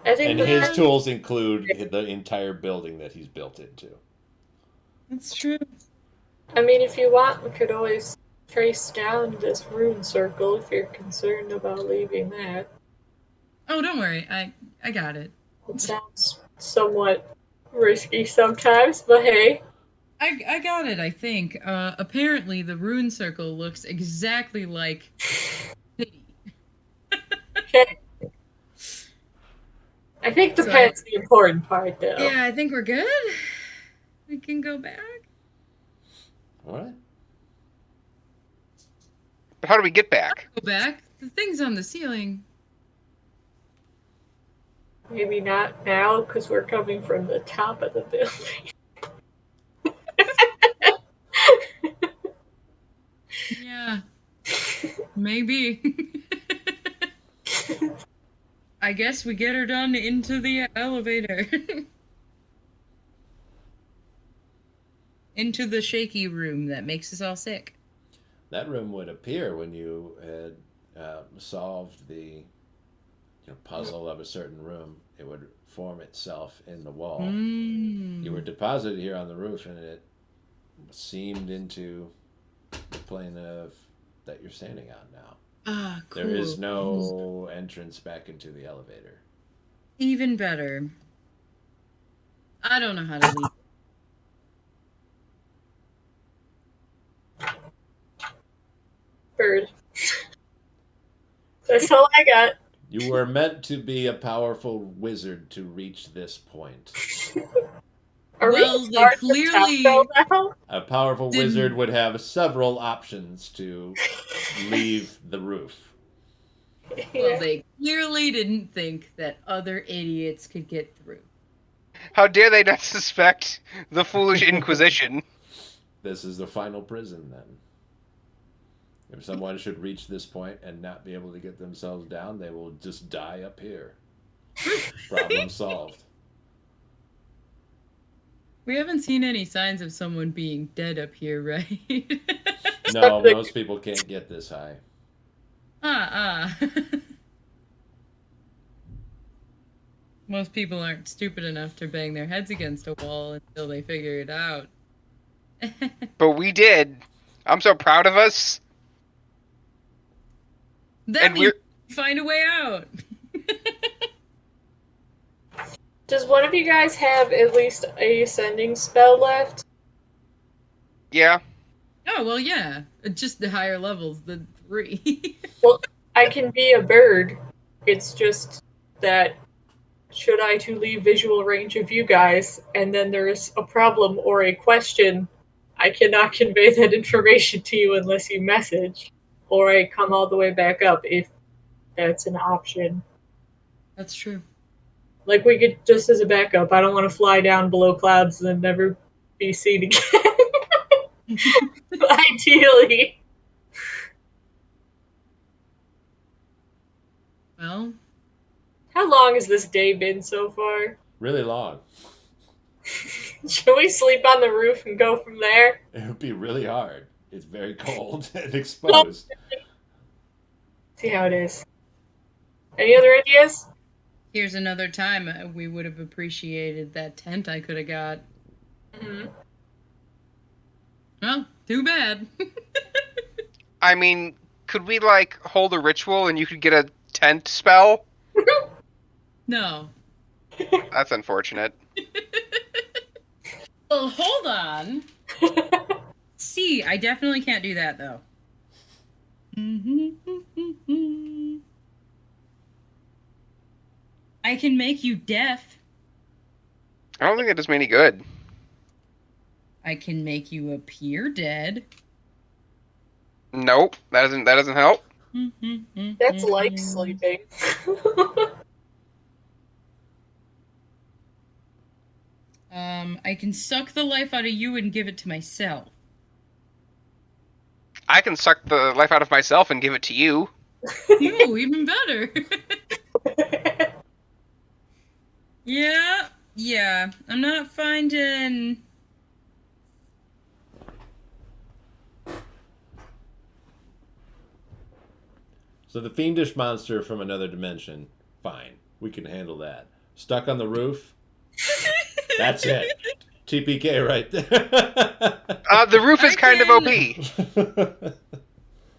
I think And his tools include the entire building that he's built into. That's true. I mean, if you want, we could always trace down this rune circle if you're concerned about leaving that. Oh, don't worry. I got it. It sounds somewhat risky sometimes, but hey. I got it, I think. Apparently the rune circle looks exactly like City. Okay. I think the pen's the important part, though. Yeah, I think we're good. We can go back. All right. How do we get back? Go back. The thing's on the ceiling. Maybe not now, because we're coming from the top of the building. Yeah, maybe. I guess we get her done into the elevator. Into the shaky room that makes us all sick. That room would appear when you had solved the puzzle of a certain room. It would form itself in the wall. You were deposited here on the roof, and it seamed into the plane of that you're standing on now. Ah, cool. There is no entrance back into the elevator. Even better. I don't know how to leave. Bird. That's all I got. You were meant to be a powerful wizard to reach this point. Are Well, we they starting with clearly Taco now? A powerful Didn't- wizard would have several options to leave the roof. Well, they clearly didn't think that other idiots could get through. How dare they not suspect the foolish Inquisition? This is the final prison, then. If someone should reach this point and not be able to get themselves down, they will just die up here. Problem solved. We haven't seen any signs of someone being dead up here, right? No, most people can't get this high. Most people aren't stupid enough to bang their heads against a wall until they figure it out. But we did. I'm so proud of us. That And means we find a way out. Does one of you guys have at least a sending spell left? Yeah. Oh, well, yeah. Just the higher levels than 3. Well, I can be a bird. It's just that should I to leave visual range of you guys, and then there's a problem or a question, I cannot convey that information to you unless you message, or I come all the way back up if that's an option. That's true. Like, we could, just as a backup, I don't want to fly down below clouds and never be seen again. Ideally. Well, How long has this day been so far? Really long. Should we sleep on the roof and go from there? It would be really hard. It's very cold and exposed. See how it is. Any other ideas? here's another time we would have appreciated that tent I could have got. Mm-hmm. Well, too bad. I mean, could we, like, hold a ritual and you could get a tent spell? No. That's unfortunate. Well, hold on. See, I definitely can't do that, though. I can make you deaf. I don't think it does me any good. I can make you appear dead. Nope, that doesn't help. That's like sleeping. I can suck the life out of you and give it to myself. I can suck the life out of myself and give it to you. Ooh, even better. Yeah. I'm not finding. So the fiendish monster from another dimension, fine. We can handle that. Stuck on the roof? That's it. TPK right there. The roof is kind of OP.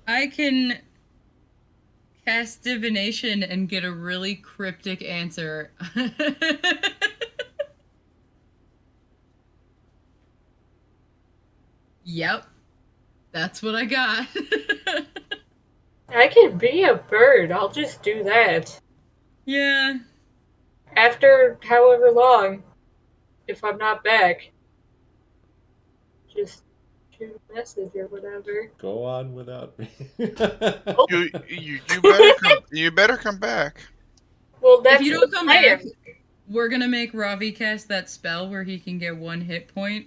I can cast divination and get a really cryptic answer. Yep. That's what I got. I can be a bird. I'll just do that. Yeah. After however long, if I'm not back, just you a message or whatever. Go on without me. You better come back. Well, If that's you the don't come plan. back, we're gonna make Ravi cast that spell where he can get 1 hit point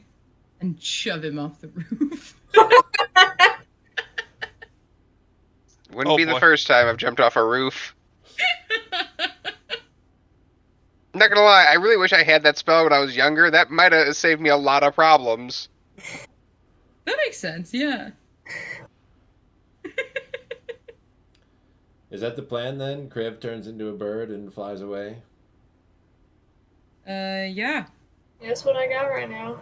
and shove him off the roof. Wouldn't Oh, be the boy. first time I've jumped off a roof. I'm not gonna lie, I really wish I had that spell when I was younger. That might have saved me a lot of problems. That makes sense, yeah. Is that the plan then? Kriv turns into a bird and flies away? Yeah. That's what I got right now.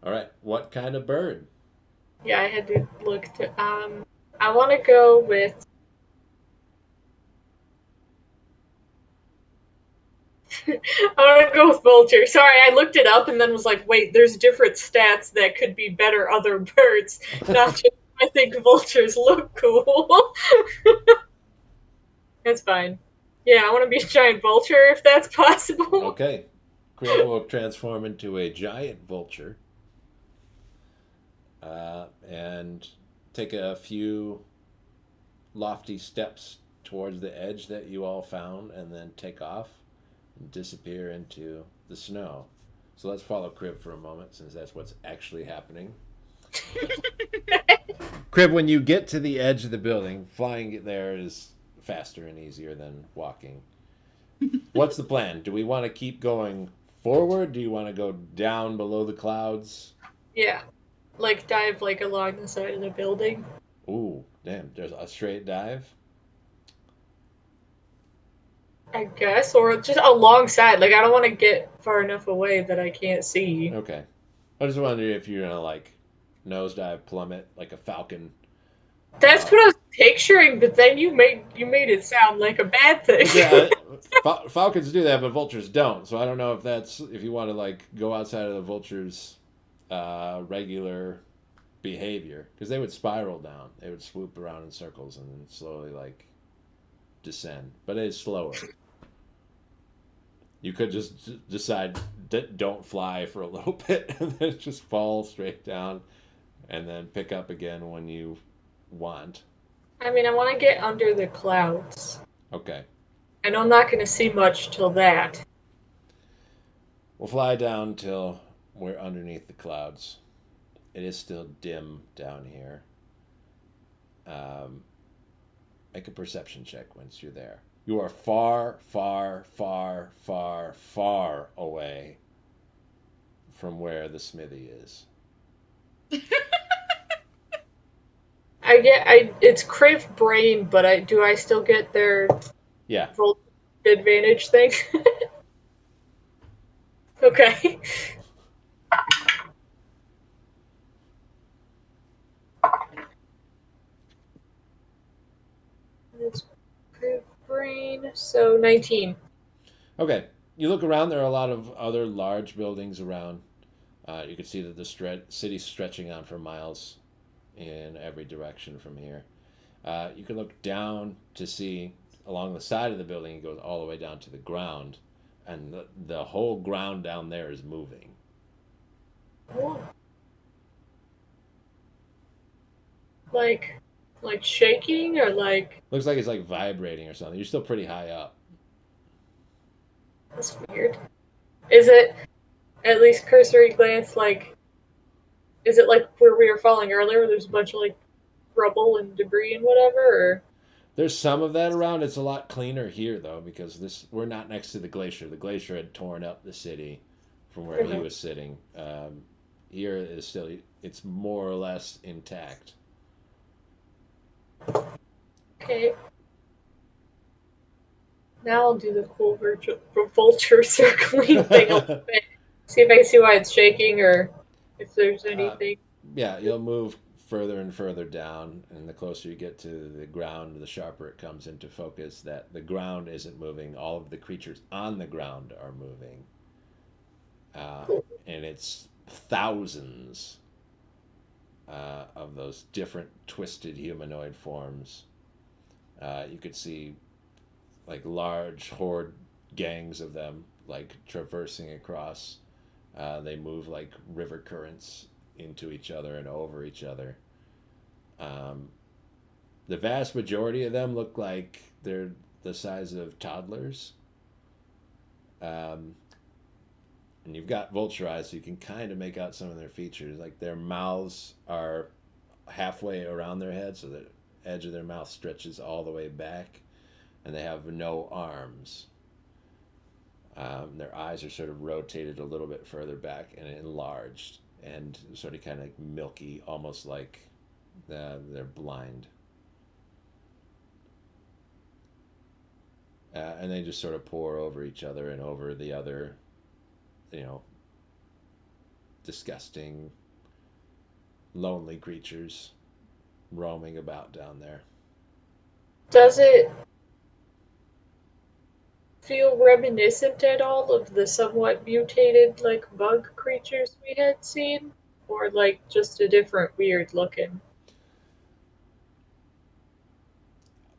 All right. What kind of bird? Yeah, I had to look to. I want to go with. I want to go with vulture. Sorry, I looked it up and then was like, wait, there's different stats that could be better other birds. Not just I think vultures look cool. That's fine. Yeah, I want to be a giant vulture if that's possible. Okay. Kriv will transform into a giant vulture and take a few lofty steps towards the edge that you all found and then take off and disappear into the snow. So let's follow Kriv for a moment since that's what's actually happening. Kriv, when you get to the edge of the building, flying there is faster and easier than walking. What's the plan? Do we want to keep going forward? Do you want to go down below the clouds? Yeah, like dive like along the side of the building. Ooh, damn, there's a straight dive? I guess, or just alongside. Like I don't want to get far enough away that I can't see. Okay. I just wondered if you're going to, like, nosedive plummet like a falcon. That's what I was picturing, but then you made it sound like a bad thing. Yeah, falcons do that, but vultures don't. So I don't know if you want to, like, go outside of the vulture's regular behavior, because they would spiral down. They would swoop around in circles and then slowly, like, descend. But it is slower. You could just decide don't fly for a little bit and then just fall straight down and then pick up again when you want. I mean, I want to get under the clouds. Okay. And I'm not going to see much till that. We'll fly down till we're underneath the clouds. It is still dim down here. Make a perception check once you're there. You are far, far, far, far, far away from where the smithy is. It's Crave Brain, but do I still get their Yeah. volt advantage thing? Okay. It's Crave Brain, so 19. Okay. You look around, there are a lot of other large buildings around. You can see that the city's stretching on for miles in every direction from here. You can look down to see along the side of the building, it goes all the way down to the ground, and the whole ground down there is moving. Oh. Like shaking or like Looks like it's like vibrating or something. You're still pretty high up. that's weird. Is it at least cursory glance like is it like where we were falling earlier where there's a bunch of like rubble and debris and whatever or There's some of that around. It's a lot cleaner here though because we're not next to the glacier. The glacier had torn up the city from where he was sitting. Here is still it's more or less intact. okay. Now I'll do the cool vulture circling thing a little bit. See if I can see why it's shaking or if there's anything. Yeah, you'll move further and further down, and the closer you get to the ground, the sharper it comes into focus that the ground isn't moving. All of the creatures on the ground are moving. And it's thousands of those different twisted humanoid forms. You could see like large horde gangs of them like traversing across. They move like river currents into each other and over each other. Um, the vast majority of them look like they're the size of toddlers. Um, and you've got vulture eyes, so you can kind of make out some of their features. Like their mouths are halfway around their head, so the edge of their mouth stretches all the way back, and they have no arms. Their eyes are sort of rotated a little bit further back and enlarged, and sort of kind of milky, almost like they're blind. And they just sort of pour over each other and over the other, you know, disgusting, lonely creatures roaming about down there. Does it feel reminiscent at all of the somewhat mutated, like, bug creatures we had seen? Or, like, just a different weird looking?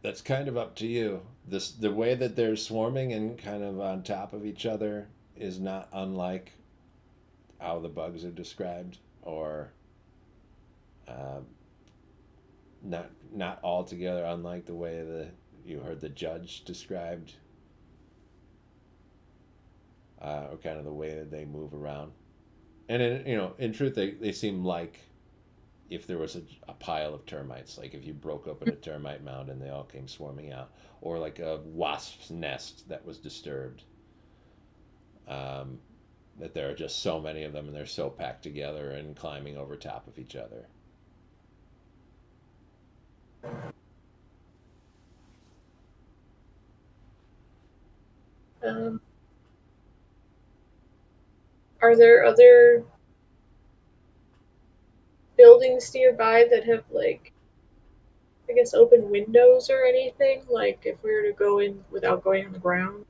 That's kind of up to you. The way that they're swarming and kind of on top of each other is not unlike how the bugs are described, or uh, not altogether unlike the way you heard the judge described, or kind of the way that they move around. And in truth, they seem like if there was a pile of termites, like if you broke open a termite mound and they all came swarming out, or like a wasp's nest that was disturbed. Um, that there are just so many of them and they're so packed together and climbing over top of each other. Um, are there other buildings nearby that have, like, I guess, open windows or anything? Like, if we were to go in without going on the ground?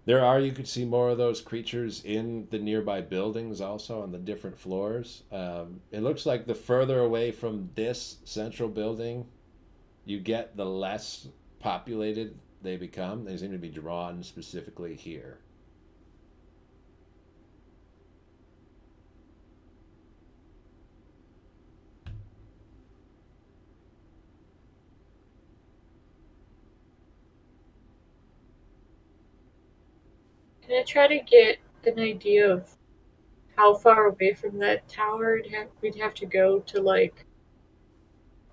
You could see more of those creatures in the nearby buildings also on the different floors. It looks like the further away from this central building you get, the less populated they become. They seem to be drawn specifically here. Can I try to get an idea of how far away from that tower we'd have to go to, like,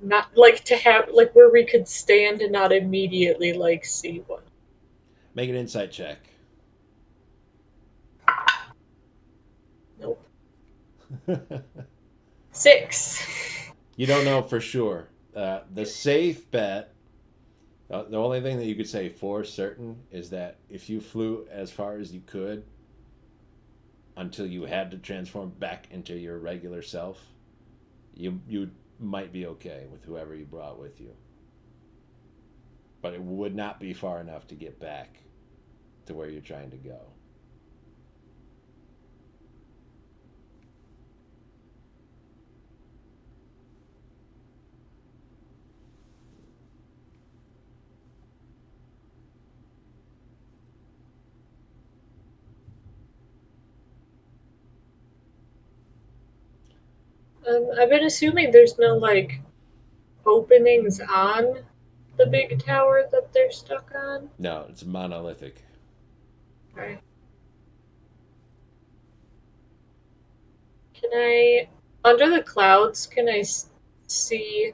not, like, to have, like, where we could stand and not immediately, like, see one? Make an insight check. Nope. 6. You don't know for sure. The safe bet, the only thing that you could say for certain is that if you flew as far as you could until you had to transform back into your regular self, you might be okay with whoever you brought with you. But it would not be far enough to get back to where you're trying to go. I've been assuming there's no, like, openings on the big tower that they're stuck on. No, it's monolithic. Okay. Can I, under the clouds, can I see,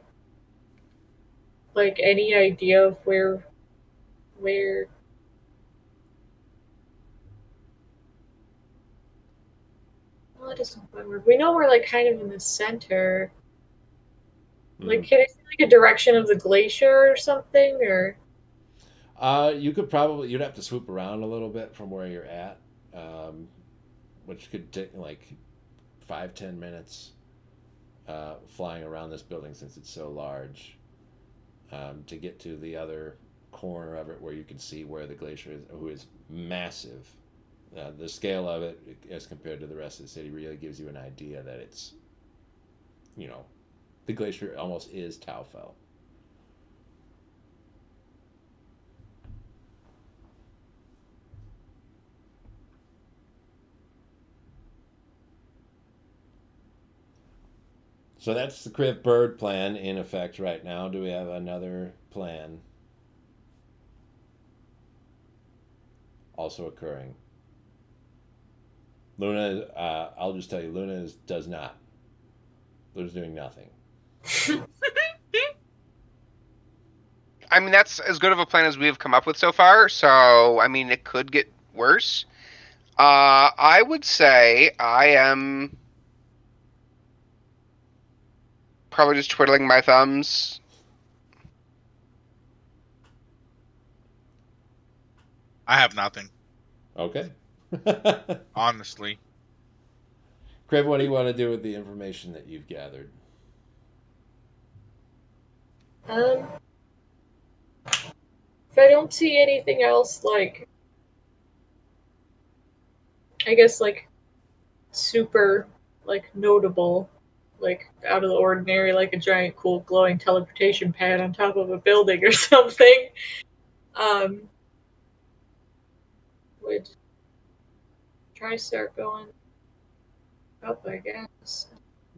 like, any idea of where, well, it doesn't quite work. We know we're, like, kind of in the center. Like, can I see, like, a direction of the glacier or something, or? You'd have to swoop around a little bit from where you're at, um, which could take like 5-10 minutes flying around this building since it's so large, to get to the other corner of it where you can see where the glacier is, who is massive. The scale of it as compared to the rest of the city really gives you an idea that it's, you know, the glacier almost is Taufel. So that's the Criv Bird plan in effect right now. Do we have another plan also occurring? Luna, I'll just tell you, Luna does not. Luna's doing nothing. I mean, that's as good of a plan as we've come up with so far. So, I mean, it could get worse. I would say I am probably just twiddling my thumbs. I have nothing, Okay. honestly. Criv, what do you want to do with the information that you've gathered? Um, if I don't see anything else, like, I guess, like, super, like, notable, like, out of the ordinary, like a giant, cool, glowing teleportation pad on top of a building or something, um, would try to start going up, I guess.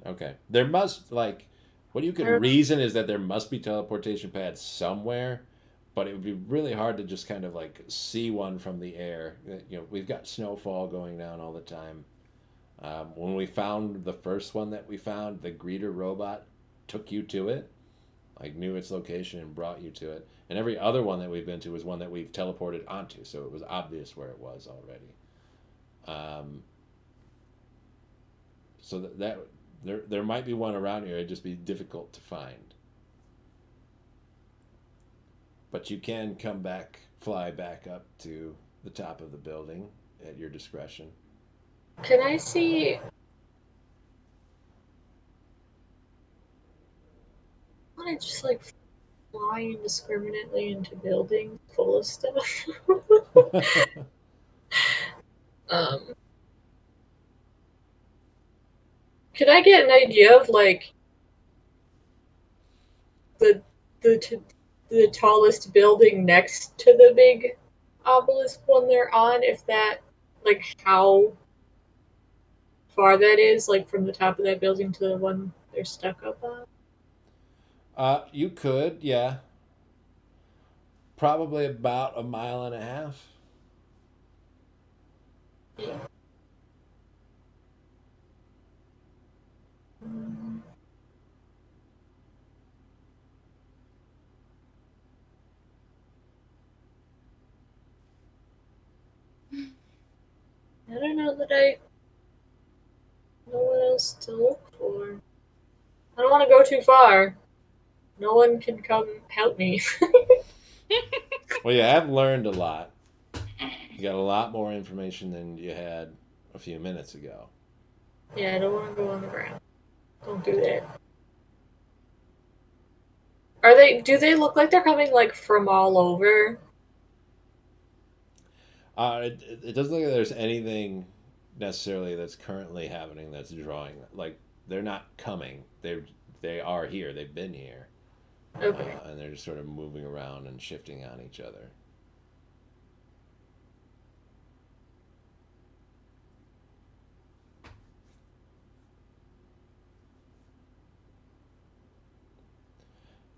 Okay. There must, like, what you could reason is that there must be teleportation pads somewhere, but it would be really hard to just kind of like see one from the air. You know, we've got snowfall going down all the time. When we found the first one that we found, the greeter robot took you to it, like knew its location and brought you to it. And every other one that we've been to was one that we've teleported onto, so it was obvious where it was already. Um, so that there might be one around here. It'd just be difficult to find. But you can come back, fly back up to the top of the building at your discretion. Can I see? I want to just like fly indiscriminately into buildings full of stuff. um, could I get an idea of like the the t- the tallest building next to the big obelisk one they're on? If that, like, how far that is, like from the top of that building to the one they're stuck up on? You could, yeah. Probably about a mile and a half. Mm, I don't know that I know what else to look for. I don't want to go too far. No one can come help me. Well, you have learned a lot. You got a lot more information than you had a few minutes ago. Yeah, I don't want to go on the ground. Don't do that. Are they? Do they look like they're coming like from all over? It doesn't look like there's anything necessarily that's currently happening that's drawing. Like they're not coming. They are here. They've been here, Okay. and they're just sort of moving around and shifting on each other.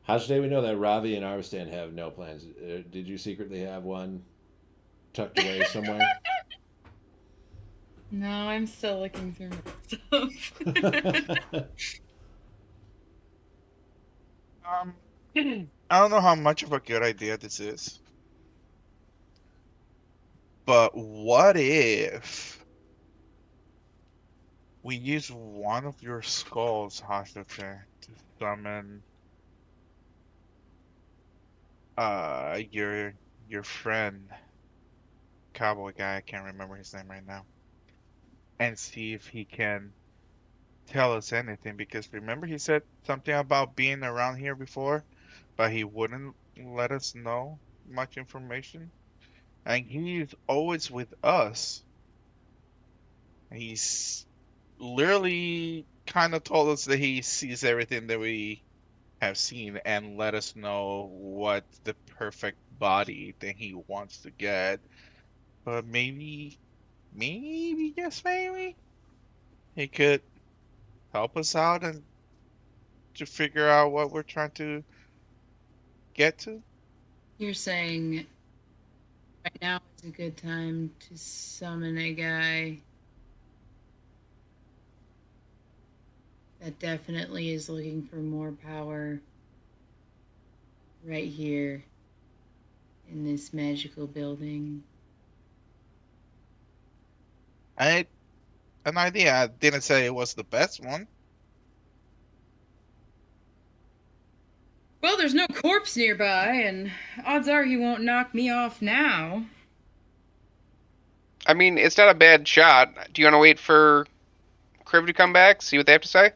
How today we know that Ravi and Arvstan have no plans? Did you secretly have one tucked away somewhere? No, I'm still looking through my stuff. I don't know how much of a good idea this is, but what if we use one of your skulls, Hashote, to summon your friend, cowboy guy, I can't remember his name right now, and see if he can tell us anything, because remember he said something about being around here before, but he wouldn't let us know much information. And he's always with us. He's literally kind of told us that he sees everything that we have seen and let us know what the perfect body that he wants to get. But maybe, just maybe, he could help us out and to figure out what we're trying to get to? You're saying right now is a good time to summon a guy that definitely is looking for more power right here in this magical building. I an idea. I didn't say it was the best one. Well, there's no corpse nearby, and odds are he won't knock me off now. I mean, it's not a bad shot. Do you want to wait for Crib to come back, see what they have to say? I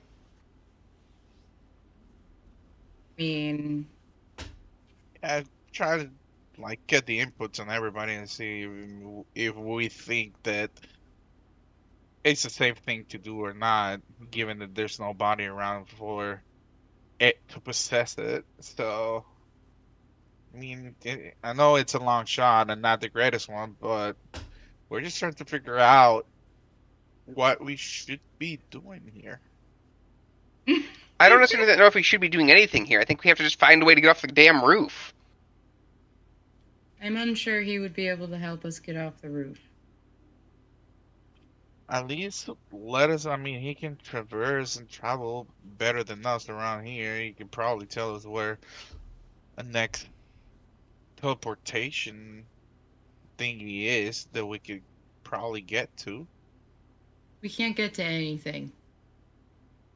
mean, I try to like get the inputs on everybody and see if we think that it's the safe thing to do or not, given that there's no body around for it to possess it. So, I mean, I know it's a long shot and not the greatest one, but we're just trying to figure out what we should be doing here. I don't necessarily know if we should be doing anything here. I think we have to just find a way to get off the damn roof. I'm unsure he would be able to help us get off the roof. At least let us, I mean, he can traverse and travel better than us around here. He can probably tell us where a next teleportation thingy is that we could probably get to. We can't get to anything.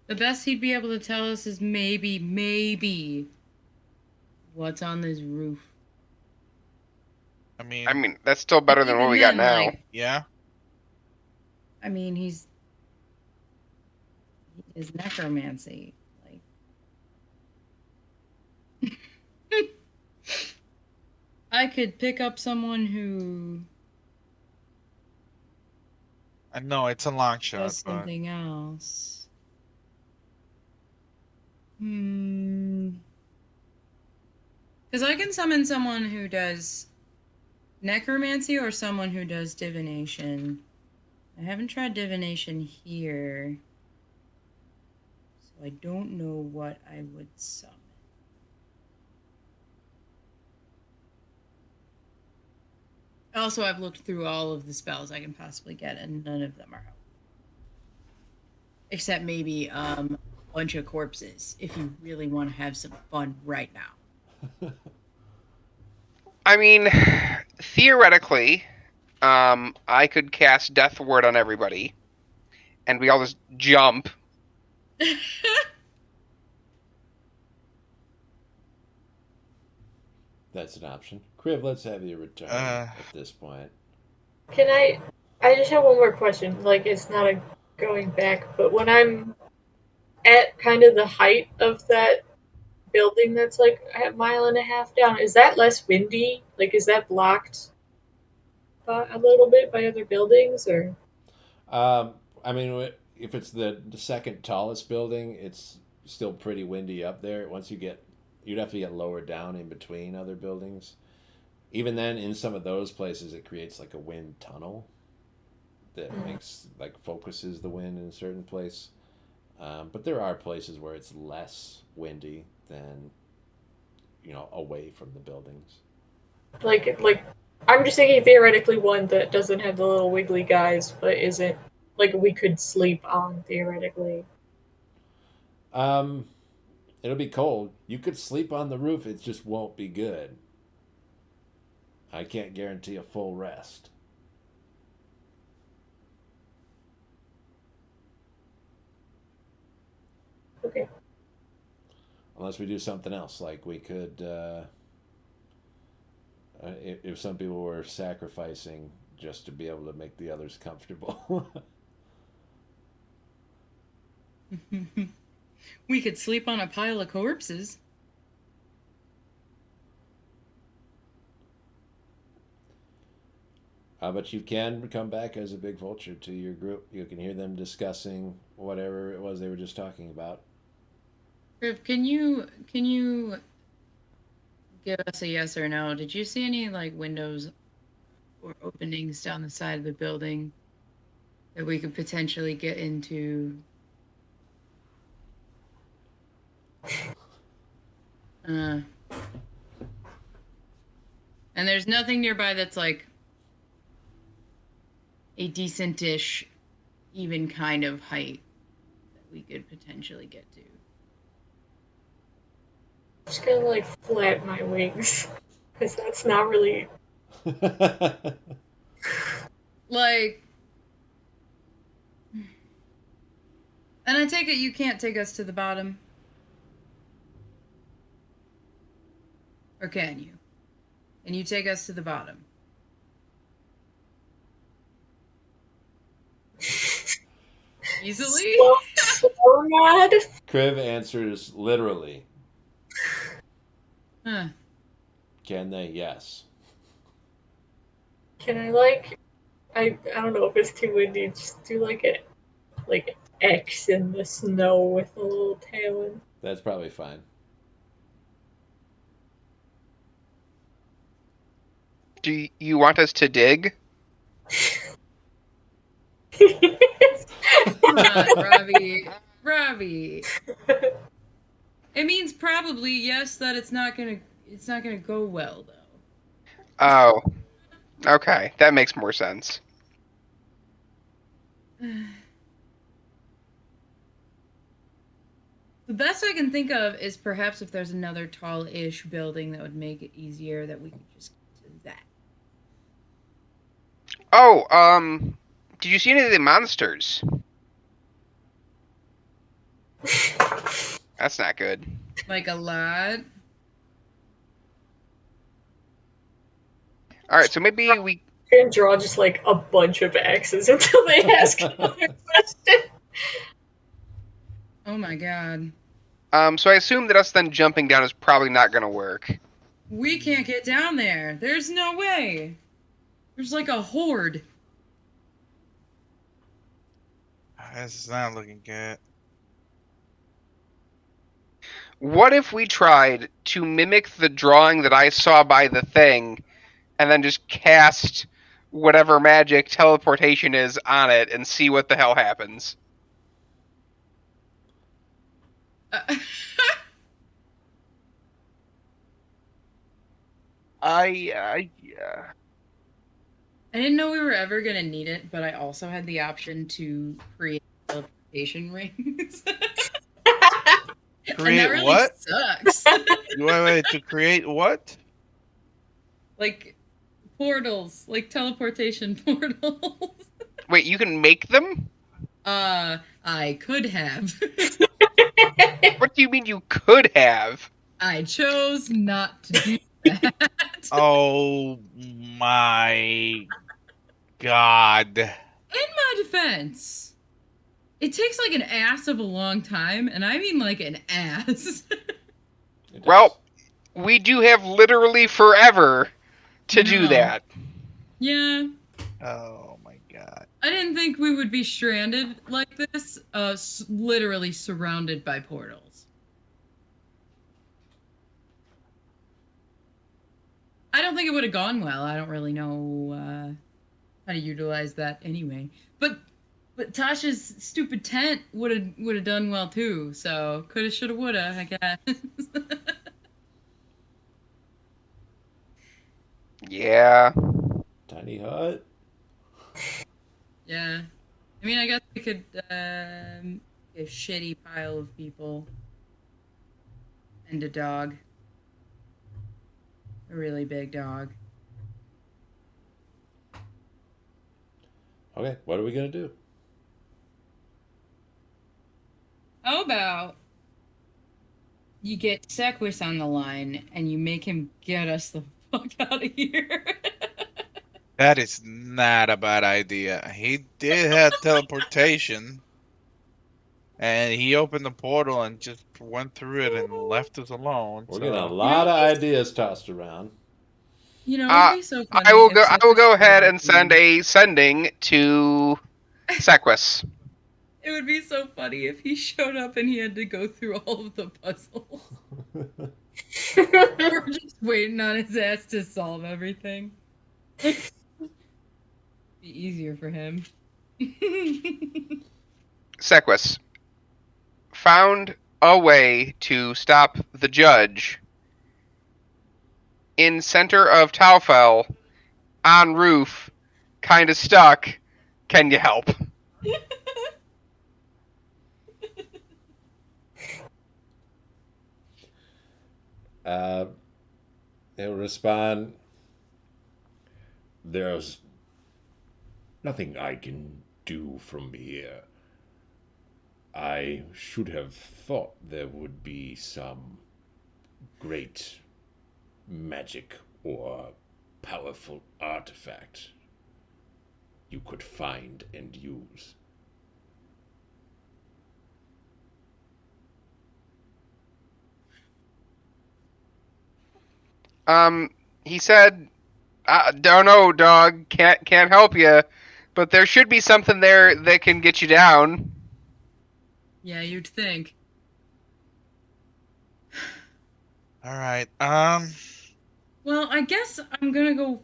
The best he'd be able to tell us is maybe what's on this roof. I mean, I mean, that's still better than what Even we got then, now. like, yeah. I mean, he is necromancy. Like, I could pick up someone who I know it's a long shot, does but something else. Because I can summon someone who does necromancy or someone who does divination. I haven't tried divination here, so I don't know what I would summon. Also, I've looked through all of the spells I can possibly get, and none of them are helpful. Except maybe a bunch of corpses, if you really want to have some fun right now. I mean, theoretically, I could cast Death Ward on everybody, and we all just jump. That's an option. Criv, let's have you return at this point. Can I just have one more question. Like, it's not a going back, but when I'm at kind of the height of that building that's like a mile and a half down, is that less windy? Like, is that blocked a little bit by other buildings, or? I mean, if it's the second tallest building, it's still pretty windy up there. Once you'd have to get lower down in between other buildings. Even then, in some of those places, it creates like a wind tunnel that makes like focuses the wind in a certain place. But there are places where it's less windy than away from the buildings. Like, I'm just thinking theoretically one that doesn't have the little wiggly guys, but isn't like we could sleep on theoretically. It'll be cold. You could sleep on the roof. It just won't be good. I can't guarantee a full rest. Okay. Unless we do something else, like we could, if some people were sacrificing just to be able to make the others comfortable. We could sleep on a pile of corpses. But you can come back as a big vulture to your group. You can hear them discussing whatever it was they were just talking about. Riv, can you give us a yes or no? Did you see any like windows or openings down the side of the building that we could potentially get into? And there's nothing nearby that's like a decent-ish, even kind of height that we could potentially get to. I'm just gonna like flap my wings. Because that's not really. Like, and I take it you can't take us to the bottom. Or can you? And you take us to the bottom. Easily? Slow nod? Kriv answers literally. Huh. Can they? Yes. Can I like. I don't know if it's too windy, just do like an X in the snow with a little talon. That's probably fine. Do you want us to dig? Robbie. Robbie. It means probably yes that it's not gonna go well though. Oh, okay, that makes more sense. The best I can think of is perhaps if there's another tall-ish building that would make it easier that we could just get to that. Oh, did you see any of the monsters? That's not good. Like a lot. All right, so maybe we. And draw just like a bunch of X's until they ask another question. Oh my god. So I assume that us then jumping down is probably not going to work. We can't get down there. There's no way. There's like a horde. This is not looking good. What if we tried to mimic the drawing that I saw by the thing, and then just cast whatever magic teleportation is on it and see what the hell happens? I I didn't know we were ever gonna need it, but I also had the option to create teleportation rings. And that create really what? sucks. You want to create what? Like portals, like teleportation portals. Wait, you can make them? I could have. What do you mean you could have? I chose not to do that. Oh my god. In my defense, it takes like an ass of a long time, and I mean like an ass. It does. Well, we do have literally forever to do No. that. Yeah. Oh my god. I didn't think we would be stranded like this, literally surrounded by portals. I don't think it would have gone well. I don't really know how to utilize that anyway. But Tasha's stupid tent would have done well too. So coulda, shoulda, woulda, I guess. Yeah. Tiny hut. Yeah. I mean, I guess we could a shitty pile of people and a dog. A really big dog. Okay, what are we gonna do? How about you get Sequus on the line and you make him get us the fuck out of here? That is not a bad idea. He did have teleportation. And he opened the portal and just went through it and left us alone. We're so. getting a lot of ideas tossed around. You know, it'd be so funny. I will if go. I will Sequus go ahead showed and up send a sending to Sequus. It would be so funny if he showed up and he had to go through all of the puzzles. We're just waiting on his ass to solve everything. Be easier for him. Sequus found a way to stop the judge in center of Taufel, on roof, kind of stuck. Can you help? He'll respond, "There's nothing I can do from here. I should have thought there would be some great magic or powerful artifact you could find and use." He said, "Don't know, dog. Can't help you, but there should be something there that can get you down." Yeah, you'd think. All right. Well, I guess I'm gonna go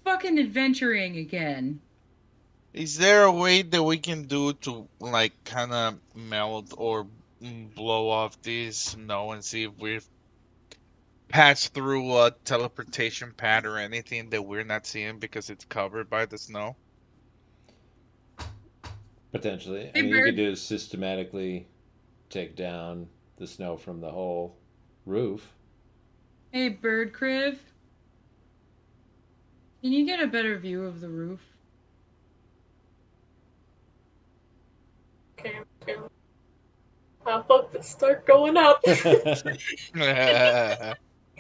fucking adventuring again. Is there a way that we can do to like kind of melt or blow off this snow and see if we've passed through a teleportation pad or anything that we're not seeing because it's covered by the snow? Potentially. I Hey, mean, you could bird. do is systematically take down the snow from the whole roof. Hey, bird Criv. Can you get a better view of the roof? Okay, pop up and start going up.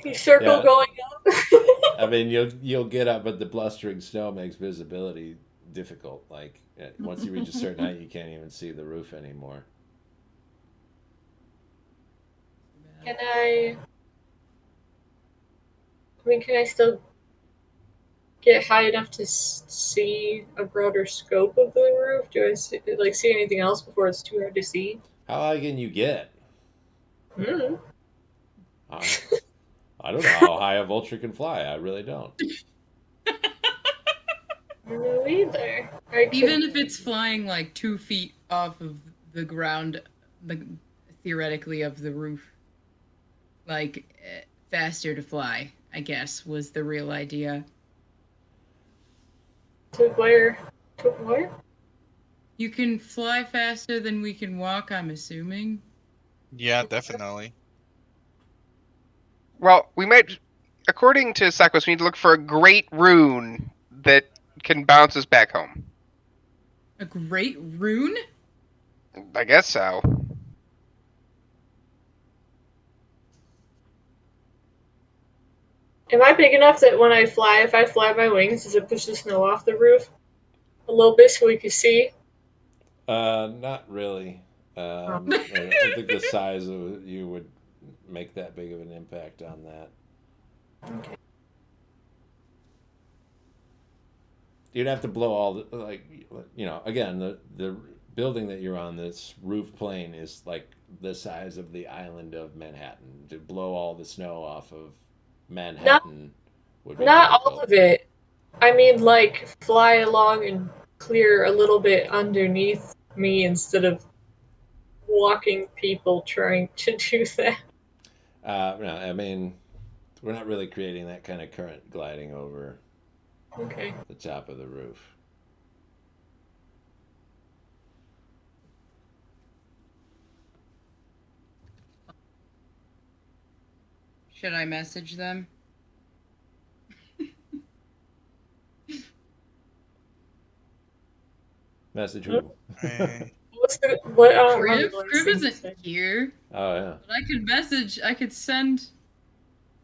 You circle Yeah. going up. I mean, you'll get up, but the blustering snow makes visibility difficult. Like once you reach a certain height, you can't even see the roof anymore. Can I mean, can I still get high enough to see a broader scope of the roof? Do I see anything else before it's too hard to see? How high can you get? Hmm. I, I don't know how high a vulture can fly. I really don't. I don't know either. I Even could. if it's flying like 2 feet off of the ground, the theoretically of the roof, like faster to fly, I guess was the real idea. To where? To where? You can fly faster than we can walk, I'm assuming. Yeah, definitely. Well, we might, according to Cyclos, we need to look for a great rune that can bounce us back home. A great rune? I guess so. Am I big enough that when I fly, if I fly my wings, does it push the snow off the roof a little bit so we can see? Not really. Oh. I don't think the size of you would make that big of an impact on that. Okay. You'd have to blow all the again the building that you're on, this roof plane, is like the size of the island of Manhattan. To blow all the snow off of Manhattan would be Not all difficult. of it. I mean, like, fly along and clear a little bit underneath me instead of walking people trying to do that. No, I mean, we're not really creating that kind of current gliding over Okay. the top of the roof. Should I message them? Message who? Eh, What? I don't remember Criv? the last Criv thing you isn't said. here. Oh yeah. But I could send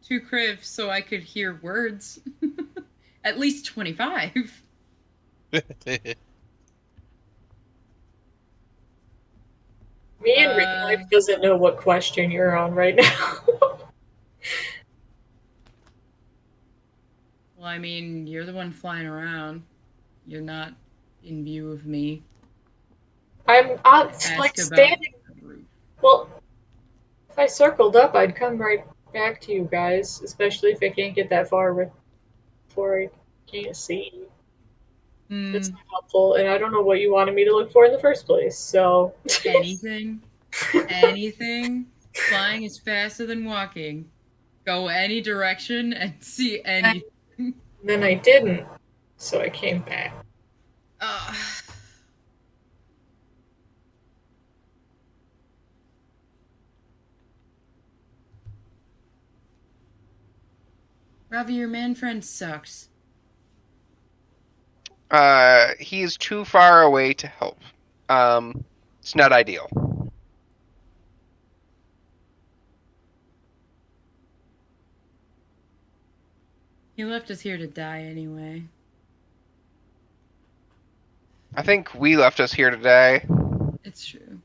to Criv so I could hear words. At least 25. Me in real life doesn't know what question you're on right now. Well, I mean, you're the one flying around. You're not in view of me. I'm Ask like about standing. the roof. Well, if I circled up, I'd come right back to you guys, especially if I can't get that far before I can't see. Hmm. That's not helpful, and I don't know what you wanted me to look for in the first place, so. Anything? Anything? Flying is faster than walking. go any direction and see anything. Then I didn't, so I came back. Uh, Ravi, your man friend sucks. He's too far away to help. It's not ideal. He left us here to die anyway. I think we left us here today. It's true.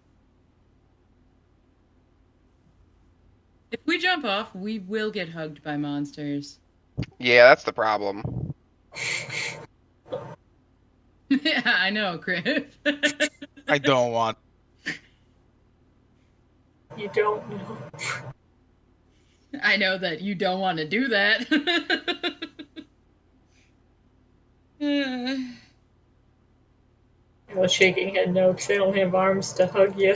If we jump off, we will get hugged by monsters. Yeah, that's the problem. Yeah, I know, Griff. I don't want. You don't know. I know that you don't want to do that. I was shaking head no, because they don't have arms to hug you.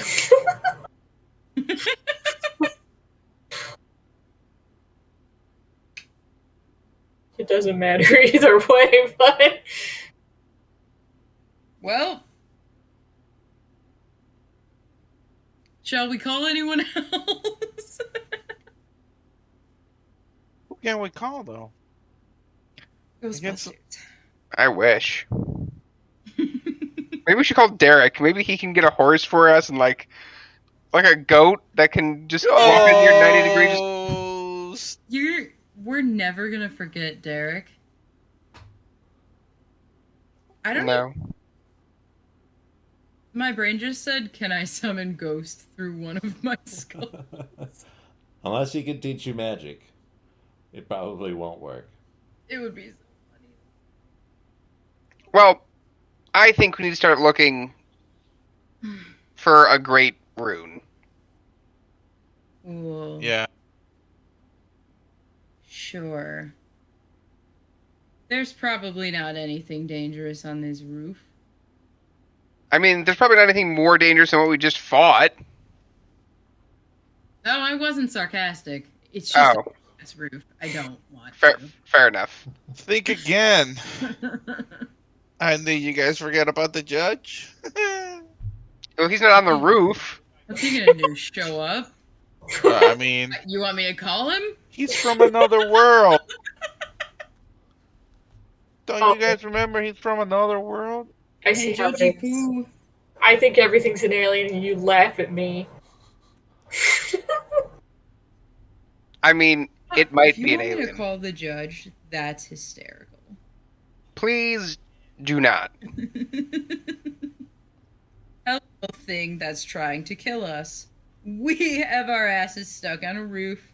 It doesn't matter either way, but... Well, shall we call anyone else? Who can we call though? Ghostbusters. I wish. Maybe we should call Derek. Maybe he can get a horse for us and like a goat that can just walk in here 90 degrees. Oh, We're never gonna forget Derek. I don't know. No. My brain just said, "Can I summon ghosts through one of my skulls?" Unless he can teach you magic, it probably won't work. It would be so funny. Well, I think we need to start looking for a great rune. Ooh. yeah. Sure. There's probably not anything dangerous on this roof. I mean, there's probably not anything more dangerous than what we just fought. No, I wasn't sarcastic. It's just this roof. I don't want to. Fair enough. Think again. And then you guys forget about the judge? Well, he's not on the roof. What's he gonna do? Show up? I mean, You want me to call him? he's from another world. Don't you guys remember he's from another world? I see how it Judgy is. Poo. I think everything's an alien and you laugh at me. I mean, it might If you be an want me to alien. call the judge, that's hysterical. Please do not. Hello, thing that's trying to kill us. We have our asses stuck on a roof.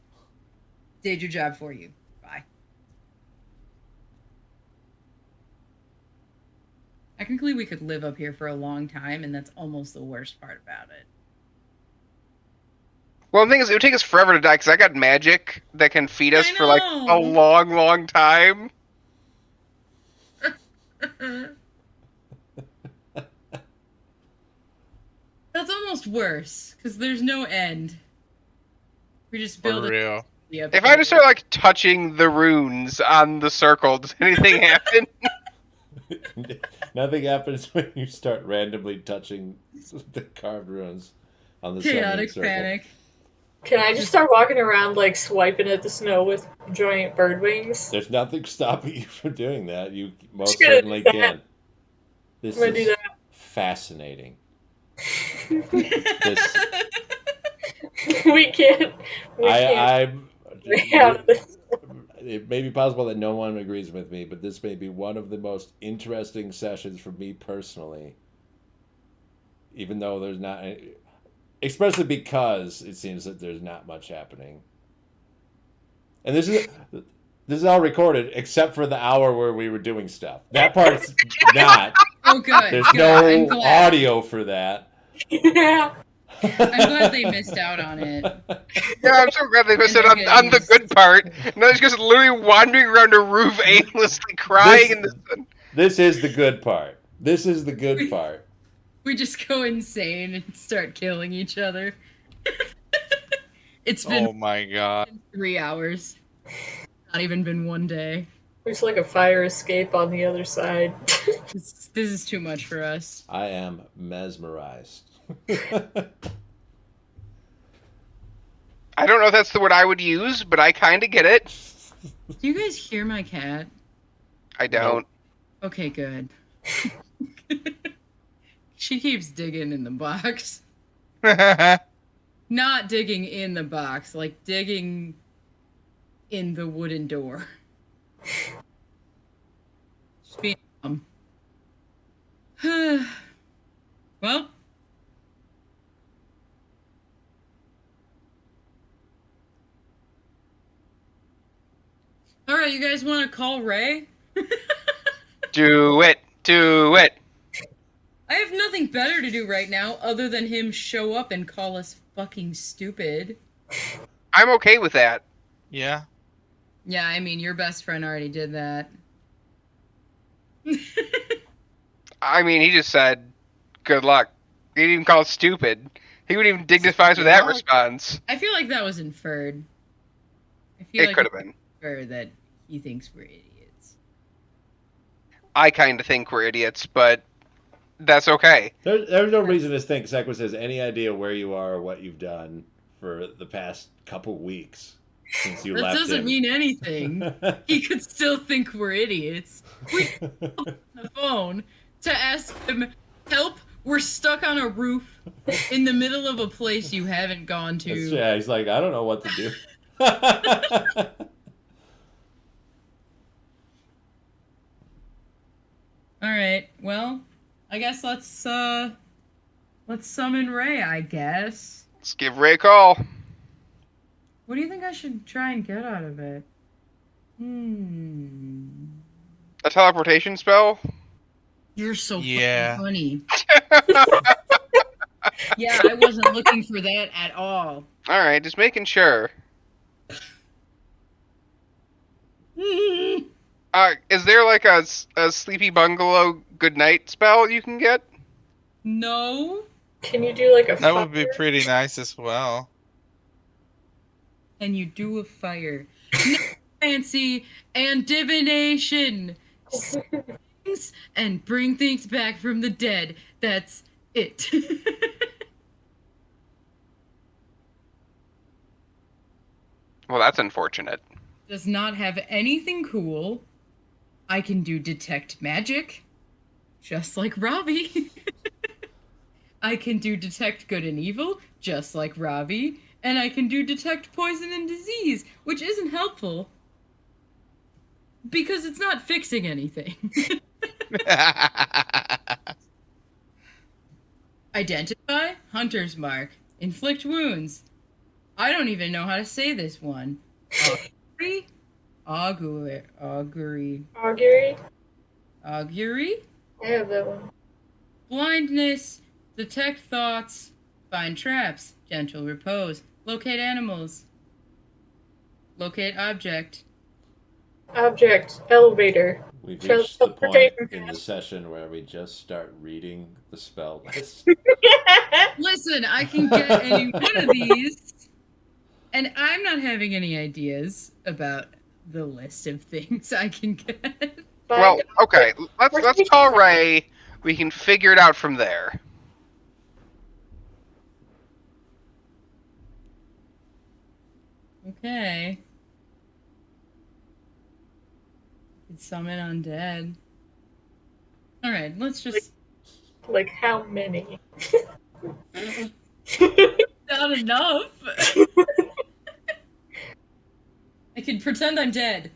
Did your job for you. Bye. Technically, we could live up here for a long time, and that's almost the worst part about it. Well, the thing is, it would take us forever to die because I got magic that can feed us for like a know. long, long time. That's almost worse, because there's no end. We just build For real. it up If I just start like touching the runes on the circle, does anything happen? Nothing happens when you start randomly touching the carved runes on the chaotic summoning circle. panic. Can I just start walking around, like, swiping at the snow with giant bird wings? There's nothing stopping you from doing that. You most Just gonna certainly do that. can. This I'm gonna do is that. fascinating. We can't. I'm. Yeah, It may be possible that no one agrees with me, but this may be one of the most interesting sessions for me personally. Even though there's not, especially because it seems that there's not much happening. And this is all recorded except for the hour where we were doing stuff. That part's not. Oh, good. There's good. I'm no glad. audio for that. yeah. I'm glad they missed out on it. Yeah, I'm so glad they missed it And on the again, good part. No, he's just literally wandering around a roof aimlessly crying in the sun. This is the good part. This is the good part. We just go insane and start killing each other. It's been Oh my god. 3 hours. Not even been 1 day. There's like a fire escape on the other side. This is too much for us. I am mesmerized. I don't know if that's the word I would use, but I kind of get it. Do you guys hear my cat? I don't. Okay, good. She keeps digging in the box. Not digging in the box, like digging in the wooden door. Just being dumb. Well. Alright, you guys want to call Ray? Do it. Do it. I have nothing better to do right now other than him show up and call us fucking stupid. I'm okay with that. Yeah. Yeah, I mean, your best friend already did that. I mean, he just said, good luck. He didn't even call us stupid. He wouldn't even dignify us with that luck. response. I feel like that was inferred. I feel It like could have been. inferred that he thinks we're idiots. I kind of think we're idiots, but that's okay. There's no reason to think Sequus has any idea where you are or what you've done for the past couple weeks since you That left doesn't him. mean anything. He could still think we're idiots. We called on the phone to ask him, help, we're stuck on a roof in the middle of a place you haven't gone to. Yeah, he's like, I don't know what to do. Alright, well, I guess let's summon Ray, I guess. Let's give Ray a call. What do you think I should try and get out of it? A teleportation spell? You're so Yeah. fucking funny. Yeah, I wasn't looking for that at all. Alright, just making sure. Is there like a sleepy bungalow goodnight spell you can get? No. Can you do like a That would be fire? pretty nice as well. And you do a fire. Fancy and divination. Things and bring things back from the dead. That's it. Well, that's unfortunate. Does not have anything cool. I can do detect magic. Just like Robbie. I can do detect good and evil. Just like Robbie. And I can do detect poison and disease, which isn't helpful. Because it's not fixing anything. Identify, hunter's mark. Inflict wounds. I don't even know how to say this one. Augury? Augury. Augury? Augury? I have that one. Blindness. Detect thoughts. Find traps. Gentle repose. Locate animals. Locate object. Object. Elevator. We've Shall- reached the point teleportation in the session where we just start reading the spell list. Listen, I can get any one of these, and I'm not having any ideas about the list of things I can get. Well, okay. Let's taking- call Ray. We can figure it out from there. Okay. Could summon undead. Alright, let's just... Like how many? Not enough! I can pretend I'm dead.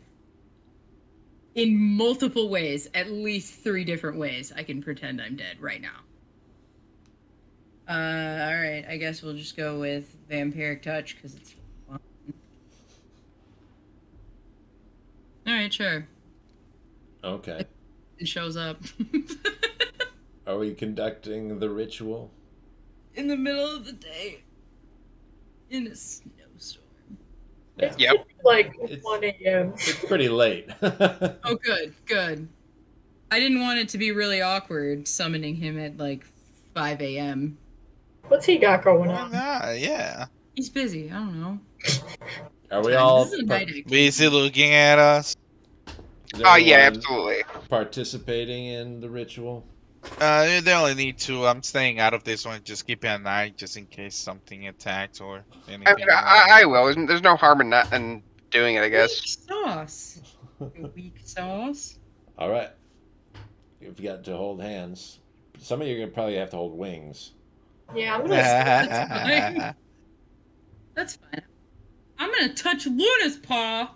In multiple ways. At least 3 different ways I can pretend I'm dead right now. Alright, I guess we'll just go with Vampiric Touch, because it's fun. Alright, sure. Okay. It shows up. Are we conducting the ritual? In the middle of the day. In a snowstorm. It's Yep. like It's- 1 a.m. It's pretty late. Oh, good, good. I didn't want it to be really awkward summoning him at like 5 a.m. What's he got going Why on? not? Yeah. He's busy. I don't know. Are we Time. all This is a night activity. Busy looking at us. is Oh yeah, everyone absolutely. participating in the ritual? They only need two. I'm staying out of this one. Just keeping an eye, just in case something attacks or I mean, anything. I will. There's no harm in not in doing it, I guess. Weak sauce. You weak sauce. All right. If you got to hold hands, some of you are gonna probably have to hold wings. Yeah, I'm gonna. That's fine. That's fine. I'm gonna touch Luna's paw.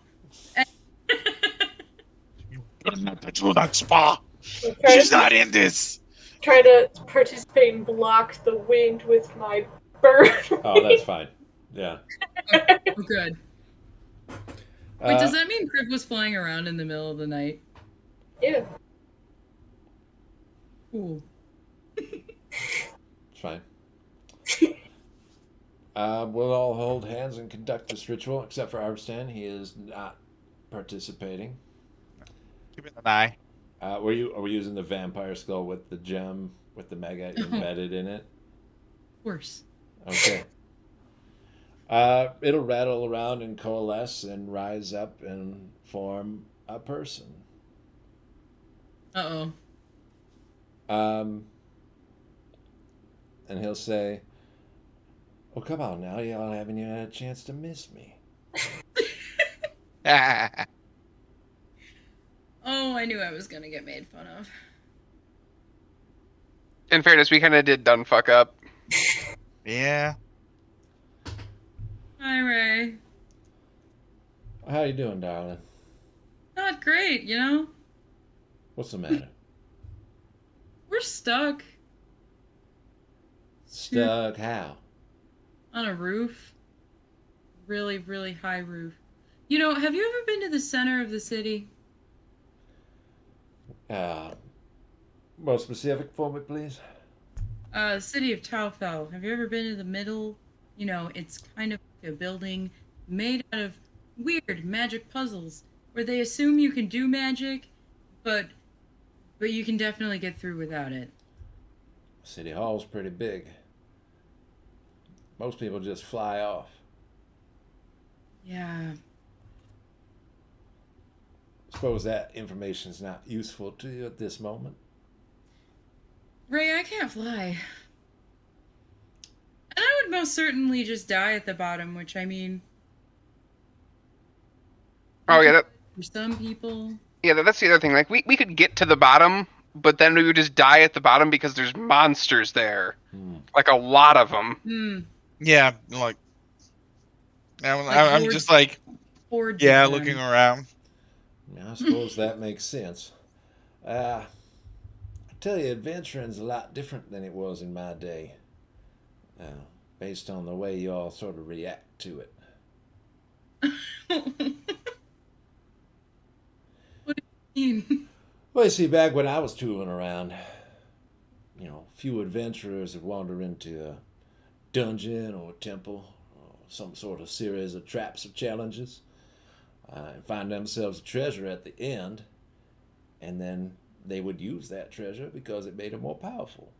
You better not touch Lunak's paw. Try She's to, not in this. try to participate and block the wind with my bird. Oh, that's fine. Yeah. Oh, good. Wait, does Uh, that mean Crib was flying around in the middle of the night? Yeah. Cool. it's fine. We'll all hold hands and conduct this ritual, except for Arbstan. He is not participating. Keep an eye. Are we using the vampire skull with the gem with the mega embedded in it? Of course. Okay. It'll rattle around and coalesce and rise up and form a person. Uh-oh. And he'll say, "Oh, come on now, y'all haven't even had a chance to miss me." Oh, I knew I was gonna get made fun of. In fairness, we kind of did done fuck up. Yeah. Hi, Ray. How you doing, darling? Not great, you know? What's the matter? We're stuck. Stuck how? On a roof. Really, really high roof. You know, have you ever been to the center of the city? More specific for me, please. City of Taofel. Have you ever been to the middle? You know, it's kind of like a building made out of weird magic puzzles where they assume you can do magic, but you can definitely get through without it. City Hall's pretty big. Most people just fly off. Yeah. Suppose that information's not useful to you at this moment. Ray, I can't fly. And I would most certainly just die at the bottom, which I mean. Oh yeah, For some people. that's the other thing. Like we could get to the bottom, but then we would just die at the bottom because there's monsters there, like a lot of them. Hmm. Yeah, like I'm, Like I'm just like, hordes yeah, of them. looking around. Yeah, I suppose that makes sense. I tell you, adventuring's a lot different than it was in my day. Based on the way you all sort of react to it. What do you mean? Well, you see, back when I was tooling around, few adventurers would wander into a dungeon or a temple or some sort of series of traps or challenges and find themselves a treasure at the end, and then they would use that treasure because it made them more powerful.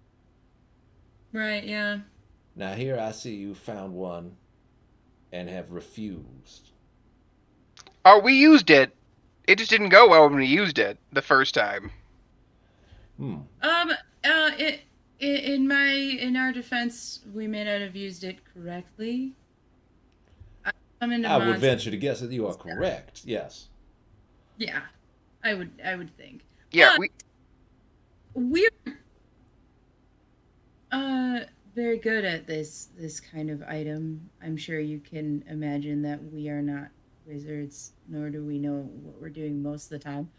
Right, yeah. Now, here I see you found one and have refused. Oh, we used it. It just didn't go well when we used it the first time. In our defense, we may not have used it correctly. I would venture to guess that you are correct. Yes. Yeah, I would think. Yeah, We're very good at this kind of item. I'm sure you can imagine that we are not wizards, nor do we know what we're doing most of the time.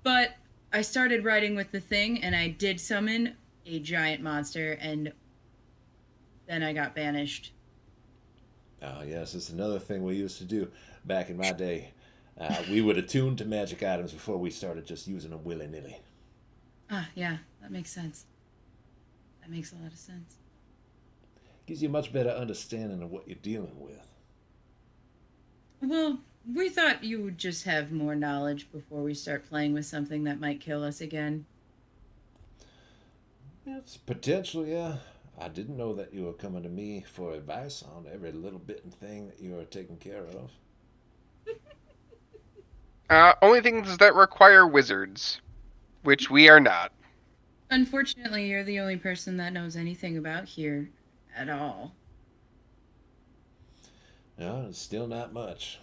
But I started writing with the thing, and I did summon a giant monster, and then I got banished. Oh, yes, it's another thing we used to do back in my day. We would attune to magic items before we started just using them willy-nilly. Ah, yeah, that makes sense. That makes a lot of sense. Gives you a much better understanding of what you're dealing with. Well, we thought you would just have more knowledge before we start playing with something that might kill us again. It's potential, yeah. I didn't know that you were coming to me for advice on every little bit and thing that you are taking care of. Only things that require wizards, which we are not. Unfortunately, you're the only person that knows anything about here at all. No, it's still not much.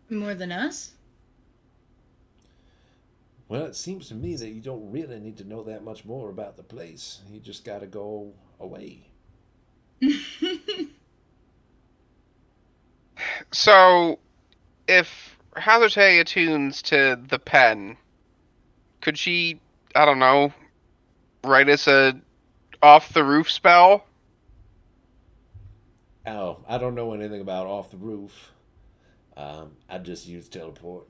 More than us? Well, it seems to me that you don't really need to know that much more about the place. You just got to go away. So, if Hazarte attunes to the pen, could she, I don't know, write us a off the roof spell? Oh, I don't know anything about off the roof. I just use teleport.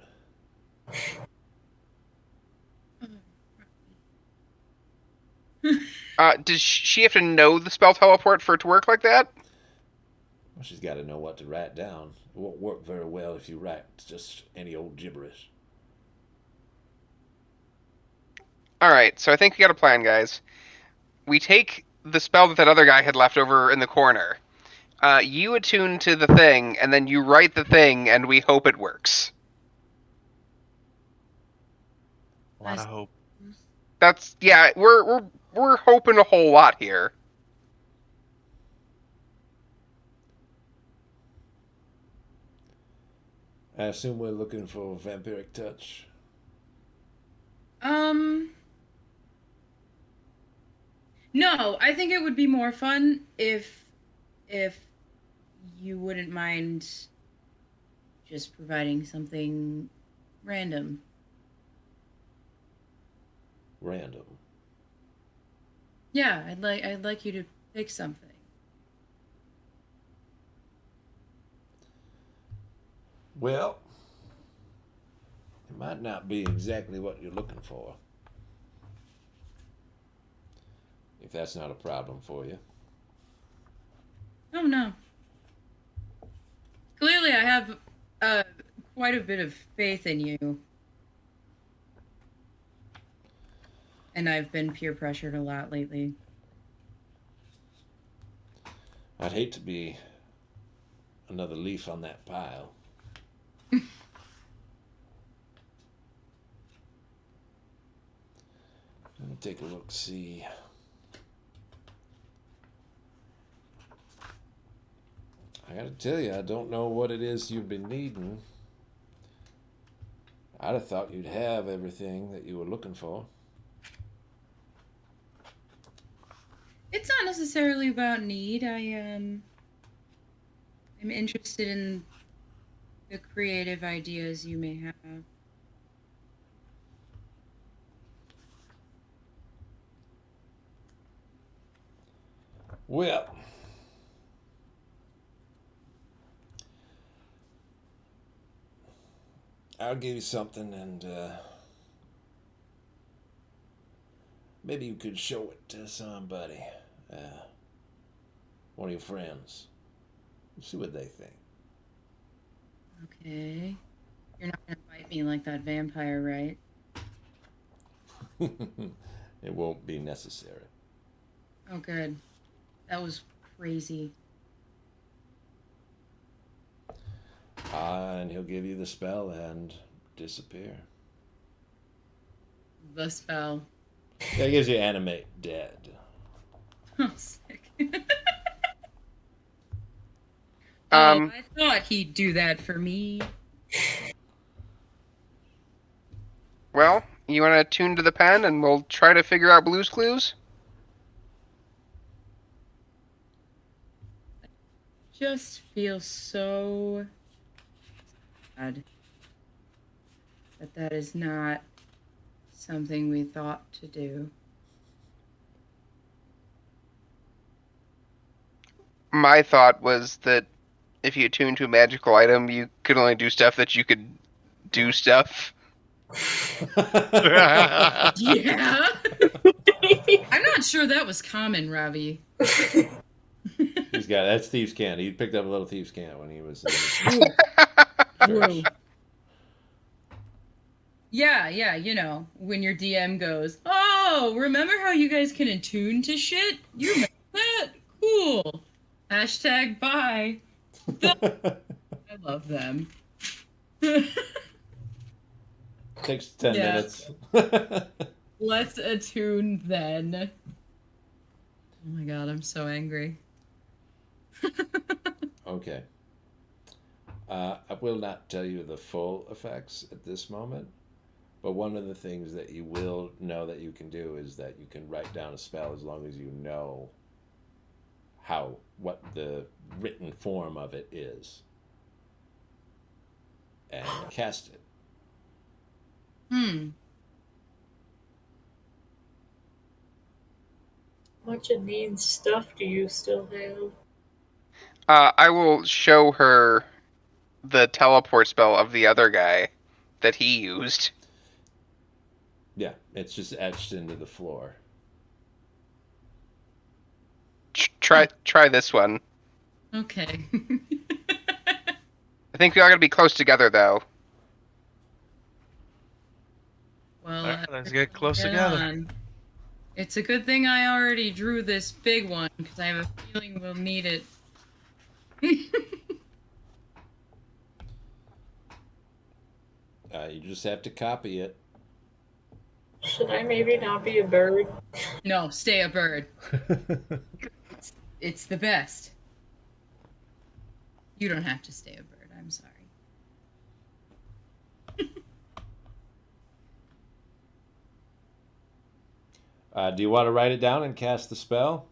Does she have to know the spell teleport for it to work like that? Well, she's got to know what to write down. It won't work very well if you write just any old gibberish. All right, so I think we got a plan, guys. We take the spell that other guy had left over in the corner. You attune to the thing, and then you write the thing, and we hope it works. A lot of hope. That's yeah. We're hoping a whole lot here. I assume we're looking for vampiric touch. No, I think it would be more fun if you wouldn't mind just providing something random. Random. Yeah, I'd like you to pick something. Well, it might not be exactly what you're looking for. If that's not a problem for you. Oh no. Clearly, I have quite a bit of faith in you. And I've been peer pressured a lot lately. I'd hate to be another leaf on that pile. Let me take a look, see. I gotta tell you, I don't know what it is you've been needing. I'd have thought you'd have everything that you were looking for. It's not necessarily about need. I'm interested in the creative ideas you may have. Well, I'll give you something, and maybe you could show it to somebody, one of your friends. See what they think. Okay. You're not gonna bite me like that vampire, right? It won't be necessary. Oh, good. That was crazy. And he'll give you the spell and disappear. The spell. That gives you animate dead. Oh, sick. Um, I thought he'd do that for me. Well, you want to attune to the pen, and we'll try to figure out Blue's Clues. Just feel so sad that is not something we thought to do. My thought was that if you attune to a magical item, you could only do stuff that you could do stuff. Yeah. I'm not sure that was common, Ravi. That's thieves' candy. He picked up a little thieves' candy when he was in Whoa. church. Yeah, you know, when your DM goes, oh, remember how you guys can attune to shit? You remember that? Cool. Hashtag bye. I love them. Takes 10 Yeah. minutes. Let's attune then. Oh my god, I'm so angry. Okay. I will not tell you the full effects at this moment, but one of the things that you will know that you can do is that you can write down a spell as long as you know what the written form of it is, and cast it. Hmm. How much of Nene's stuff do you still have? I will show her the teleport spell of the other guy that he used. Yeah, it's just etched into the floor. Try this one. Okay. I think we all gotta be close together though. Well, All right, let's get close get together. on. It's a good thing I already drew this big one, because I have a feeling we'll need it. You just have to copy it. Should I maybe not be a bird? No, stay a bird. It's the best. You don't have to stay a bird, I'm sorry. Do you want to write it down and cast the spell?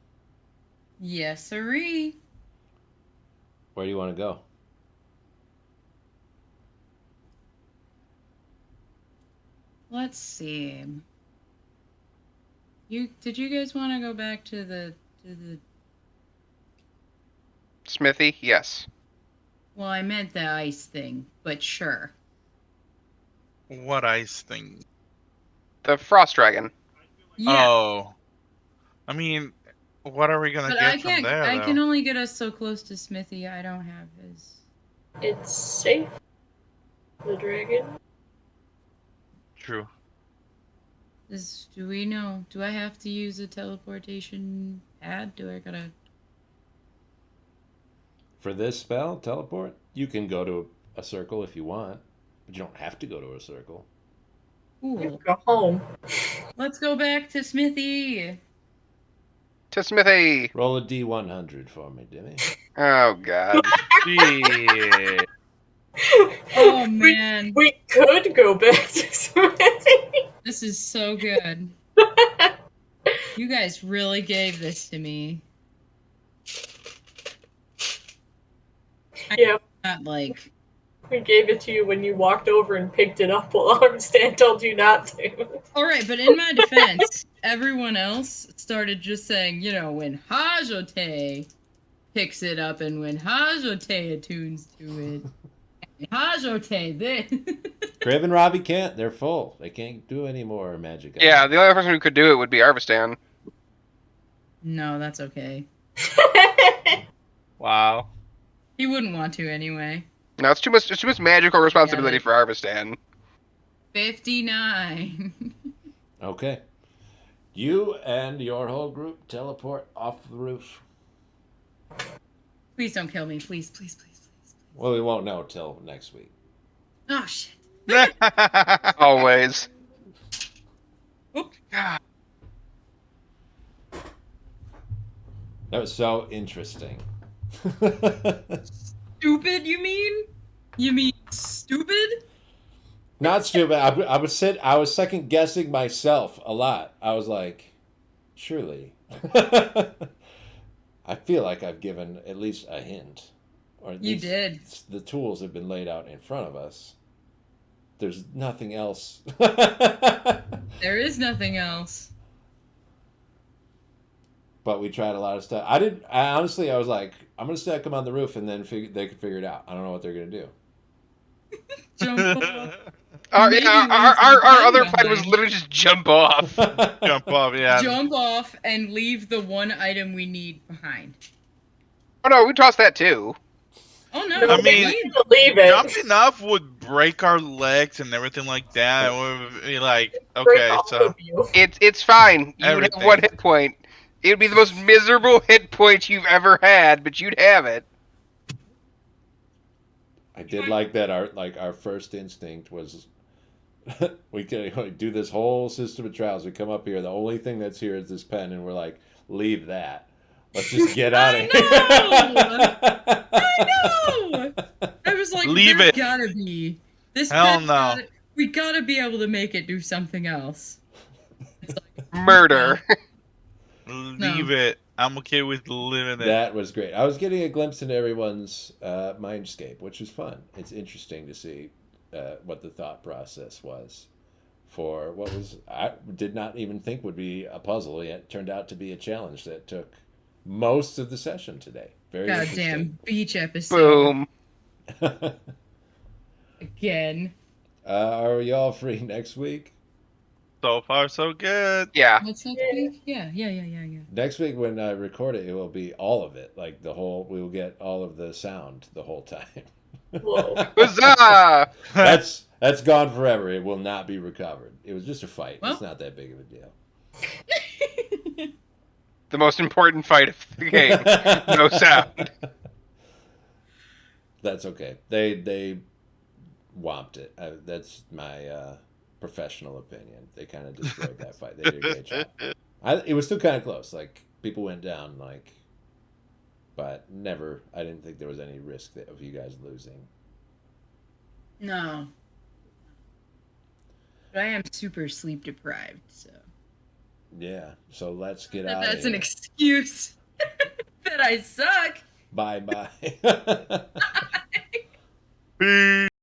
Yes, sirree. Where do you want to go? Let's see. Did you guys want to go back to the Smithy, yes. Well, I meant the ice thing, but sure. What ice thing? The frost dragon. Yeah. Oh. I mean, what are we gonna But get from there, I though? can only get us so close to Smithy. I don't have his. It's safe. The dragon. True. Do we know? Do I have to use a teleportation pad? Do I gotta? For this spell, teleport, you can go to a circle if you want, but you don't have to go to a circle. Cool. Go home. Let's go back to Smithy. To Smithy. Roll a D100 for me, Dimmy. Oh god. Yeah. Oh man, We could go back to Smithy. this is so good. You guys really gave this to me. Yeah, Not like. we gave it to you when you walked over and picked it up while Armstand told you not to. All right, but in my defense, everyone else started just saying, you know, when Hajote picks it up and when Hajote attunes to it. Hajote, then. Crib and Robbie can't. They're full. They can't do any more magic. Yeah, the only person who could do it would be Arvistan. No, that's okay. Wow. He wouldn't want to anyway. No, it's too much magical responsibility it. for Arvistan. 59. Okay. You and your whole group teleport off the roof. Please don't kill me. Please, please, please, please. Well, we won't know till next week. Oh, shit. Always. Oop. That was so interesting. Stupid, you mean? You mean stupid? Not stupid. I was second guessing myself a lot. I was like, surely. I feel like I've given at least a hint. Or at You least did. The tools have been laid out in front of us. There's nothing else. There is nothing else. But we tried a lot of stuff. I honestly was like, I'm gonna stack them on the roof and then they can figure it out. I don't know what they're gonna do. Jump off. Our Maybe leave the other pen plan was behind. literally just jump off. Jump off, yeah. Jump off and leave the one item we need behind. Oh no, we tossed that too. Oh no! No, I they mean, need to leave it. jumping off would break our legs and everything like that. And we would be like, Break okay, all so of you. It's fine. You would have one everything. hit point. It would be the most miserable hit point you've ever had, but you'd have it. I did like that. Our first instinct was we can do this whole system of trials. We come up here. The only thing that's here is this pen, and we're like, leave that. Let's just get out of I here. know! I was like, Leave there's it. gotta be. This Hell pet's no. we gotta be able to make it do something else. It's like, Murder. Leave it. I'm okay with living it. That was great. I was getting a glimpse into everyone's mindscape, which was fun. It's interesting to see what the thought process was for what was I did not even think would be a puzzle, yet turned out to be a challenge that took most of the session today. Very goddamn beach episode Boom. interesting. again. Are y'all free next week? So far, so good. Yeah. What's next week? Yeah. Next week when I record it, it will be all of it, like the whole. We will get all of the sound the whole time. Whoa. Huzzah! That's gone forever. It will not be recovered. It was just a fight. Well. It's not that big of a deal. The most important fight of the game. No sound. That's okay. They whomped it. That's my professional opinion. They kind of destroyed that fight. They did a great job. It was still kind of close. Like people went down, but never. I didn't think there was any risk of you guys losing. No. But I am super sleep deprived, so Yeah. So let's get out. that's an excuse that I suck. Bye bye. Peace.